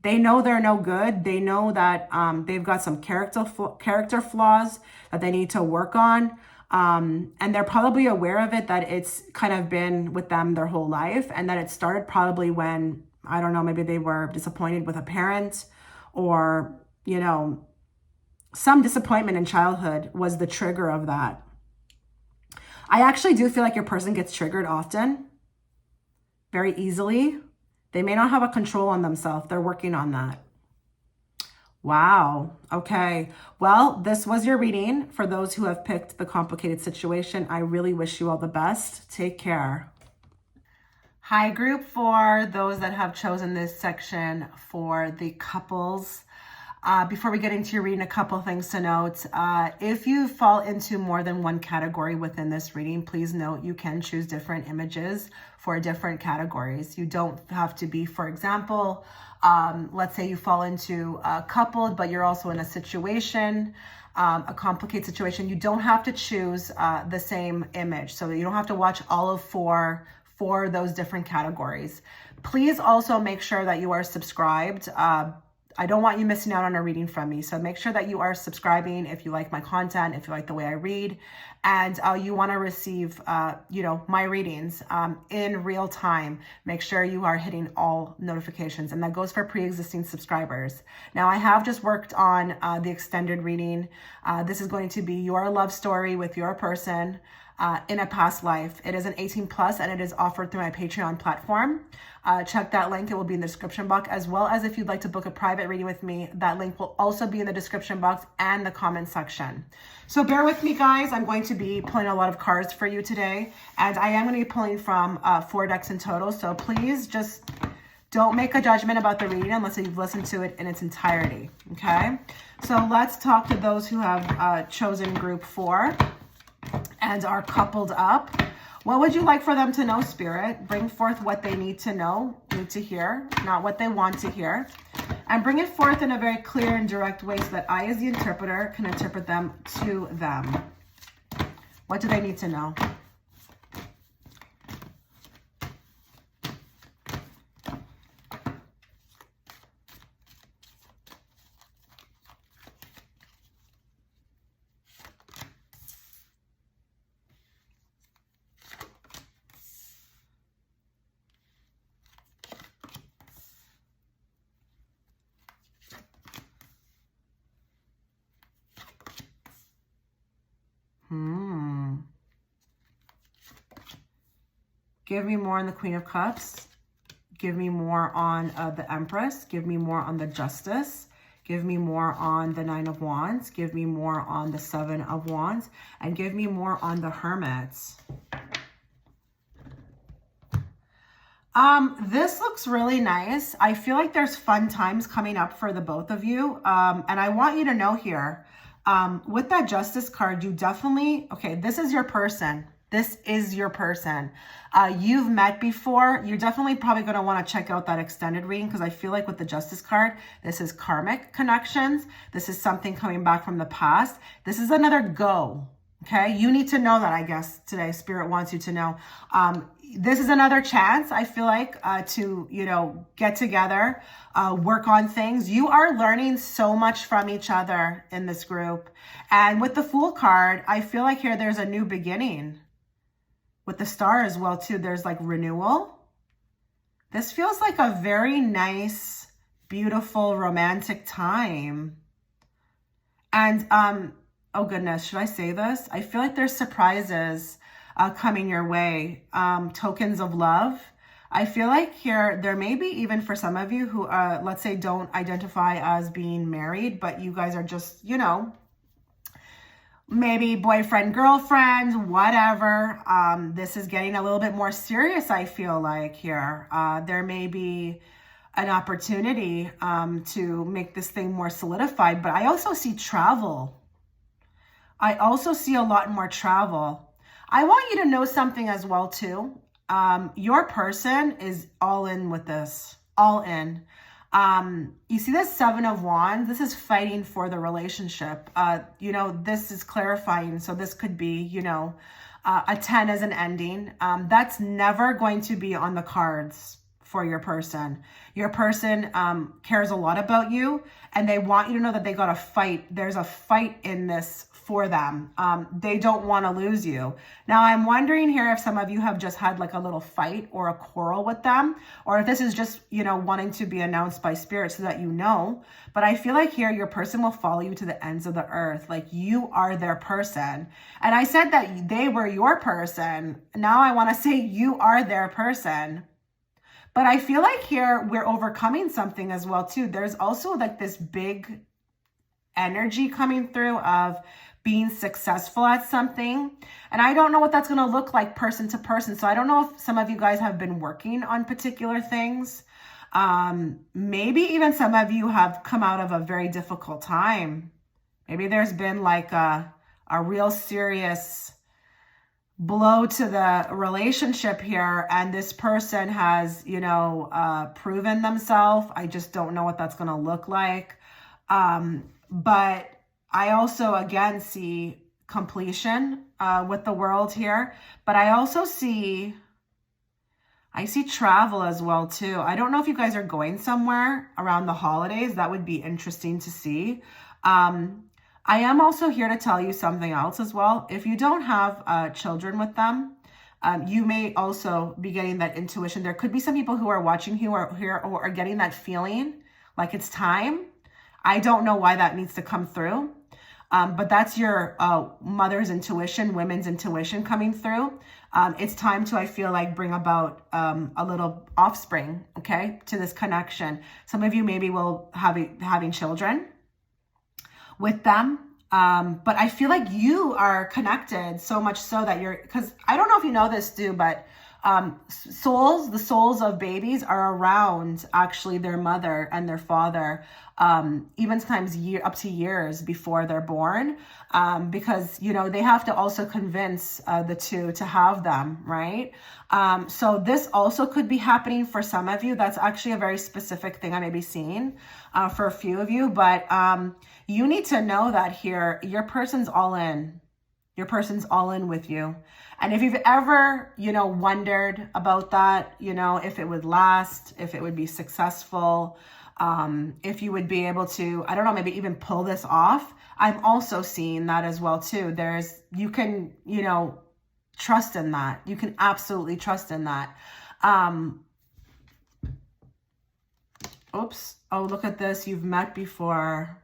A: They know they're no good. They know that they've got some character flaws that they need to work on. And they're probably aware of it, that it's kind of been with them their whole life, and that it started probably when, I don't know, maybe they were disappointed with a parent, or, you know, some disappointment in childhood was the trigger of that. I actually do feel like your person gets triggered often. very easily. They may not have a control on themselves. They're working on that. Wow. Okay. Well, this was your reading. For those who have picked the complicated situation, I really wish you all the best. Take care. Hi, group 4, those that have chosen this section for the couples. Before we get into your reading, a couple things to note. If you fall into more than one category within this reading, please note you can choose different images for different categories. You don't have to be, for example, let's say you fall into coupled, but you're also in a situation, a complicated situation. You don't have to choose the same image. So you don't have to watch all of four for those different categories. Please also make sure that you are subscribed. I don't want you missing out on a reading from me. So make sure that you are subscribing if you like my content, if you like the way I read, and you want to receive, my readings in real time. Make sure you are hitting all notifications, and that goes for pre-existing subscribers. Now, I have just worked on the extended reading. This is going to be your love story with your person in a past life. It is an 18+, and it is offered through my Patreon platform. Check that link. It will be in the description box, as well as if you'd like to book a private reading with me, that link will also be in the description box and the comment section. So bear with me, guys. I'm going to be pulling a lot of cards for you today, and I am going to be pulling from 4 decks in total. So please just don't make a judgment about the reading unless you've listened to it in its entirety. Okay. So let's talk to those who have chosen group 4 and are coupled up. What would you like for them to know, Spirit? Bring forth what they need to know, need to hear, not what they want to hear. And bring it forth in a very clear and direct way so that I, as the interpreter, can interpret them to them. What do they need to know? Give me more on the Queen of Cups. Give me more on the Empress. Give me more on the Justice. Give me more on the 9 of Wands. Give me more on the 7 of Wands. And give me more on the Hermit. This looks really nice. I feel like there's fun times coming up for the both of you. And I want you to know here, with that Justice card, you definitely, okay, this is your person. This is your person. You've met before. You're definitely probably going to want to check out that extended reading, because I feel like with the Justice card, this is karmic connections. This is something coming back from the past. This is another go. Okay. You need to know that, I guess, today. Spirit wants you to know. This is another chance, I feel like, to, get together, work on things. You are learning so much from each other in this group. And with the Fool card, I feel like here there's a new beginning. With the Star as well, too, there's like renewal. This feels like a very nice, beautiful, romantic time. And, oh goodness, should I say this? I feel like there's surprises coming your way, tokens of love. I feel like here, there may be even for some of you who, let's say, don't identify as being married, but you guys are just, maybe boyfriend, girlfriend, whatever. This is getting a little bit more serious, I feel like here. There may be an opportunity to make this thing more solidified, but I also see travel. I also see a lot more travel. I want you to know something as well, too. Your person is all in with this, all in. You see this 7 of Wands, this is fighting for the relationship. This is clarifying. So this could be, a 10 as an ending. That's never going to be on the cards for your person. Your person cares a lot about you, and they want you to know that they got to fight. There's a fight in this for them. They don't want to lose you. Now, I'm wondering here if some of you have just had like a little fight or a quarrel with them, or if this is just, wanting to be announced by Spirit so that you know. But I feel like here your person will follow you to the ends of the earth. Like you are their person. And I said that they were your person. Now I want to say you are their person. But I feel like here we're overcoming something as well too. There's also like this big energy coming through of being successful at something. And I don't know what that's going to look like person to person. So I don't know if some of you guys have been working on particular things. Maybe even some of you have come out of a very difficult time. Maybe there's been like a real serious blow to the relationship here, and this person has, you know, proven themselves. I just don't know what that's going to look like. But I also, again, see completion with the world here, but I also see, travel as well too. I don't know if you guys are going somewhere around the holidays. That would be interesting to see. I am also here to tell you something else as well. If you don't have children with them, you may also be getting that intuition. There could be some people who are watching who are getting that feeling like it's time. I don't know why that needs to come through. But that's your mother's intuition, women's intuition coming through. It's time to, I feel like, bring about a little offspring, okay, to this connection. Some of you maybe will having children with them. But I feel like you are connected so much so that because I don't know if you know this too, but the souls of babies are around actually their mother and their father, even sometimes up to years before they're born, because, you know, they have to also convince the two to have them, right? So this also could be happening for some of you. That's actually a very specific thing I may be seeing for a few of you, but you need to know that here, your person's all in. Your person's all in with you. And if you've ever, you know, wondered about that, you know, if it would last, if it would be successful, if you would be able to, I don't know, maybe even pull this off, I'm also seeing that as well too. You can, you know, trust in that. You can absolutely trust in that. Oops. Oh, look at this. You've met before.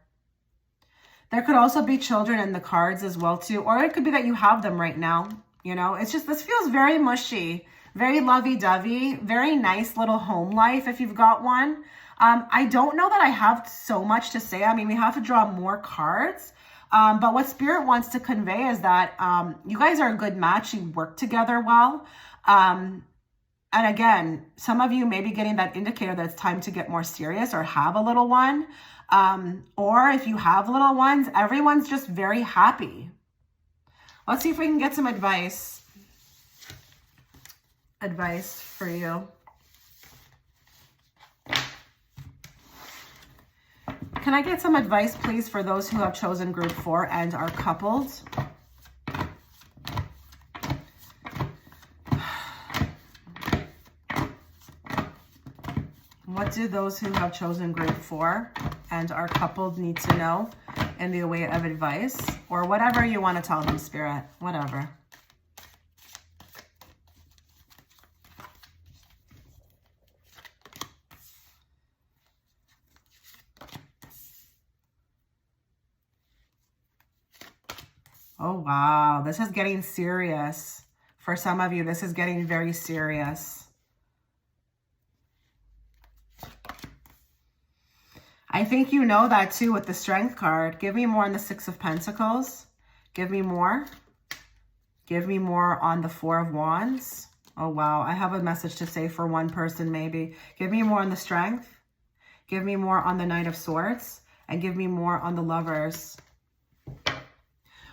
A: There could also be children in the cards as well too. Or it could be that you have them right now. You know, it's just, this feels very mushy, very lovey-dovey, very nice little home life if you've got one. I don't know that I have so much to say. I mean, we have to draw more cards. But what Spirit wants to convey is that you guys are a good match. You work together well. And again, some of you may be getting that indicator that it's time to get more serious or have a little one. Or if you have little ones, everyone's just very happy. Let's see if we can get some advice. Advice for you. Can I get some advice, please, for those who have chosen group 4 and are coupled? What do those who have chosen group 4 and are coupled need to know in the way of advice? Or whatever you want to tell them, Spirit. Whatever. Oh, wow. This is getting serious. For some of you, this is getting very serious. I think you know that too with the Strength card. Give me more on the 6 of Pentacles. Give me more. Give me more on the 4 of Wands. Oh, wow. I have a message to say for one person maybe. Give me more on the Strength. Give me more on the Knight of Swords. And give me more on the Lovers.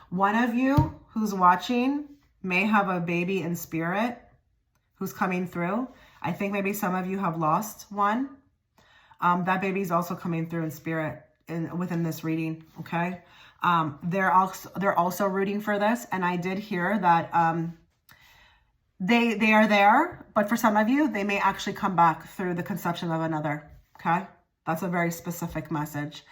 A: One of you who's watching may have a baby in spirit who's coming through. I think maybe some of you have lost one. That baby is also coming through in spirit within this reading, okay? They're also rooting for this, and I did hear that they are there, but for some of you, they may actually come back through the conception of another, okay? That's a very specific message.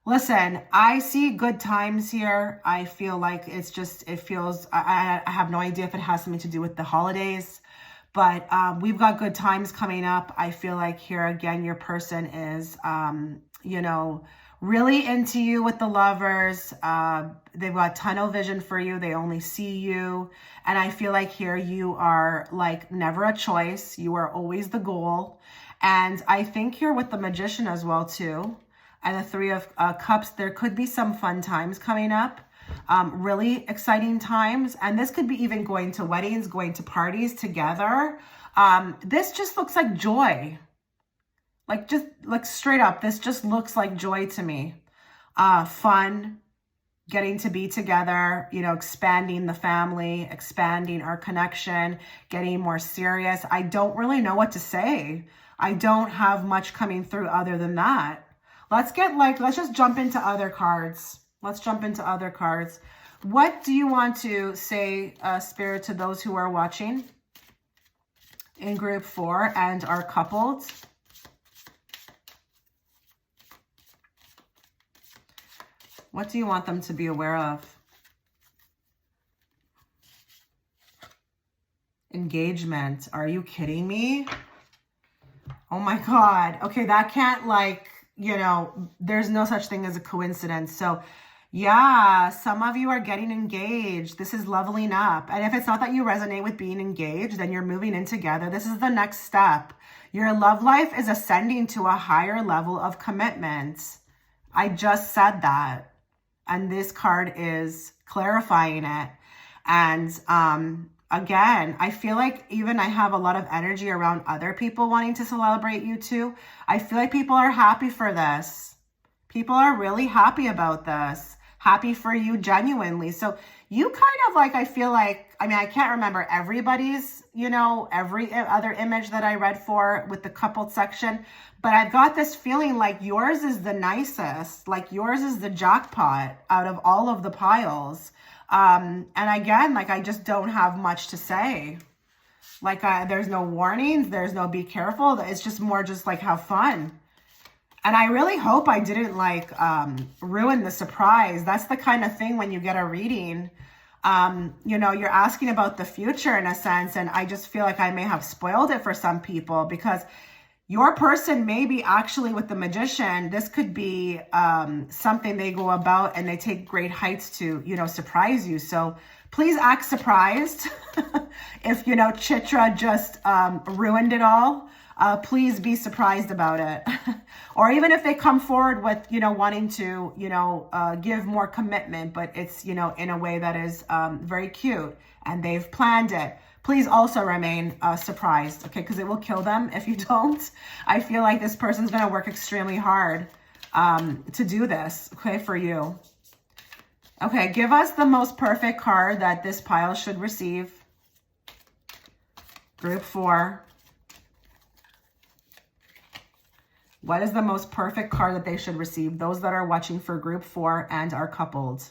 A: Listen, I see good times here. I feel like it's just, it feels, I have no idea if it has something to do with the holidays, but we've got good times coming up. I feel like here again, your person is, you know, really into you with the Lovers. They've got tunnel vision for you. They only see you. And I feel like here you are like never a choice. You are always the goal. And I think here with the Magician as well too, and the Three of Cups, there could be some fun times coming up. Really exciting times. And this could be even going to weddings, going to parties together. This just looks like joy. Like, just like straight up, this just looks like joy to me. Fun, getting to be together, you know, expanding the family, expanding our connection, getting more serious. I don't really know what to say. I don't have much coming through other than that. Let's just jump into other cards. Let's jump into other cards. What do you want to say, Spirit, to those who are watching in group 4 and are coupled? What do you want them to be aware of? Engagement. Are you kidding me? Oh my God. Okay, that can't, like, you know, there's no such thing as a coincidence. So yeah, some of you are getting engaged. This is leveling up. And if it's not that you resonate with being engaged, then you're moving in together. This is the next step. Your love life is ascending to a higher level of commitment. I just said that. And this card is clarifying it. And again, I feel like even I have a lot of energy around other people wanting to celebrate you too. I feel like people are happy for this. People are really happy about this. Happy for you genuinely. So you kind of like, I feel like, I mean, I can't remember everybody's, you know, every other image that I read for with the coupled section, but I've got this feeling like yours is the nicest, like yours is the jackpot out of all of the piles. And again, like, I just don't have much to say. Like, there's no warnings. There's no be careful. It's just more just like have fun. And I really hope I didn't like ruin the surprise. That's the kind of thing when you get a reading, you know, you're asking about the future in a sense. And I just feel like I may have spoiled it for some people because your person may be actually with the Magician. This could be something they go about and they take great heights to, you know, surprise you. So please act surprised. If, you know, Chitra just ruined it all. Please be surprised about it. Or even if they come forward with, you know, wanting to, you know, give more commitment, but it's, you know, in a way that is very cute and they've planned it. Please also remain surprised, okay? Because it will kill them if you don't. I feel like this person's going to work extremely hard to do this, okay, for you. Okay, give us the most perfect card that this pile should receive. Group 4. What is the most perfect card that they should receive? Those that are watching for group 4 and are coupled.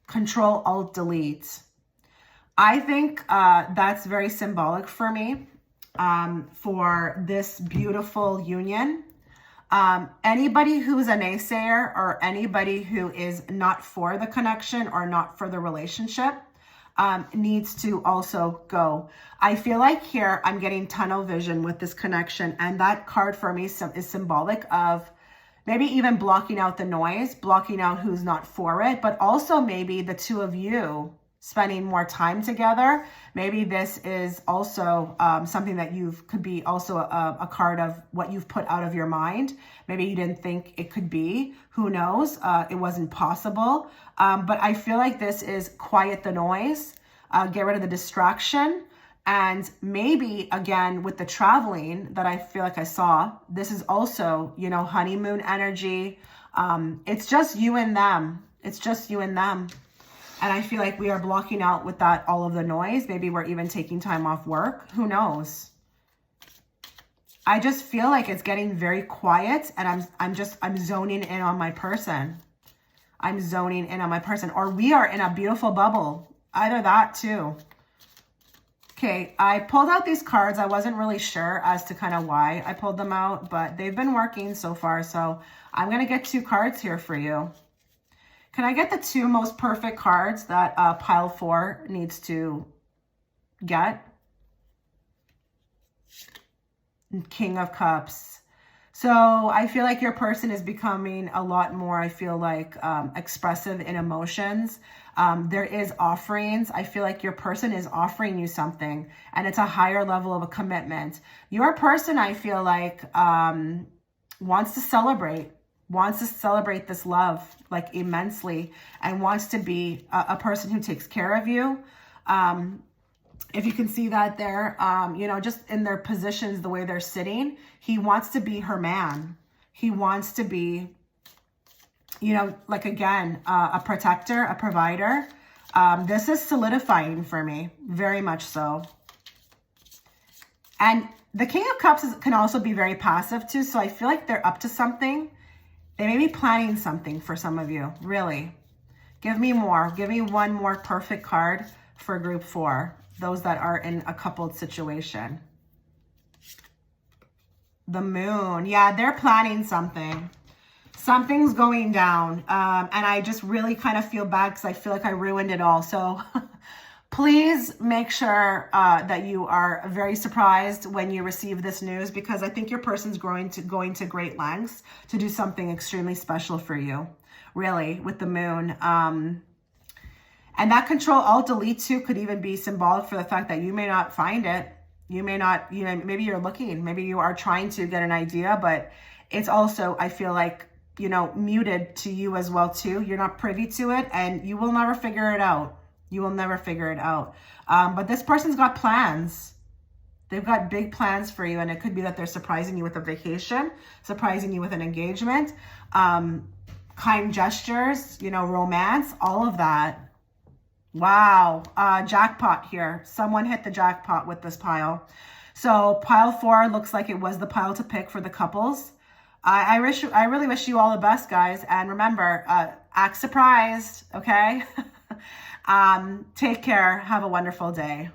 A: Control, Alt, Delete. I think that's very symbolic for me for this beautiful union. Anybody who's a naysayer or anybody who is not for the connection or not for the relationship needs to also go. I feel like here I'm getting tunnel vision with this connection, and that card for me is symbolic of maybe even blocking out the noise, blocking out who's not for it, but also maybe the two of you spending more time together. Maybe this is also something that could be also a card of what you've put out of your mind. Maybe you didn't think it could be. Who knows? It wasn't possible. But I feel like this is quiet the noise, get rid of the distraction. And maybe, again, with the traveling that I feel like I saw, this is also, you know, honeymoon energy. It's just you and them. It's just you and them. And I feel like we are blocking out with that all of the noise. Maybe we're even taking time off work. Who knows? I just feel like it's getting very quiet, and I'm zoning in on my person. I'm zoning in on my person, or we are in a beautiful bubble. Either that too. Okay, I pulled out these cards. I wasn't really sure as to kind of why I pulled them out, but they've been working so far. So I'm going to get 2 cards here for you. Can I get the 2 most perfect cards that pile 4 needs to get? King of Cups. So I feel like your person is becoming a lot more, I feel like, expressive in emotions. There is offerings. I feel like your person is offering you something, and it's a higher level of a commitment. Your person, I feel like, wants to celebrate this love like immensely, and wants to be a person who takes care of you. If you can see that there, just in their positions, the way they're sitting, he wants to be her man. He wants to be, like, again, a protector, a provider. This is solidifying for me, very much so. And the King of Cups can also be very passive too. So I feel like they're up to something. They may be planning something for some of you, really. Give me more. Give me one more perfect card for group 4. Those that are in a coupled situation. The Moon. Yeah, they're planning something. Something's going down. And I just really kind of feel bad because I feel like I ruined it all. So please make sure that you are very surprised when you receive this news, because I think your person's going to great lengths to do something extremely special for you, really, with the Moon. And that Control Alt Delete too could even be symbolic for the fact that you may not find it. You may not, maybe you're looking, maybe you are trying to get an idea, but it's also, I feel like, muted to you as well too. You're not privy to it, and you will never figure it out. You will never figure it out. But this person's got plans. They've got big plans for you, and it could be that they're surprising you with a vacation, surprising you with an engagement, kind gestures, romance, all of that. Wow. Jackpot here. Someone hit the jackpot with this pile. So pile 4 looks like it was the pile to pick for the couples. I really wish you all the best, guys. And remember, act surprised, okay? Take care. Have a wonderful day.